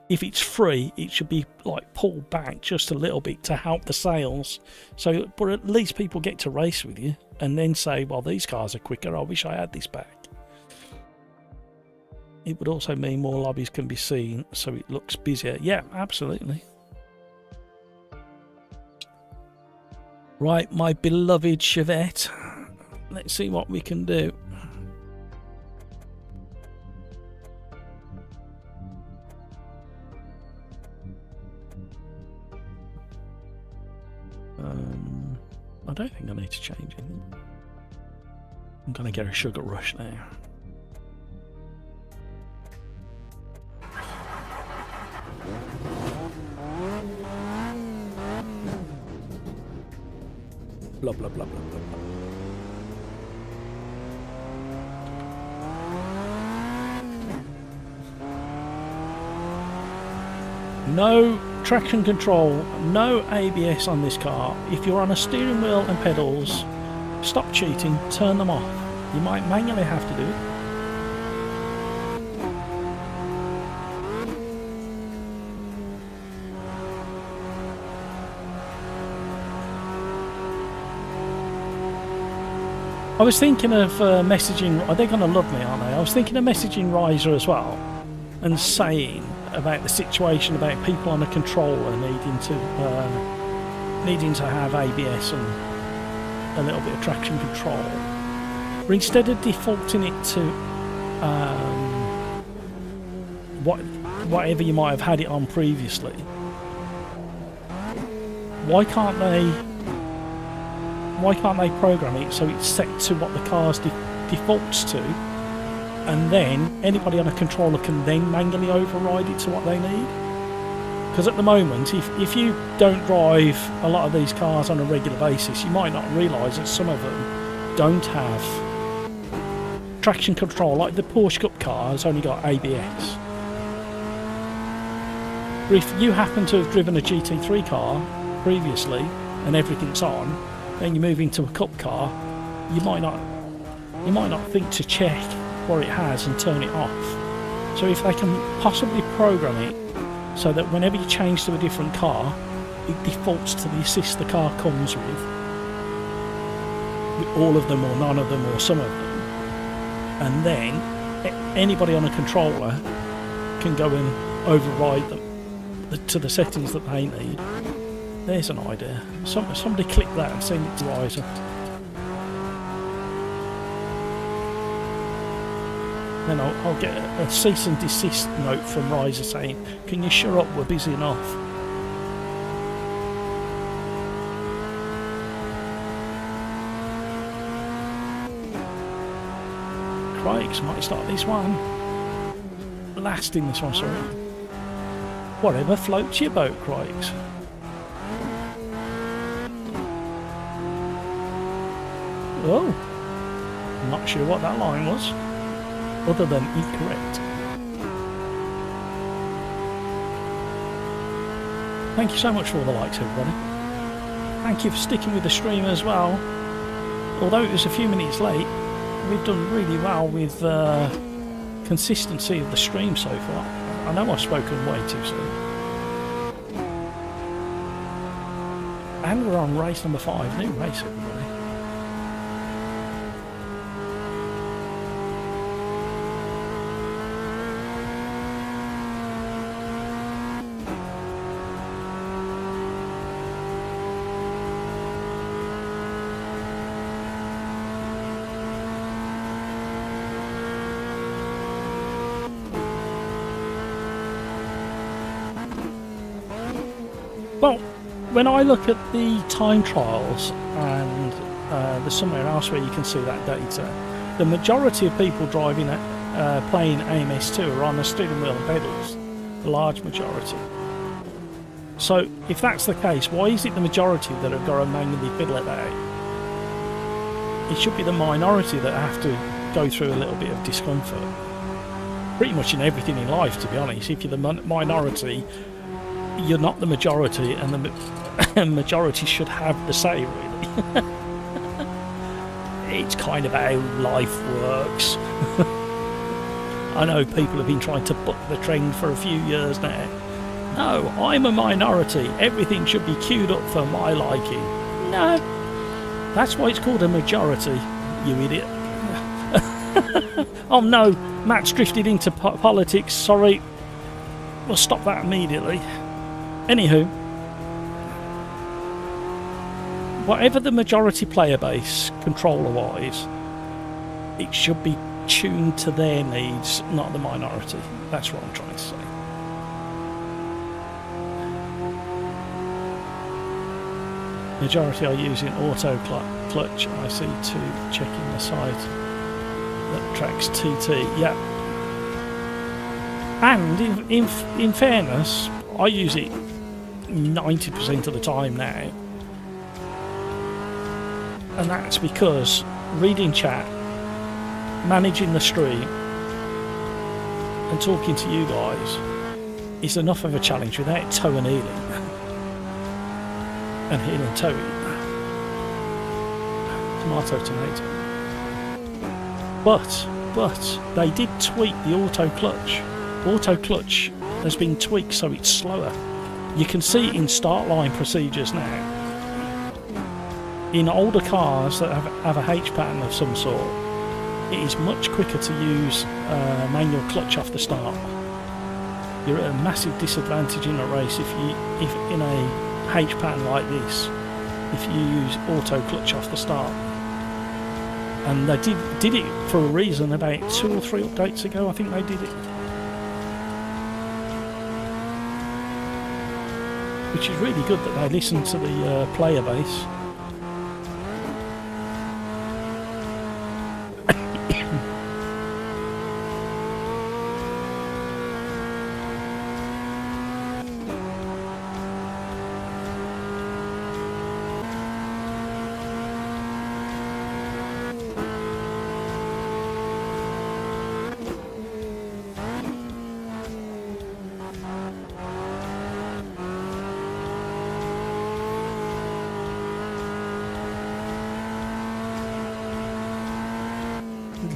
If it's free, it should be like pulled back just a little bit to help the sales. So, but at least people get to race with you and then say, well, these cars are quicker, I wish I had this back. It would also mean more lobbies can be seen, so it looks busier. Yeah, absolutely. Right, my beloved Chevette. Let's see what we can do. I don't think I need to change anything. I'm going to get a sugar rush now. Blah, blah, blah, blah, blah, blah. No traction control, no ABS on this car. If you're on a steering wheel and pedals, stop cheating, turn them off. You might manually have to do it. I was thinking of messaging, they're going to love me, aren't they? I was thinking of messaging Riser as well and saying about the situation about people on a controller needing to have ABS and a little bit of traction control. But instead of defaulting it to whatever you might have had it on previously, why can't they program it so it's set to what the car's defaults to, and then anybody on a controller can then manually override it to what they need? Because at the moment, if you don't drive a lot of these cars on a regular basis, you might not realise that some of them don't have traction control. Like the Porsche Cup car has only got ABS. But if you happen to have driven a GT3 car previously and everything's on, then you move into a Cup car, you might not think to check what it has and turn it off. So if they can possibly program it so that whenever you change to a different car, it defaults to the assist the car comes with all of them or none of them or some of them, and then anybody on a controller can go and override them to the settings that they need. There's an idea. Somebody click that and send it to Riser. Then I'll get a cease and desist note from Riser saying, can you shut up, we're busy enough. Crikes, might start this one. Last in this one, sorry. Whatever floats your boat, Crikes. Oh, I'm not sure what that line was, other than incorrect. Thank you so much for all the likes, everybody. Thank you for sticking with the stream as well. Although it was a few minutes late, we've done really well with consistency of the stream so far. I know I've spoken way too soon. And we're on race number 5, new race, everybody. Well, when I look at the time trials, and there's somewhere else where you can see that data, the majority of people driving playing AMS2 are on the steering wheel and pedals, the large majority. So if that's the case, why is it the majority that have got to manually fiddle it out? It should be the minority that have to go through a little bit of discomfort. Pretty much in everything in life, to be honest. If you're the minority, you're not the majority, and the majority should have the say, really. It's kind of how life works. I know people have been trying to buck the trend for a few years now. No, I'm a minority. Everything should be queued up for my liking. No, that's why it's called a majority, you idiot. Oh no, Matt's drifted into politics. Sorry. We'll stop that immediately. Anywho, whatever the majority player base, controller-wise, it should be tuned to their needs, not the minority. That's what I'm trying to say. Majority are using auto clutch. I see 2 checking the site that tracks TT. Yeah. And in fairness, I use it 90% of the time now, and that's because reading chat, managing the stream, and talking to you guys is enough of a challenge without toe and heeling and heel and toeing. Tomato. But they did tweak the auto clutch. Auto clutch has been tweaked so it's slower. You can see in start line procedures now. In older cars that have a H pattern of some sort, it is much quicker to use manual clutch off the start. You're at a massive disadvantage in a race if in a H pattern like this, if you use auto clutch off the start. And they did it for a reason about 2 or 3 updates ago. I think they did it. Which is really good that they listen to the player base.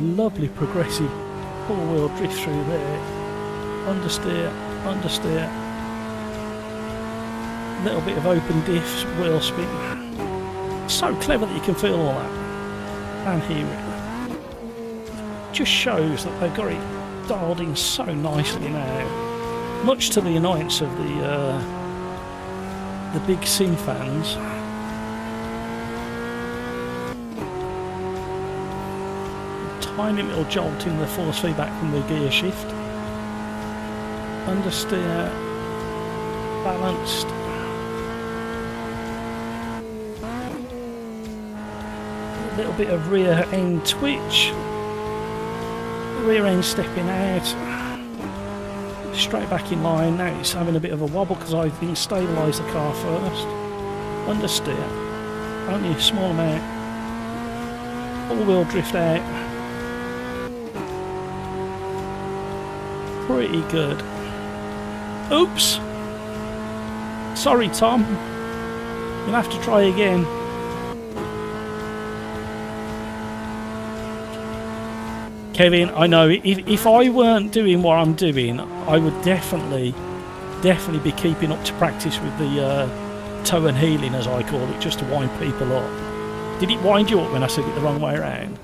Lovely progressive four-wheel drift through there. Understeer. Little bit of open diff, wheel spin. So clever that you can feel all that and hear it. Just shows that they've got it dialed in so nicely now. Much to the annoyance of the big sim fans. Tiny little jolt in the force feedback from the gear shift. Understeer, balanced. A little bit of rear end twitch. Rear end stepping out. Straight back in line. Now it's having a bit of a wobble because I didn't stabilise the car first. Understeer. Only a small amount. Four-wheel drift out. Pretty good. Oops! Sorry, Tom. You'll have to try again. Kevin, I know, if I weren't doing what I'm doing, I would definitely be keeping up to practice with the toe and heeling, as I call it, just to wind people up. Did it wind you up when I said it the wrong way around?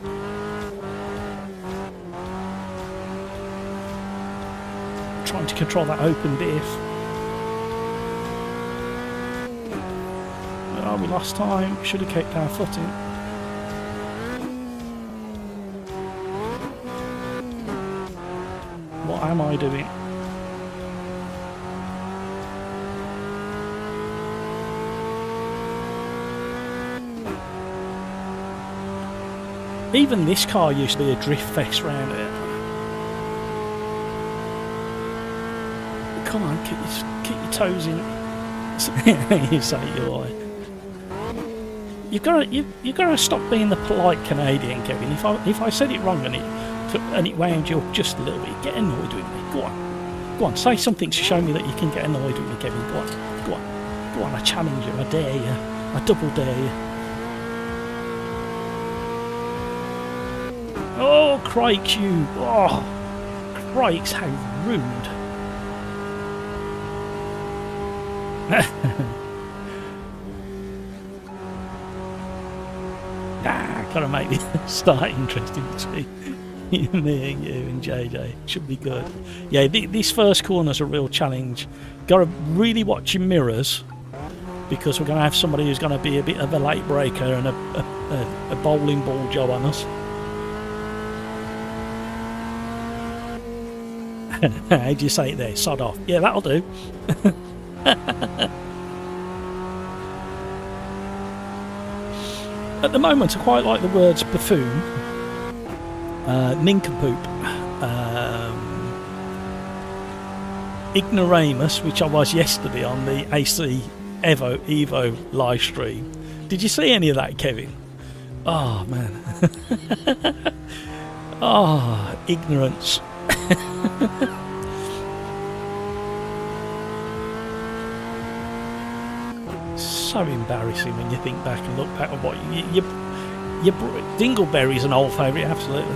I'm trying to control that open diff. Oh, we lost time. Should have kept our footing. What am I doing? Even this car used to be a drift fest round it. Come on, keep your toes in. You say you're right. You've got to stop being the polite Canadian, Kevin. If I said it wrong and it wound you up just a little bit, get annoyed with me. Go on, say something to show me that you can get annoyed with me, Kevin. Go on, I challenge you, I dare you, I double dare you. Oh, crikes you! Oh, crikes, how rude! Gotta make this start interesting between me and you and JJ. Should be good. Yeah, this first corner's a real challenge. Gotta really watch your mirrors, because we're gonna have somebody who's gonna be a bit of a late breaker and a bowling ball job on us. How'd you say it there? Sod off. Yeah, that'll do. At the moment, I quite like the words buffoon, nincompoop, ignoramus, which I was yesterday on the AC Evo live stream. Did you see any of that, Kevin? Oh, man. Oh, ignorance. So embarrassing when you think back and look back at what you dingleberry's an old favourite, absolutely.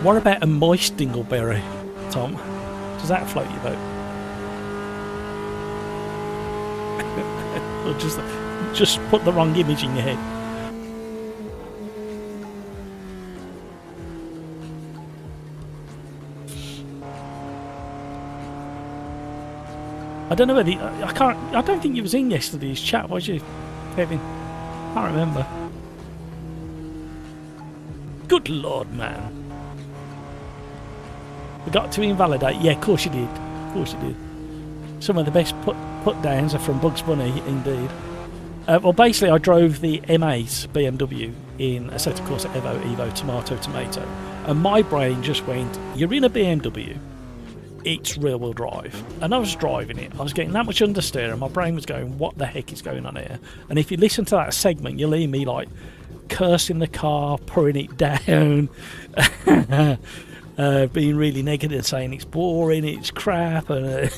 What about a moist dingleberry, Tom? Does that float your boat? Or just put the wrong image in your head? I don't know whether I don't think you was in yesterday's chat, was you, Kevin? Can't remember. Good Lord, man. We got to invalidate. Yeah, of course you did. Of course you did. Some of the best put downs are from Bugs Bunny, indeed. Well, basically, I drove the M8 BMW in Assetto Corsa Evo, tomato, and my brain just went, "You're in a BMW. It's rear-wheel drive." And I was driving it. I was getting that much understeer, and my brain was going, "What the heck is going on here?" And if you listen to that segment, you'll hear me like cursing the car, putting it down, being really negative, saying it's boring, it's crap, and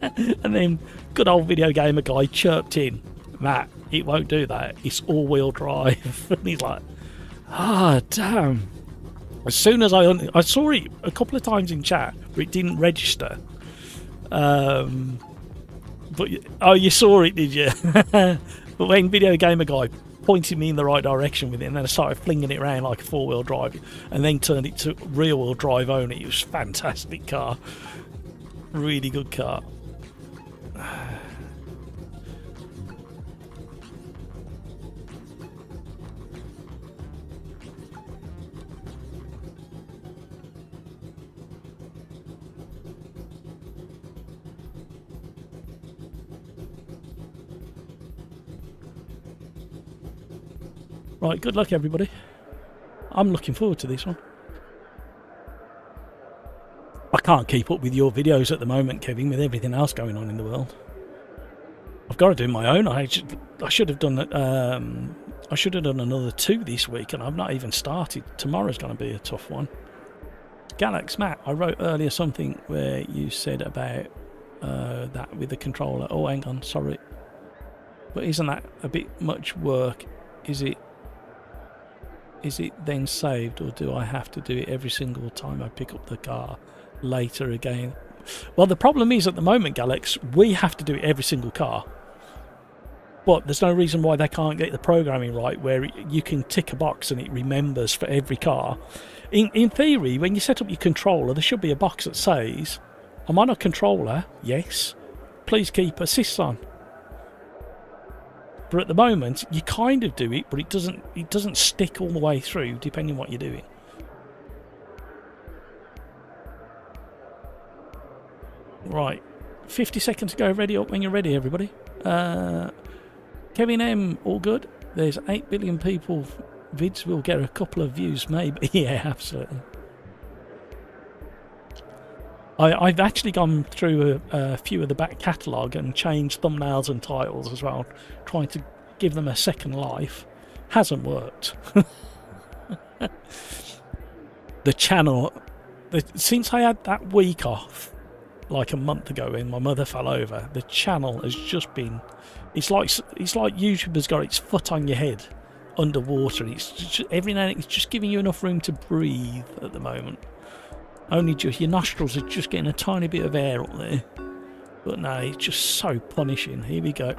and then good old video gamer guy chirped in, "Matt, it won't do that. It's all-wheel drive." And he's like, "Ah, damn." As soon as I saw it a couple of times in chat, but it didn't register. But you saw it, did you? But when video gamer guy pointed me in the right direction with it, and then I started flinging it around like a four-wheel drive, and then turned it to rear-wheel drive only. It was a fantastic car, really good car. Right, good luck everybody. I'm looking forward to this one. I can't keep up with your videos at the moment, Kevin, with everything else going on in the world. I've got to do my own. I should have done I should have done another 2 this week, and I've not even started. Tomorrow's going to be a tough one. Galax Matt, I wrote earlier something where you said about that with the controller. Oh, hang on, sorry. But isn't that a bit much work? Is it then saved, or do I have to do it every single time I pick up the car later again? Well, the problem is at the moment, Galax, we have to do it every single car. But there's no reason why they can't get the programming right where you can tick a box and it remembers for every car. In theory, when you set up your controller, there should be a box that says, I'm on a controller, yes, please keep assists on. But at the moment, you kind of do it, but it doesn't stick all the way through, depending on what you're doing. Right, 50 seconds to go. Ready up when you're ready, everybody. Kevin M, all good. There's 8 billion people. Vids will get a couple of views, maybe. Yeah, absolutely. I've actually gone through a few of the back catalogue and changed thumbnails and titles as well, trying to give them a second life. Hasn't worked. The channel, since I had that week off, like a month ago when my mother fell over, the channel has just been... It's like YouTube has got its foot on your head underwater. It's just, every now and then it's just giving you enough room to breathe at the moment. Only just your nostrils are just getting a tiny bit of air up there. But no, it's just so punishing. Here we go.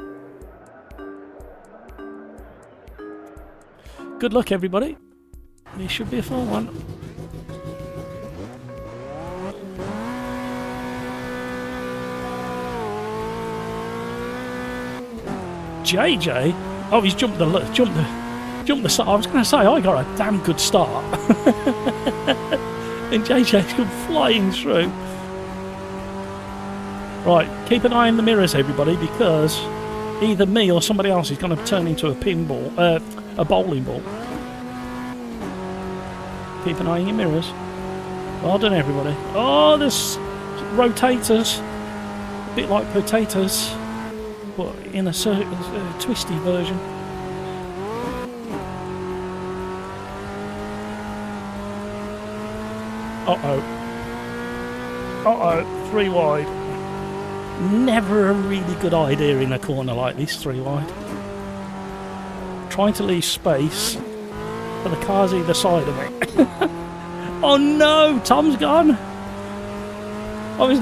Good luck, everybody. This should be a fun one. JJ? Oh, he's jumped the start. I was going to say, I got a damn good start. And JJ's come flying through. Right, keep an eye on the mirrors, everybody, because either me or somebody else is going to turn into a pinball, a bowling ball. Keep an eye on your mirrors. Well done, everybody. Oh, there's rotators. A bit like potatoes, but in a twisty version. Uh-oh. Uh-oh, 3 wide. Never a really good idea in a corner like this, 3 wide. Trying to leave space for the cars either side of me. Oh no, Tom's gone. I was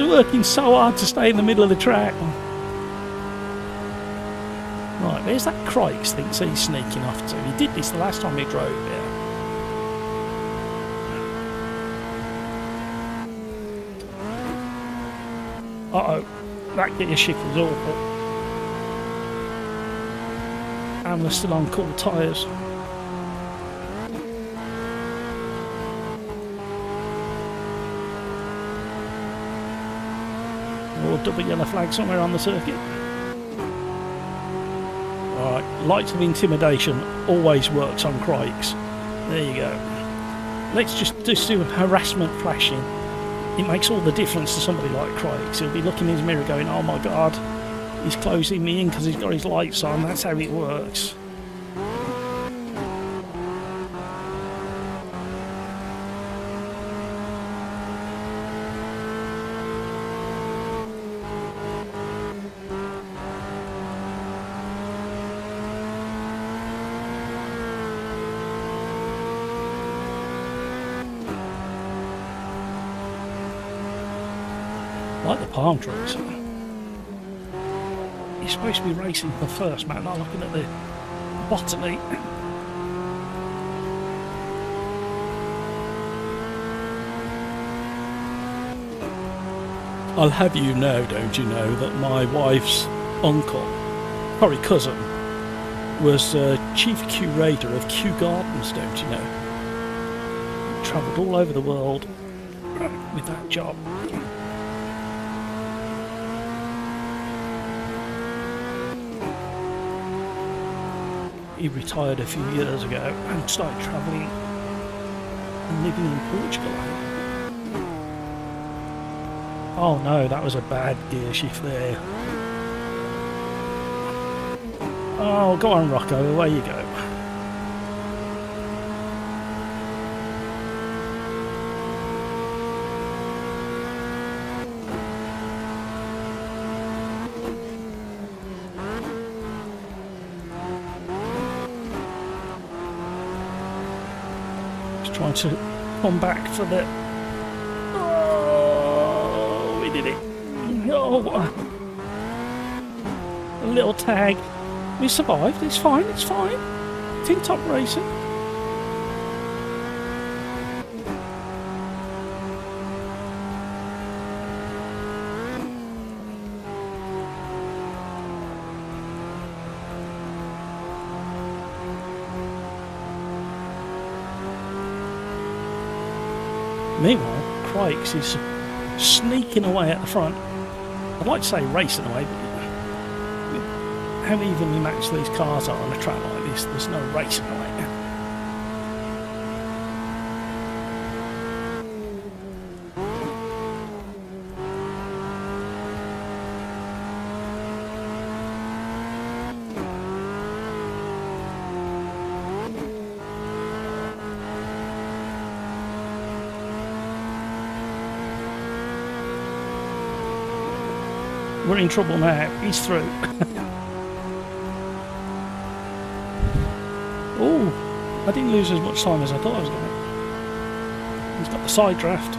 working so hard to stay in the middle of the track. Right, there's that Crikes thinks he's sneaking off to. He did this the last time he drove here. Uh-oh, that gear shift was awful. And we're still on cool tyres. Or double yellow flag somewhere on the circuit. Alright, lights of intimidation always works on Crikes. There you go. Let's just do harassment flashing. It makes all the difference to somebody like Crikes. He'll be looking in his mirror going, oh my god, he's closing me in because he's got his lights on. That's how it works. Like the palm trees. You're supposed to be racing for first, man, not looking at the botany. I'll have you know, don't you know, that my wife's uncle, probably cousin, was chief curator of Kew Gardens, don't you know? He travelled all over the world with that job. He retired a few years ago and started travelling and living in Portugal. Oh no, that was a bad gear shift there. Oh, go on, Rocco, away you go. Just trying to come back for the... Oh, we did it. Oh, a little tag. We survived. It's fine. It's fine. Tin top racing. Meanwhile, Craig's is sneaking away at the front. I'd like to say racing away, but how evenly matched these cars are on a track like this, there's no racing away. We're in trouble now. He's through. Oh, I didn't lose as much time as I thought I was going to. He's got the side draft.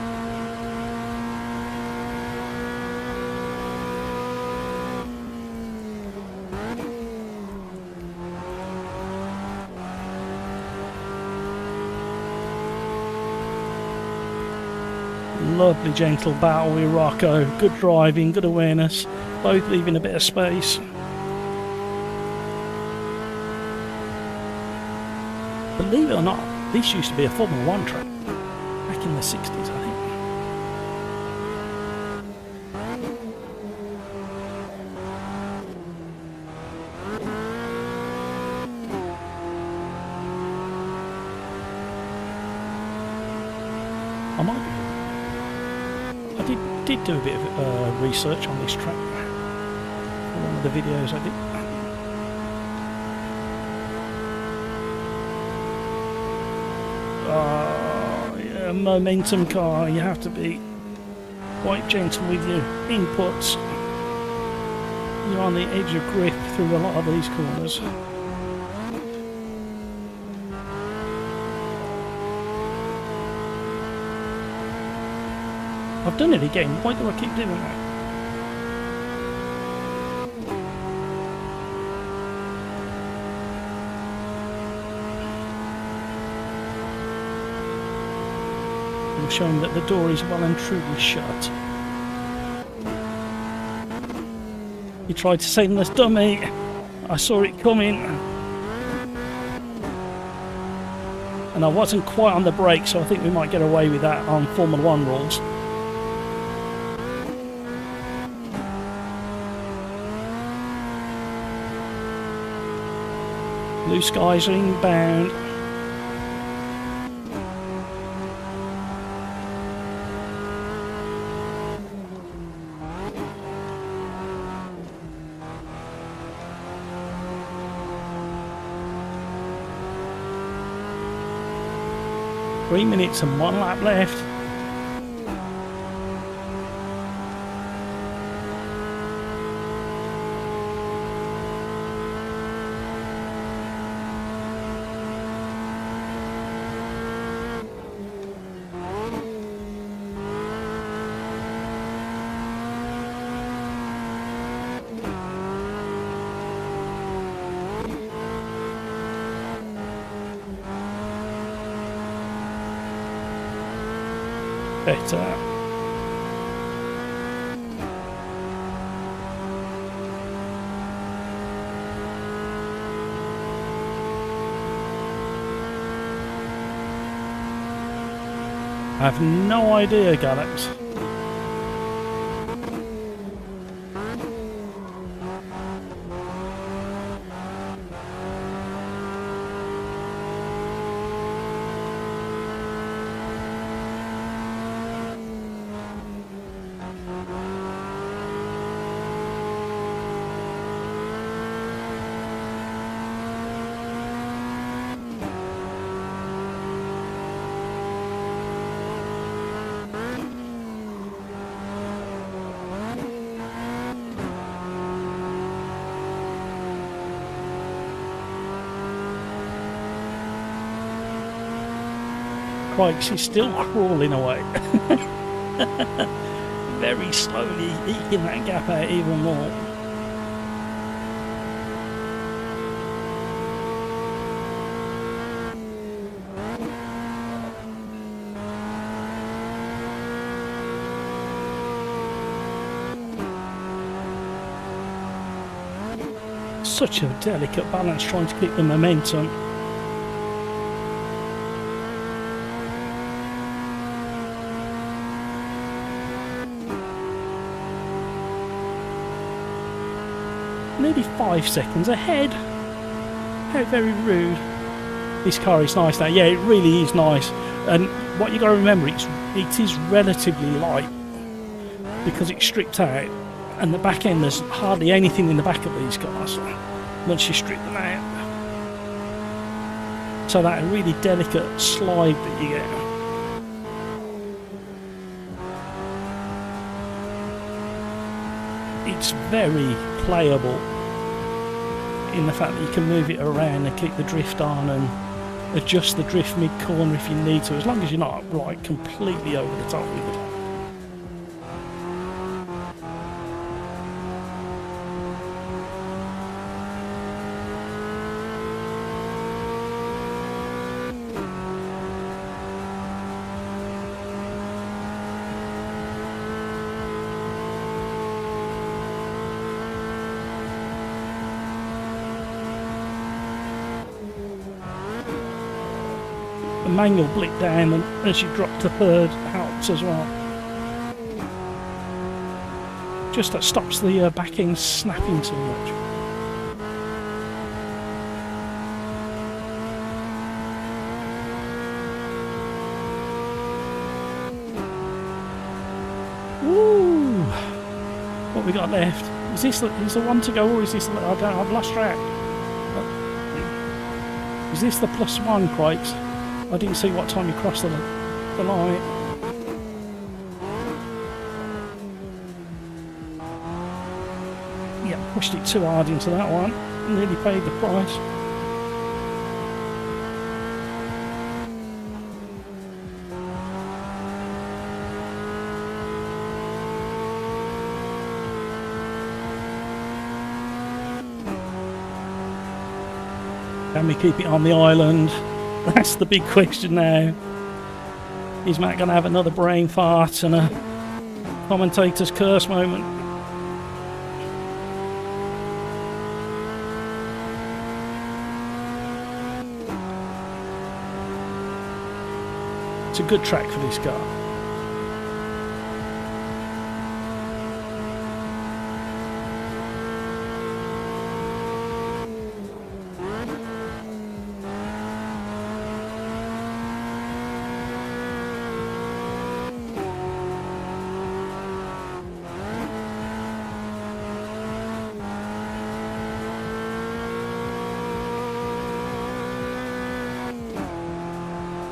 Lovely gentle battle with Rocco. Good driving, good awareness. Both leaving a bit of space. Believe it or not, this used to be a Formula 1 track back in the 60s, I think. I might be. I did do a bit of research on this track for one of the videos I did. Oh, yeah, momentum car. You have to be quite gentle with your inputs. You're on the edge of grip through a lot of these corners. I've done it again. Why do I keep doing that? I'm showing that the door is well and truly shut. He tried to save this dummy. I saw it coming. And I wasn't quite on the brake, so I think we might get away with that on Formula 1 rules. Blue skies are inbound. Three minutes and one lap left. Better. I have no idea, Galax. Crikes, he's still crawling away. Very slowly eking that gap out even more. Such a delicate balance trying to keep the momentum. Nearly 5 seconds ahead. How very rude. This car is nice now. Yeah, it really is nice. And what you got to remember, it is relatively light because it's stripped out, and the back end, there's hardly anything in the back of these cars once you strip them out. So that really delicate slide that you get. It's very playable in the fact that you can move it around and keep the drift on and adjust the drift mid-corner if you need to, as long as you're not like completely over the top with it. The manual blip down and as you drop to third helps as well. Just that stops the back end snapping too much. Woo! What we got left? Is this the one to go, or is this? I've lost track. Is this the +1, Crikes? I didn't see what time you crossed the line. Yeah, pushed it too hard into that one. Nearly paid the price. Can we keep it on the island? That's the big question now. Is Matt going to have another brain fart and a commentator's curse moment? It's a good track for this car.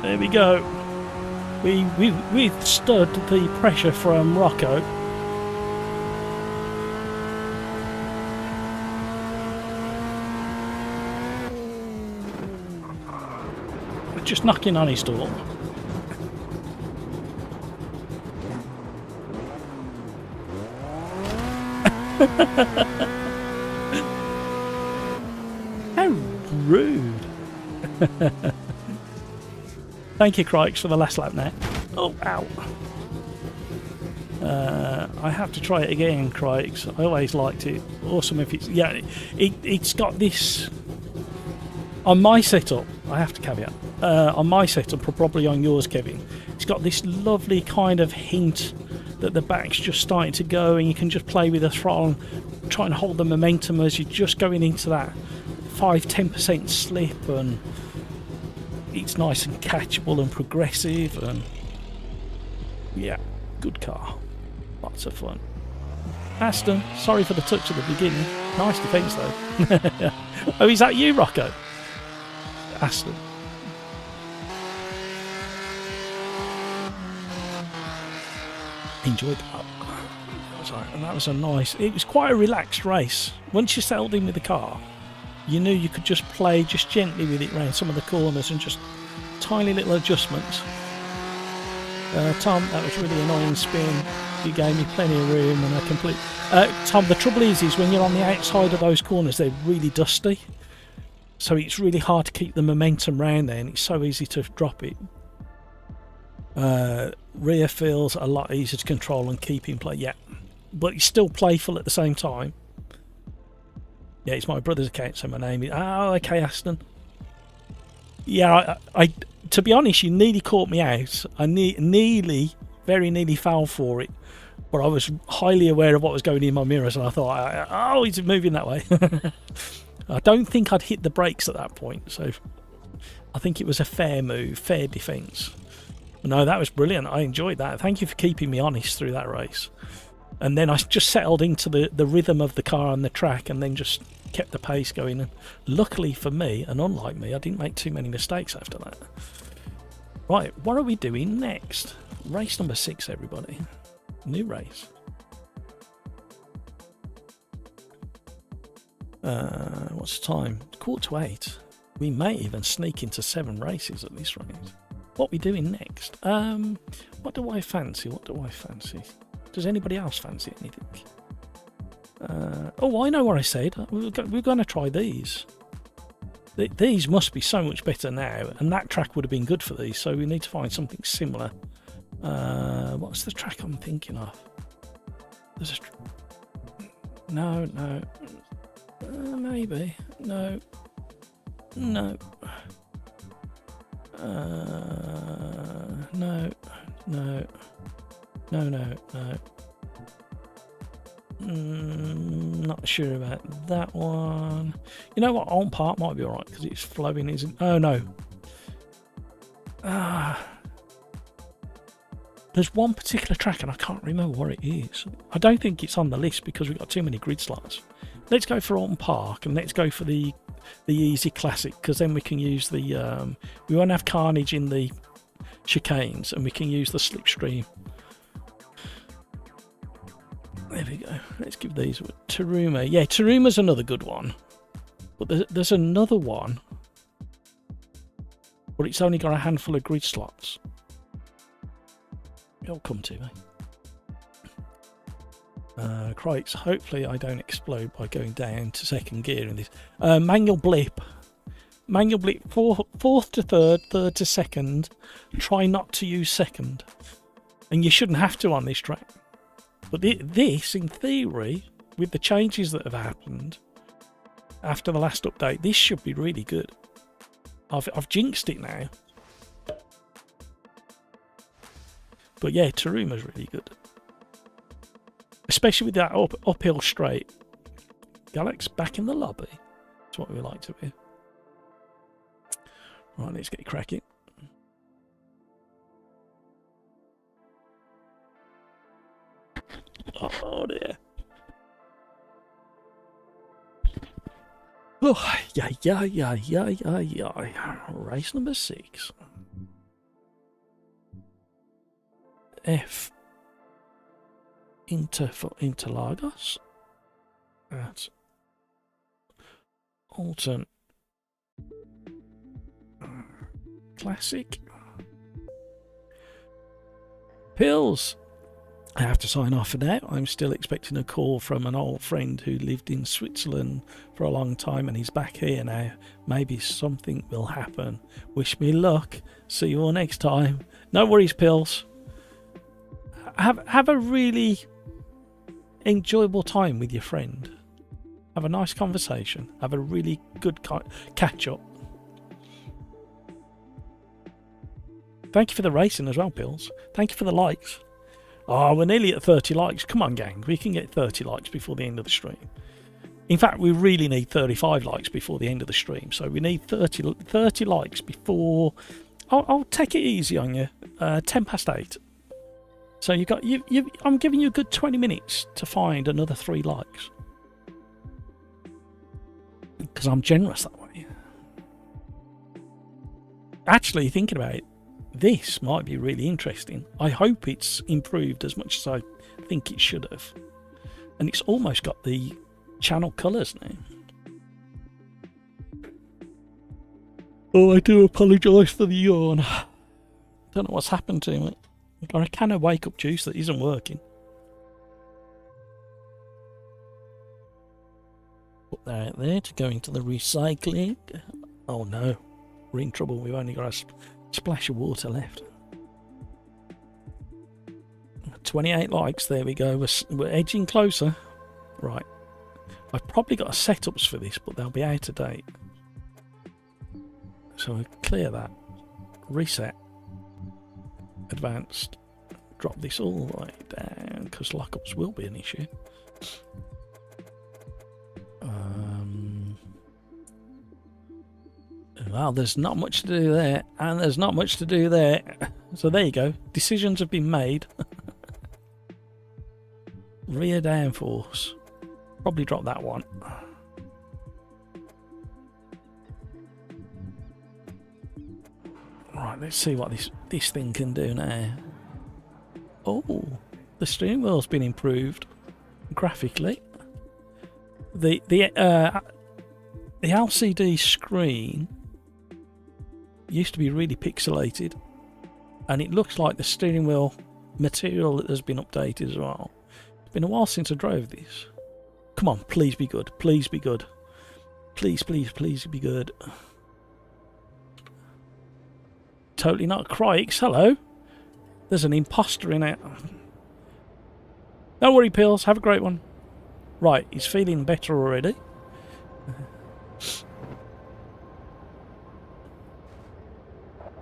There we go. We withstood the pressure from Rocco. We're just knocking on his door. How rude. Thank you, Crikes, for the last lap now. Oh, ow. I have to try it again, Crikes. I always liked it. Awesome if it's... Yeah, it's got this... On my setup, I have to caveat. On my setup, probably on yours, Kevin, it's got this lovely kind of hint that the back's just starting to go and you can just play with the throttle, try and hold the momentum as you're just going into that 5-10% slip, and it's nice and catchable and progressive, and yeah, good car. Lots of fun. Aston, sorry for the touch at the beginning. Nice defence though. Oh, is that you, Rocco? Aston. Enjoyed that. And that was a nice... It was quite a relaxed race. Once you settled in with the car, you knew you could just play just gently with it around some of the corners and just tiny little adjustments. Tom, that was really annoying spin. You gave me plenty of room and I complete... Tom, the trouble is when you're on the outside of those corners, they're really dusty. So it's really hard to keep the momentum round there, and it's so easy to drop it. Rear feels a lot easier to control and keep in play. Yeah, but it's still playful at the same time. Yeah, it's my brother's account, so my name is... Oh, okay, Aston. Yeah, I to be honest, you nearly caught me out. I very nearly fell for it. But I was highly aware of what was going in my mirrors, and I thought, oh, he's moving that way. I don't think I'd hit the brakes at that point, so I think it was a fair move, fair defence. No, that was brilliant. I enjoyed that. Thank you for keeping me honest through that race. And then I just settled into the rhythm of the car and the track, and then just kept the pace going. And luckily for me, and unlike me, I didn't make too many mistakes after that. Right, what are we doing next? Race number 6, everybody. New race. What's the time? 7:45. We may even sneak into 7 races at this rate. What are we doing next? What do I fancy? Does anybody else fancy anything? Oh, I know what I said. We're going to try these. These must be so much better now, and that track would have been good for these, so we need to find something similar. What's the track I'm thinking of? There's a... No. Maybe. No. No. Not sure about that one. You know what? Alton Park might be alright because it's flowing, isn't? Oh no. There's one particular track and I can't remember what it is. I don't think it's on the list because we've got too many grid slots. Let's go for Alton Park and let's go for the easy classic, because then we can use the we won't have carnage in the chicanes and we can use the slipstream. There we go. Let's give these a Taruma. Yeah, Taruma's another good one, but there's another one, but it's only got a handful of grid slots. It'll come to me. Crikes, hopefully I don't explode by going down to second gear in this. Manual blip, fourth to third, third to second. Try not to use second, and you shouldn't have to on this track. But this, in theory, with the changes that have happened after the last update, this should be really good. I've jinxed it now. But yeah, Taruma's really good. Especially with that uphill straight. Galax back in the lobby. That's what we like to be. Right, let's get cracking. Oh dear. Oh, yeah. Race number 6. F. Interlagos. That's Alton Classic. Pills. I have to sign off for now. I'm still expecting a call from an old friend who lived in Switzerland for a long time and he's back here now. Maybe something will happen. Wish me luck. See you all next time. No worries, Pills. Have a really enjoyable time with your friend. Have a nice conversation. Have a really good catch up. Thank you for the racing as well, Pills. Thank you for the likes. Oh, we're nearly at 30 likes. Come on, gang. We can get 30 likes before the end of the stream. In fact, we really need 35 likes before the end of the stream. So we need 30 likes before... I'll take it easy on you. 10 past 8. So you got I'm giving you a good 20 minutes to find another 3 likes. Because I'm generous that way. Actually, thinking about it, this might be really interesting. I hope it's improved as much as I think it should have. And it's almost got the channel colours now. Oh, I do apologise for the yawn. Don't know what's happened to me. Got a can of wake up juice that isn't working. Put that out there to go into the recycling. Oh no, we're in trouble. We've only got a splash of water left. 28 likes, there we go. We're edging closer. Right. I've probably got setups for this, but they'll be out of date. So I clear that. Reset. Advanced. Drop this all the way down, because lockups will be an issue. Well, there's not much to do there, and there's not much to do there. So there you go. Decisions have been made. Rear downforce. Probably drop that one. Right, let's see what this thing can do now. Oh, the steering wheel's been improved graphically. The LCD screen used to be really pixelated, and it looks like the steering wheel material has been updated as well. It's been a while since I drove this. Come on, please be good. Please be good. Please, please, please be good. Totally not Crikes. Hello. There's an imposter in it. Don't worry, Pills. Have a great one. Right, he's feeling better already.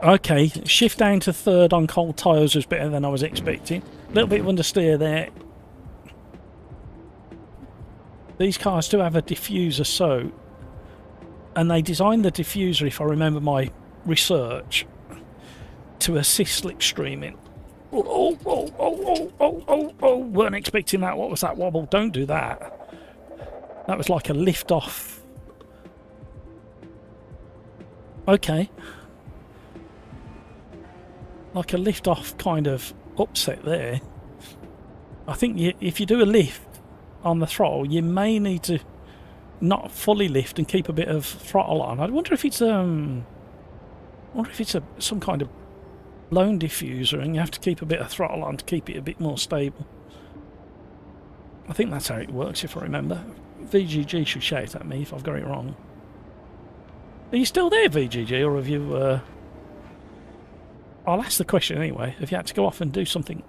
Okay, shift down to third on cold tyres was better than I was expecting. A little bit of understeer there. These cars do have a diffuser, so, and they designed the diffuser, if I remember my research, to assist slipstreaming. Oh, weren't expecting that. What was that wobble? Don't do that. That was like a lift off. Okay. Like a lift off kind of upset there. I think if you do a lift on the throttle, you may need to not fully lift and keep a bit of throttle on. I wonder if it's some kind of blown diffuser and you have to keep a bit of throttle on to keep it a bit more stable. I think that's how it works, if I remember. VGG should shout at me if I've got it wrong. Are you still there, VGG, or have you... I'll ask the question anyway. Have you had to go off and do something?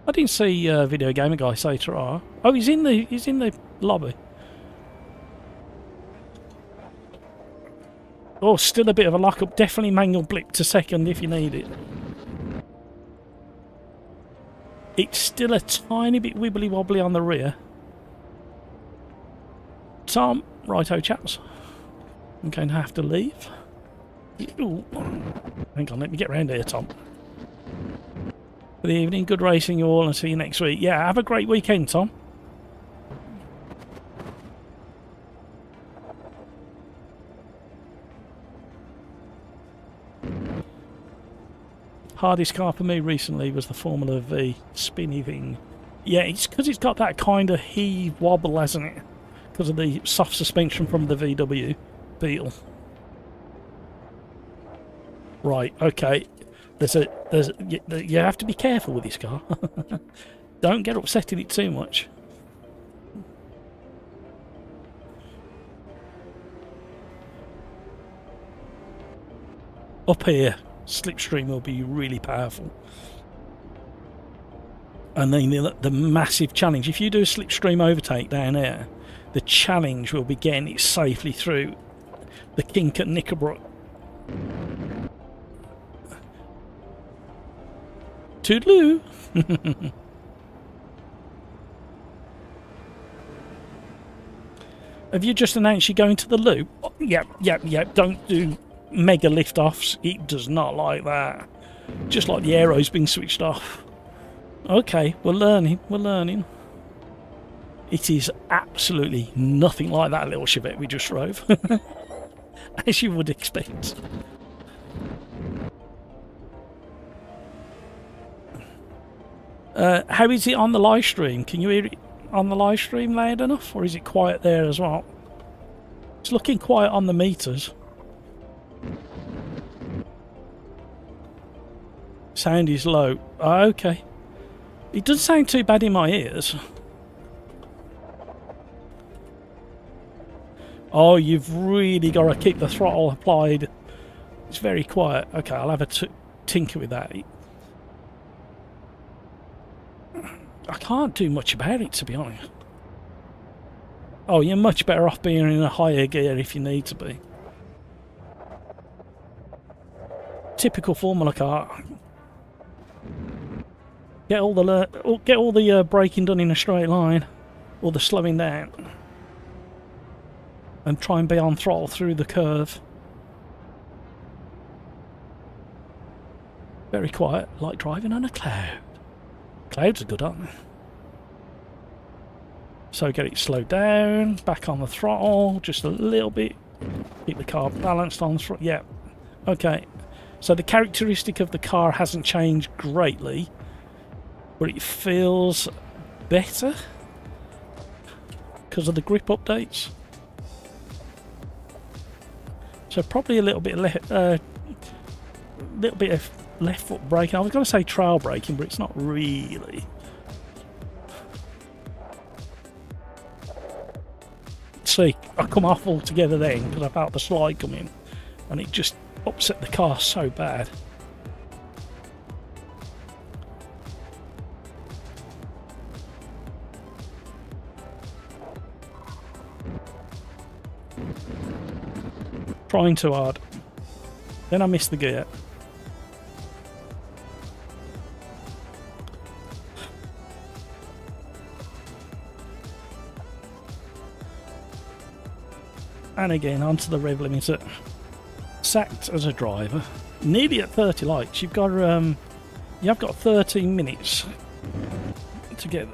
I didn't see Video Gamer Guy say ta-ra. Oh, he's in the lobby. Oh, still a bit of a lockup. Definitely manual blip to second if you need it. It's still a tiny bit wibbly wobbly on the rear. Tom, righto chaps. I'm going to have to leave. Ooh. Hang on, let me get round here, Tom. Good evening, good racing you all, and see you next week. Yeah, have a great weekend, Tom. Hardest car for me recently was the Formula V spinny thing. Yeah, it's because it's got that kind of heave wobble, hasn't it? Because of the soft suspension from the VW Beetle. Right, okay. You have to be careful with this car. Don't get upset in it too much. Up here, slipstream will be really powerful. And then the massive challenge, if you do a slipstream overtake down here, the challenge will be getting it safely through the kink at Knickerbrook. Toodaloo! Have you just announced you're going to the loop? Oh, yep. Don't do mega lift-offs. It does not like that. Just like the aero's been switched off. Okay, we're learning. It is absolutely nothing like that little Chevette we just drove. As you would expect. How is it on the live stream? Can you hear it on the live stream loud enough, or is it quiet there as well? It's looking quiet on the meters. Sound is low. Oh, okay. It doesn't sound too bad in my ears. Oh, you've really got to keep the throttle applied. It's very quiet. Okay, I'll have a tinker with that. I can't do much about it, to be honest. Oh, you're much better off being in a higher gear if you need to be. Typical Formula car. Get all the braking done in a straight line, or the slowing down, and try and be on throttle through the curve. Very quiet, like driving on a cloud. Clouds are good, aren't they? So get it slowed down, back on the throttle, just a little bit. Keep the car balanced on the throttle. Yeah, okay. So the characteristic of the car hasn't changed greatly, but it feels better because of the grip updates. So probably a little bit of left foot braking. I was going to say trail braking, but it's not really. See, I come off altogether then because I felt the slide come in, and it just upset the car so bad. Trying too hard. Then I missed the gear. And again, onto the rev limiter. Sacked as a driver. Nearly at 30 likes. You've got 13 minutes to get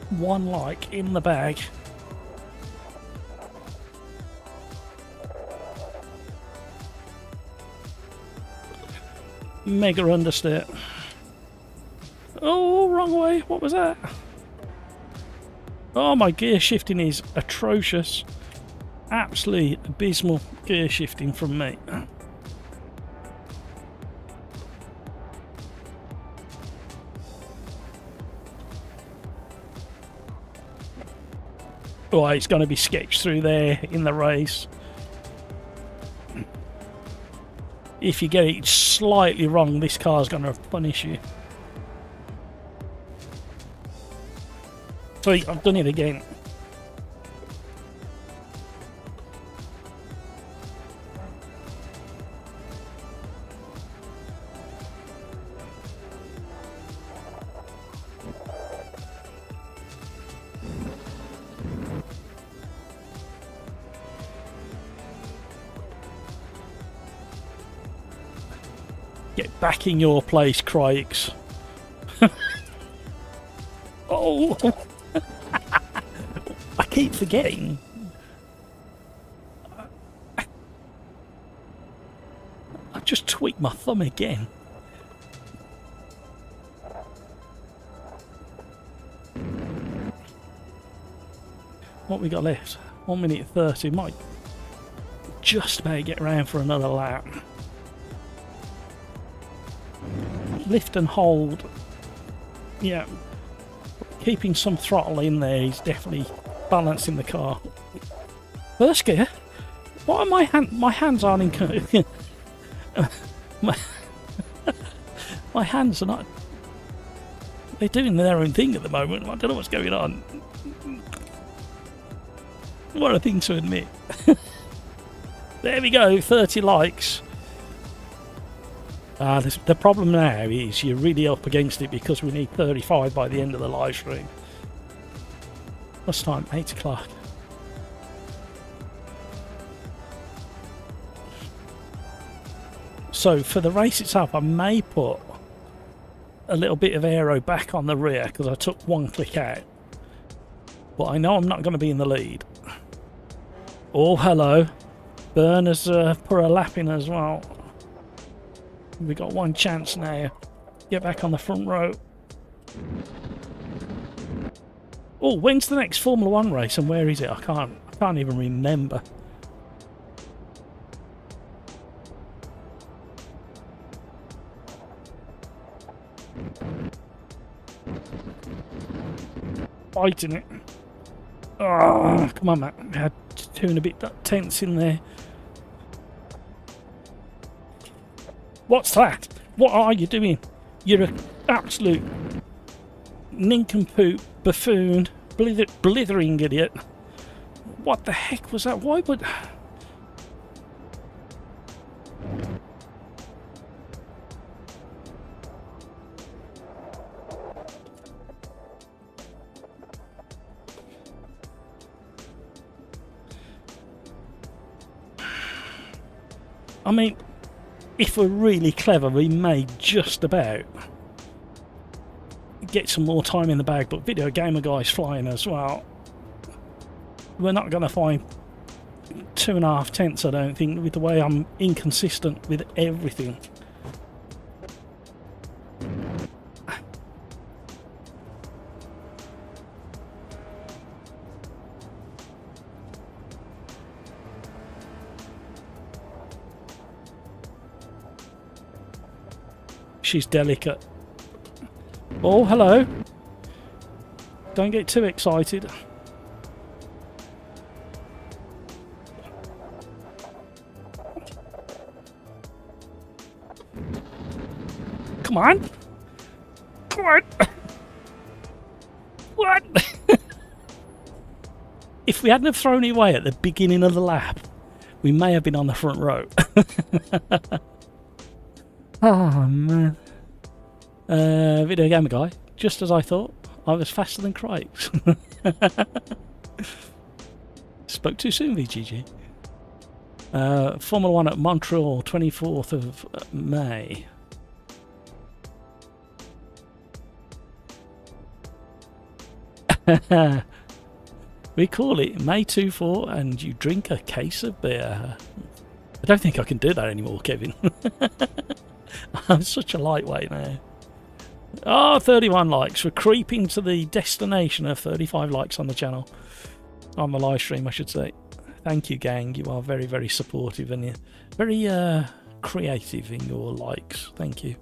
one like in the bag. Mega understeer. Oh, wrong way. What was that? Oh, my gear shifting is atrocious. Absolutely abysmal gear shifting from me. Oh, it's going to be sketched through there in the race. If you get it slightly wrong, this car's going to punish you. See, I've done it again. Get back in your place, Crikes. Oh! I keep forgetting. I just tweaked my thumb again. What we got left? 1 minute 30. Might just about get around for another lap. Lift and hold. Yeah. Keeping some throttle in there is definitely balancing the car. First gear? What are my hands aren't in... my hands are not... They're doing their own thing at the moment. I don't know what's going on. What a thing to admit. There we go, 30 likes. The problem now is you're really up against it because we need 35 by the end of the live stream. What's time? 8 o'clock. So for the race itself, I may put a little bit of aero back on the rear because I took one click out. But I know I'm not going to be in the lead. Oh, hello. Burn has put a lap in as well. We got one chance now. Get back on the front row. Oh, when's the next Formula 1 race and where is it? I can't even remember. Fighting it. Oh, come on, Matt. We had two and a bit tense in there. What's that? What are you doing? You're an absolute nincompoop, buffoon, blithering idiot. What the heck was that? Why would... I mean, if we're really clever, we may just about get some more time in the bag, but Video Gamer Guy's flying as well. We're not going to find 2.5 tenths, I don't think, with the way I'm inconsistent with everything. She's delicate. Oh, hello. Don't get too excited. Come on. Come on. What? If we hadn't have thrown it away at the beginning of the lap, we may have been on the front row. Oh, man. Video Gamer Guy, just as I thought, I was faster than Cripes. Spoke too soon, VGG. Formula 1 at Montreal, 24th of May. We call it May 24 and you drink a case of beer. I don't think I can do that anymore, Kevin. I'm such a lightweight now. Oh, 31 likes. We're creeping to the destination of 35 likes on the channel. On the live stream, I should say. Thank you, gang. You are very, very supportive and you're very creative in your likes. Thank you.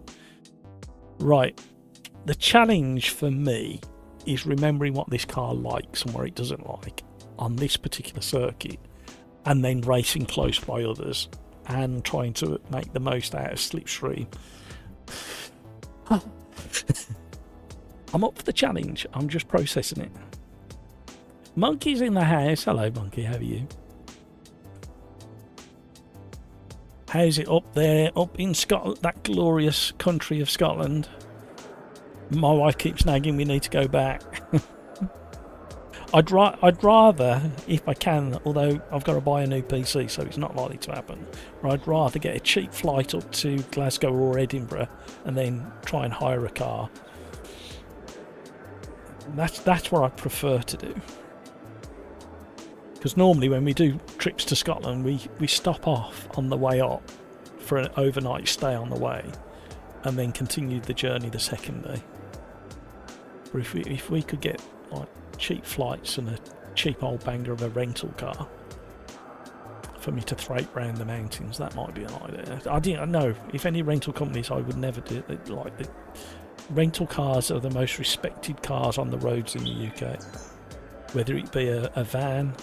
Right. The challenge for me is remembering what this car likes and what it doesn't like on this particular circuit, and then racing close by others and trying to make the most out of slipstream. I'm up for the challenge. I'm just processing it. Monkey's in the house. Hello, Monkey. How are you? How's it up there, up in Scotland, that glorious country of Scotland? My wife keeps nagging we need to go back. I'd rather, if I can, although I've got to buy a new PC, so it's not likely to happen, but I'd rather get a cheap flight up to Glasgow or Edinburgh and then try and hire a car. That's what I prefer to do. Because normally when we do trips to Scotland, we stop off on the way up for an overnight stay on the way and then continue the journey the second day. But if we could get like cheap flights and a cheap old banger of a rental car for me to thrape round the mountains, that might be an idea. I didn't know if any rental companies, I would never do it. Like, the rental cars are the most respected cars on the roads in the UK, whether it be a van.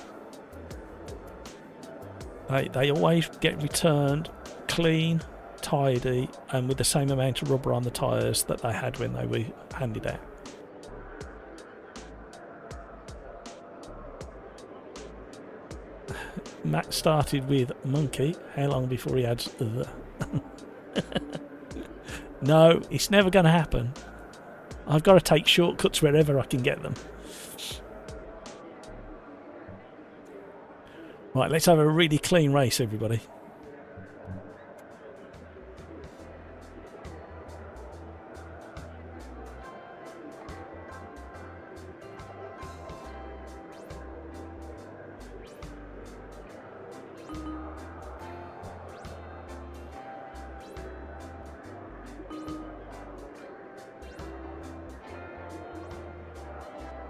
They always get returned clean, tidy, and with the same amount of rubber on the tyres that they had when they were handed out. Matt started with Monkey. How long before he adds the? No, it's never going to happen. I've got to take shortcuts wherever I can get them. Right, let's have a really clean race, everybody.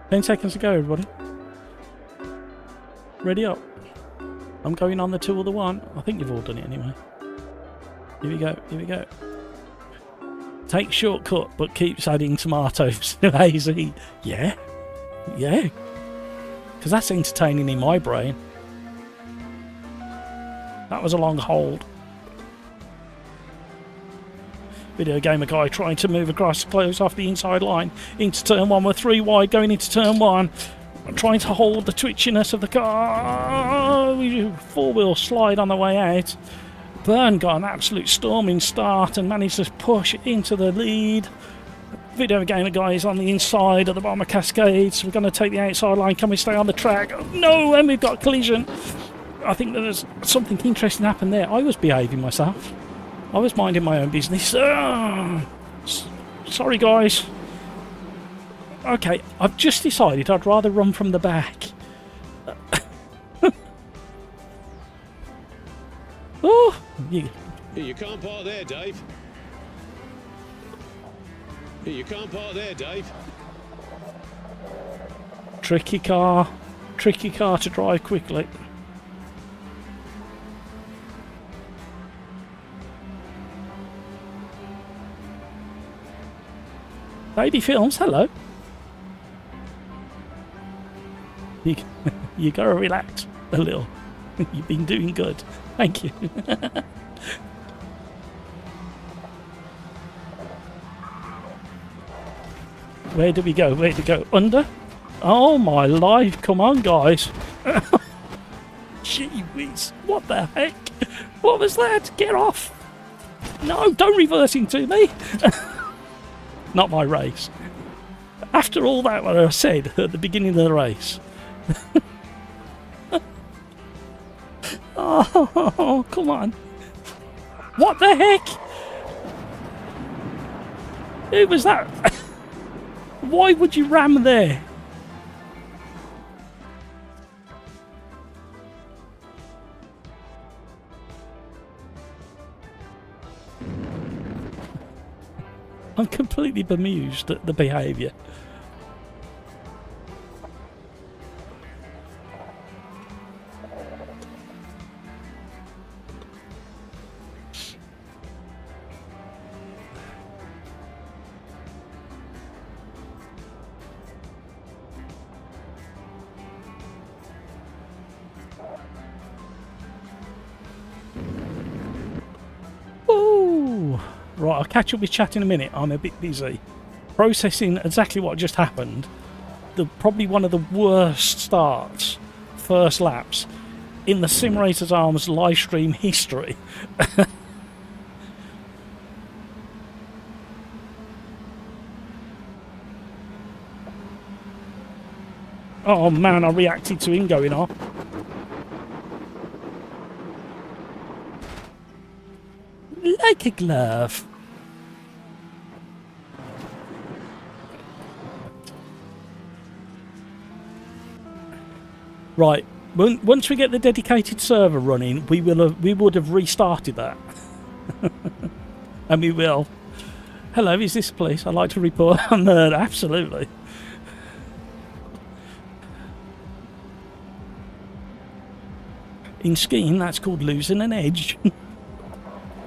Ten seconds to go, everybody. Ready up. I'm going on the 2 or the 1. I think you've all done it anyway. Here we go, here we go. Take shortcut, but keeps adding tomatoes to hazy. Yeah. Yeah. Because that's entertaining in my brain. That was a long hold. Video gamer guy trying to move across, close off the inside line into turn 1. We're 3 wide going into turn 1. Trying to hold the twitchiness of the car. 4-wheel slide on the way out. Byrne got an absolute storming start and managed to push into the lead. Video gamer guy is on the inside at the bottom of Cascades. We're going to take the outside line. Can we stay on the track? No, and we've got a collision. I think there's something interesting happened there. I was behaving myself. I was minding my own business. Sorry, guys. Okay, I've just decided I'd rather run from the back. Oh, You can't park there, Dave. You can't park there, Dave. tricky car to drive quickly. Baby Films, hello. You gotta relax a little. You've been doing good. Thank you. Where do we go? Where to go? Under? Oh my life, come on guys. Gee whiz, what the heck? What was that? Get off. No, don't reverse into me. Not my race. After all that what I said at the beginning of the race. Oh, come on. What the heck? Who was that? Why would you ram there? I'm completely bemused at the behaviour. Right, I'll catch up with chat in a minute. I'm a bit busy processing exactly what just happened. Probably one of the worst starts, first laps, in the Simulator's Arms live stream history. Oh man, I reacted to him going off. Like a glove. Right, once we get the dedicated server running, we would have restarted that. And we will. Hello, is this place? I'd like to report on that. Absolutely. In skiing, that's called losing an edge.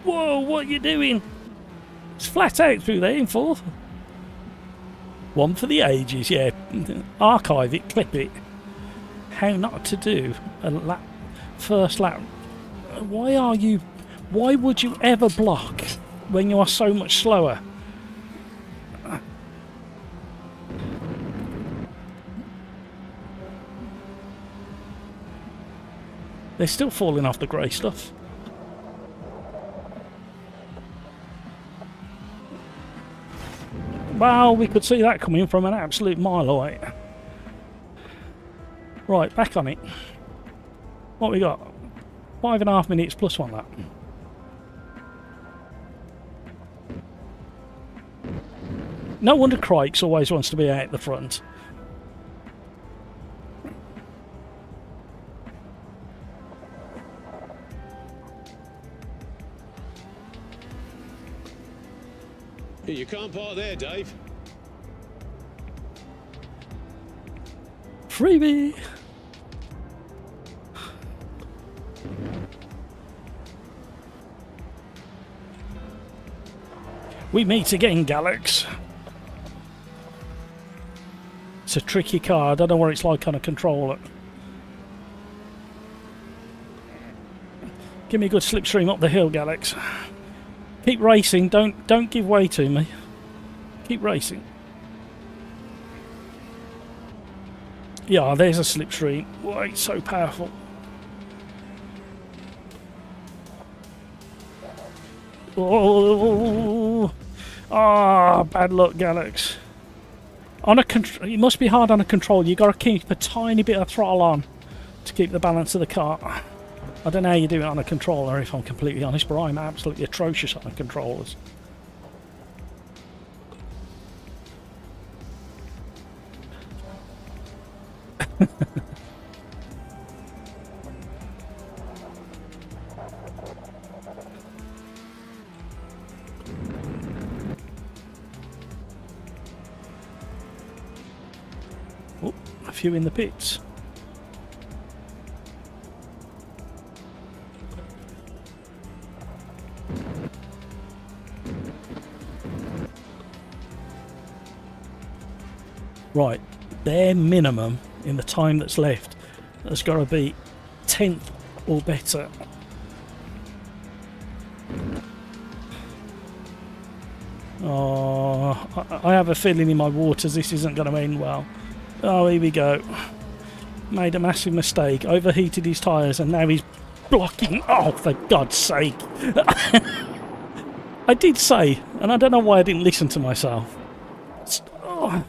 Whoa, what are you doing? It's flat out through there in fourth. One for the ages, yeah. Archive it, clip it. How not to do a lap, first lap. Why would you ever block when you are so much slower? They're still falling off the grey stuff. Well, we could see that coming from an absolute mile away. Right, back on it. What we got? 5.5 minutes plus 1 lap. No wonder Crikes always wants to be out the front. You can't park there, Dave. Freebie! We meet again, Galax. It's a tricky car. I don't know what it's like on a controller. Give me a good slipstream up the hill, Galax. Keep racing. Don't give way to me. Keep racing. Yeah, there's a slipstream. Why, it's so powerful. Oh, bad luck, Galax. On a it must be hard on a control. You got to keep a tiny bit of throttle on to keep the balance of the car. I don't know how you do it on a controller, if I'm completely honest, but I'm absolutely atrocious on controllers. Oh, a few in the pits. Right, their minimum in the time that's left has got to be 10th or better. Oh, I have a feeling in my waters this isn't going to end well. Oh, here we go. Made a massive mistake, overheated his tyres, and now he's blocking. Oh, for God's sake. I did say, and I don't know why I didn't listen to myself. Oh.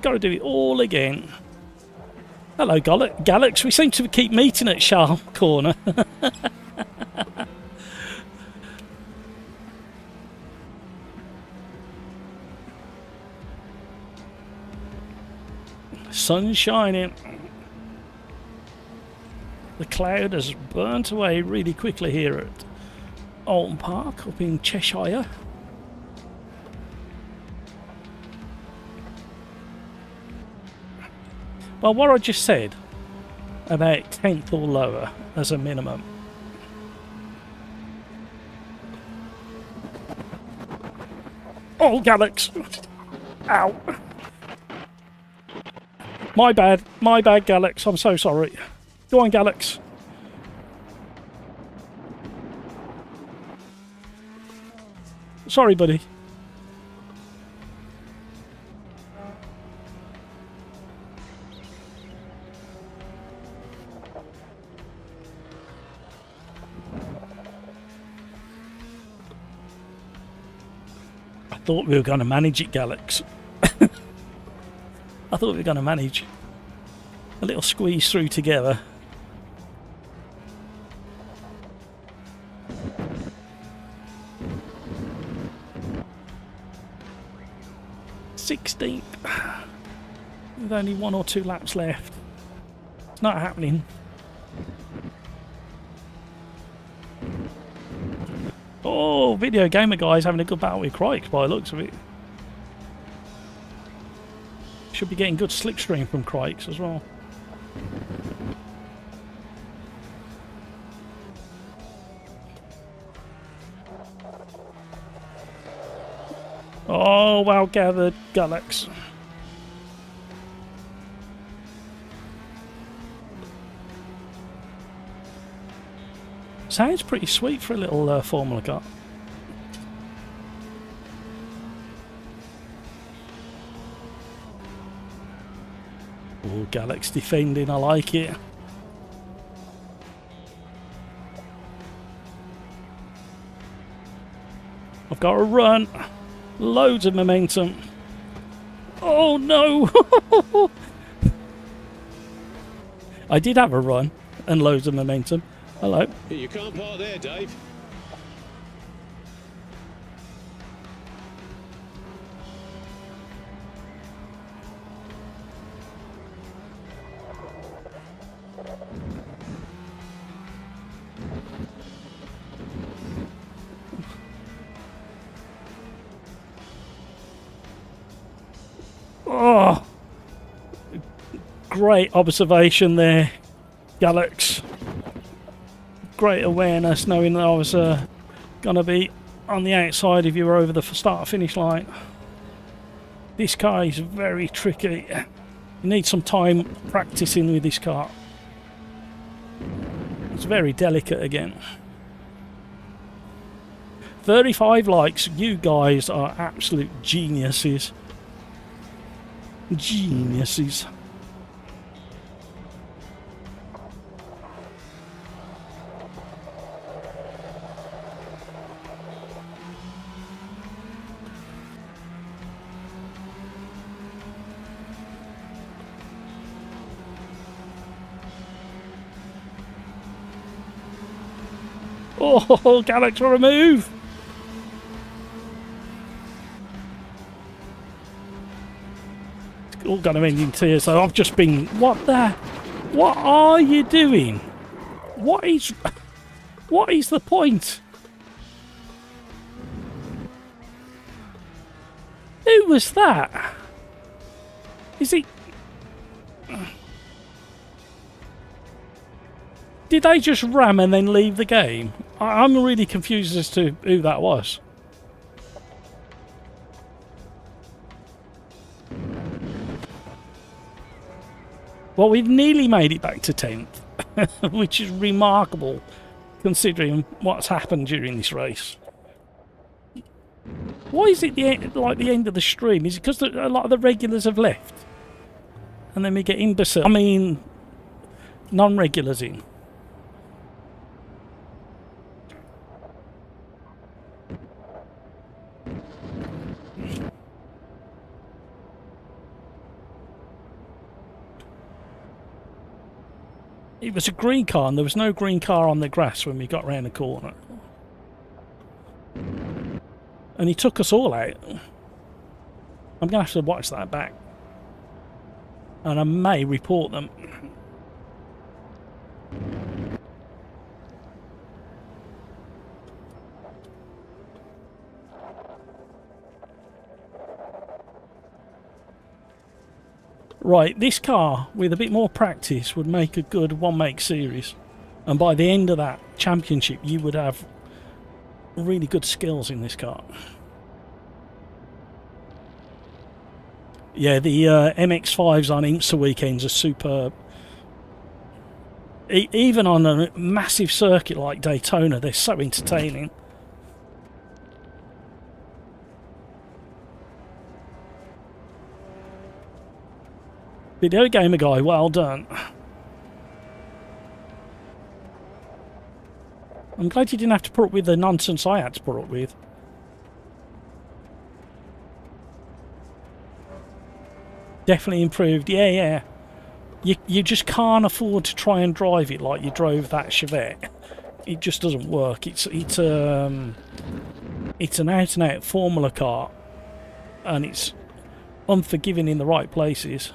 Got to do it all again. Hello, Galax. We seem to keep meeting at Charles Corner. Sun's shining. The cloud has burnt away really quickly here at Alton Park up in Cheshire. Well, what I just said about 10th or lower as a minimum. Oh, Galax! Ow! My bad, Galax. I'm so sorry. Go on, Galax. Sorry, buddy. I thought we were going to manage it, Galax. I thought we were going to manage a little squeeze through together. '16th. With only 1 or 2 laps left. It's not happening. Oh, Video Gamer guy's having a good battle with Crikes by the looks of it. Should be getting good slipstream from Crikes as well. Oh, well gathered, Galax. Sounds pretty sweet for a little Formula car. Oh, Galax defending, I like it. I've got to run. Loads of momentum. Oh no! I did have a run and loads of momentum. Hello. You can't park there, Dave. Oh, great observation there, Galax. Great awareness, knowing that I was Gonna be on the outside if you're over the start finish line. This car is very tricky. You need some time practicing with this car. It's very delicate again. 35 likes. You guys are absolute geniuses. Geniuses. Oh, Galax for a move! It's all going to end in tears, so I've just been... What are you doing? What is the point? Who was that? Is he... Did they just ram and then leave the game? I'm really confused as to who that was. Well, we've nearly made it back to 10th, which is remarkable considering what's happened during this race. Why is it the end of the stream? Is it because a lot of the regulars have left? And then we get non-regulars in. It was a green car and there was no green car on the grass when we got round the corner. And he took us all out. I'm going to have to watch that back. And I may report them. Right, this car, with a bit more practice, would make a good one-make series. And by the end of that championship, you would have really good skills in this car. Yeah, the MX-5s on IMSA weekends are superb. Even on a massive circuit like Daytona, they're so entertaining. Video gamer guy, well done. I'm glad you didn't have to put up with the nonsense I had to put up with. Definitely improved. Yeah. You just can't afford to try and drive it like you drove that Chevette. It just doesn't work. It's an out-and-out Formula car, and it's unforgiving in the right places.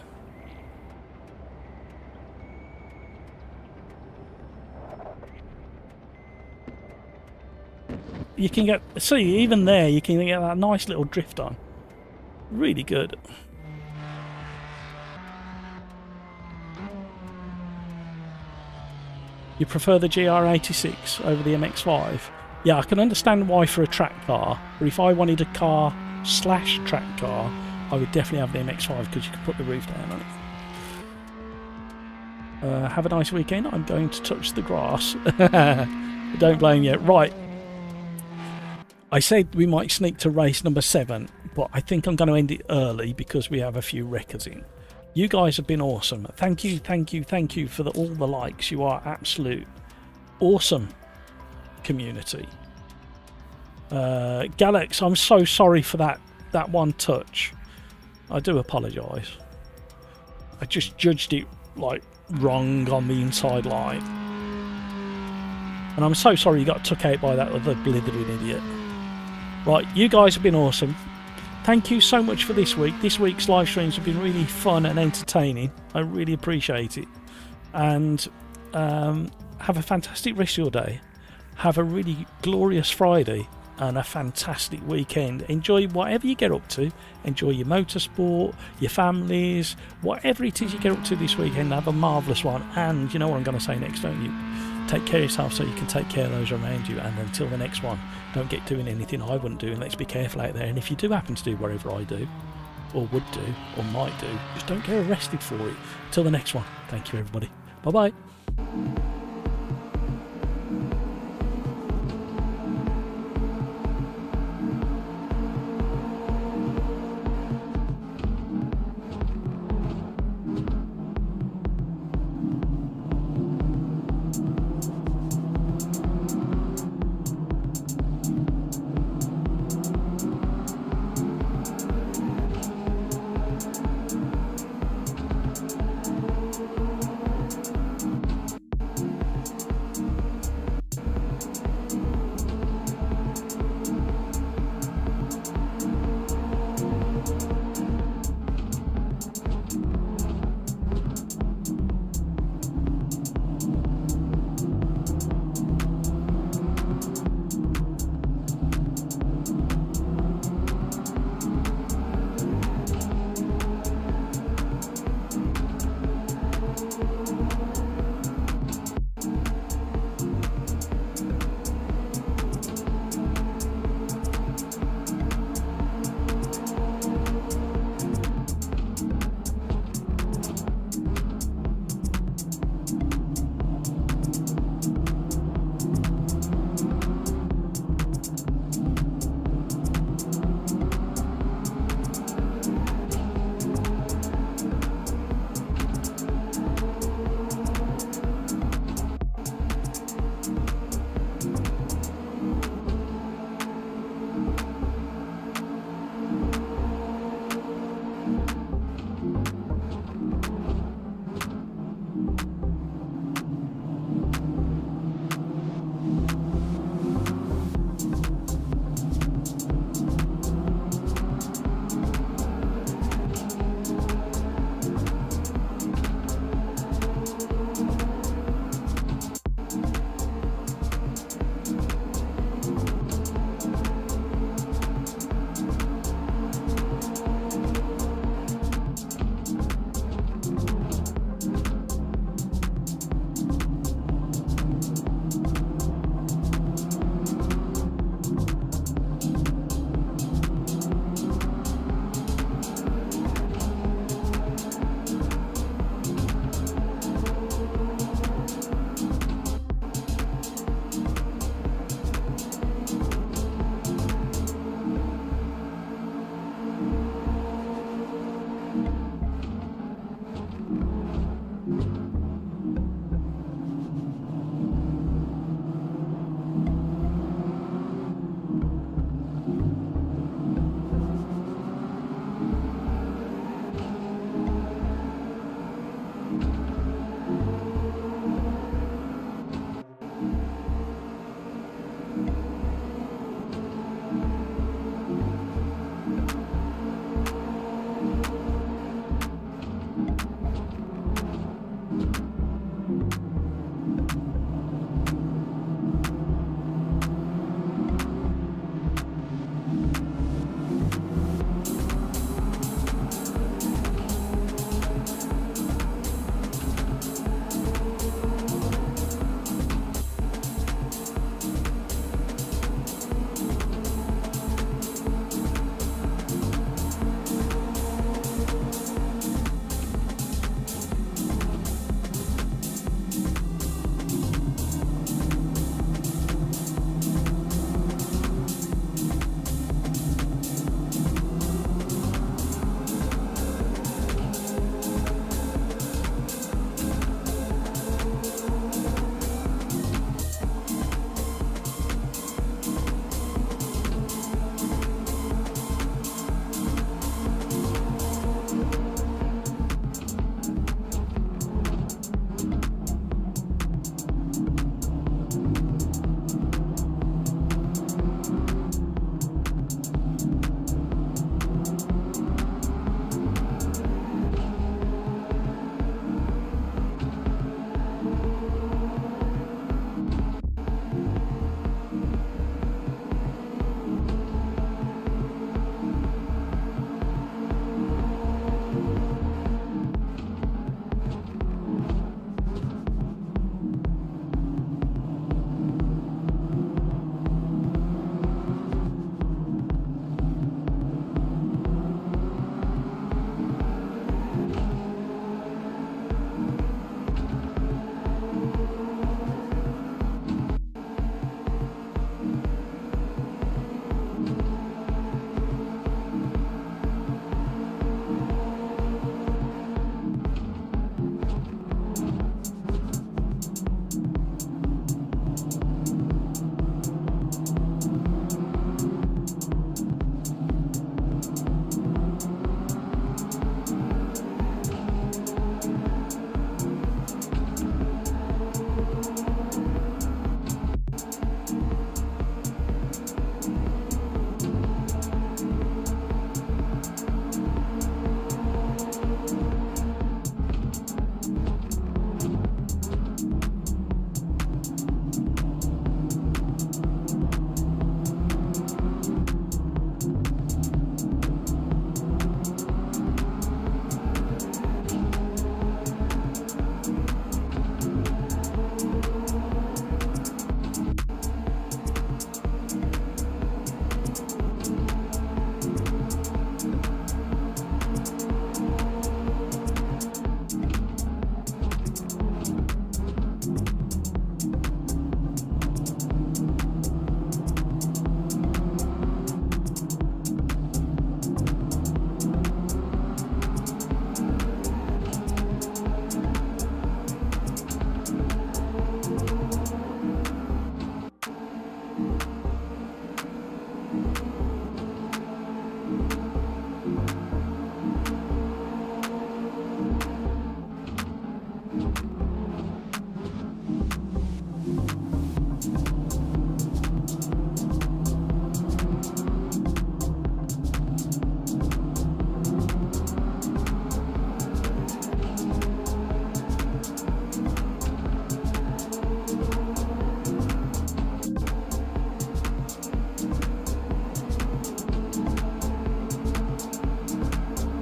You can even there, you can get that nice little drift on. Really good. You prefer the GR86 over the MX-5? Yeah, I can understand why for a track car, but if I wanted a car / track car, I would definitely have the MX-5 because you can put the roof down on it. Have a nice weekend. I'm going to touch the grass. Don't blame you. Right. I said we might sneak to race number 7, but I think I'm going to end it early because we have a few records in. You guys have been awesome. Thank you for all the likes. You are absolute awesome community. Galax, I'm so sorry for that one touch. I do apologise. I just judged it like wrong on the inside line. And I'm so sorry you got took out by that other blithering idiot. Right, you guys have been awesome. Thank you so much for this week. This week's live streams have been really fun and entertaining. I really appreciate it. And have a fantastic rest of your day. Have a really glorious Friday. and a fantastic weekend. Enjoy whatever you get up to. Enjoy your motorsport, your families, whatever it is you get up to this weekend. Have a marvellous one. And you know what I'm going to say next, don't you? Take care of yourself so you can take care of those around you. And until the next one, don't get doing anything I wouldn't do, and let's be careful out there. And if you do happen to do whatever I do, or would do, or might do, just don't get arrested for it. Till the next one, thank you everybody. Bye bye.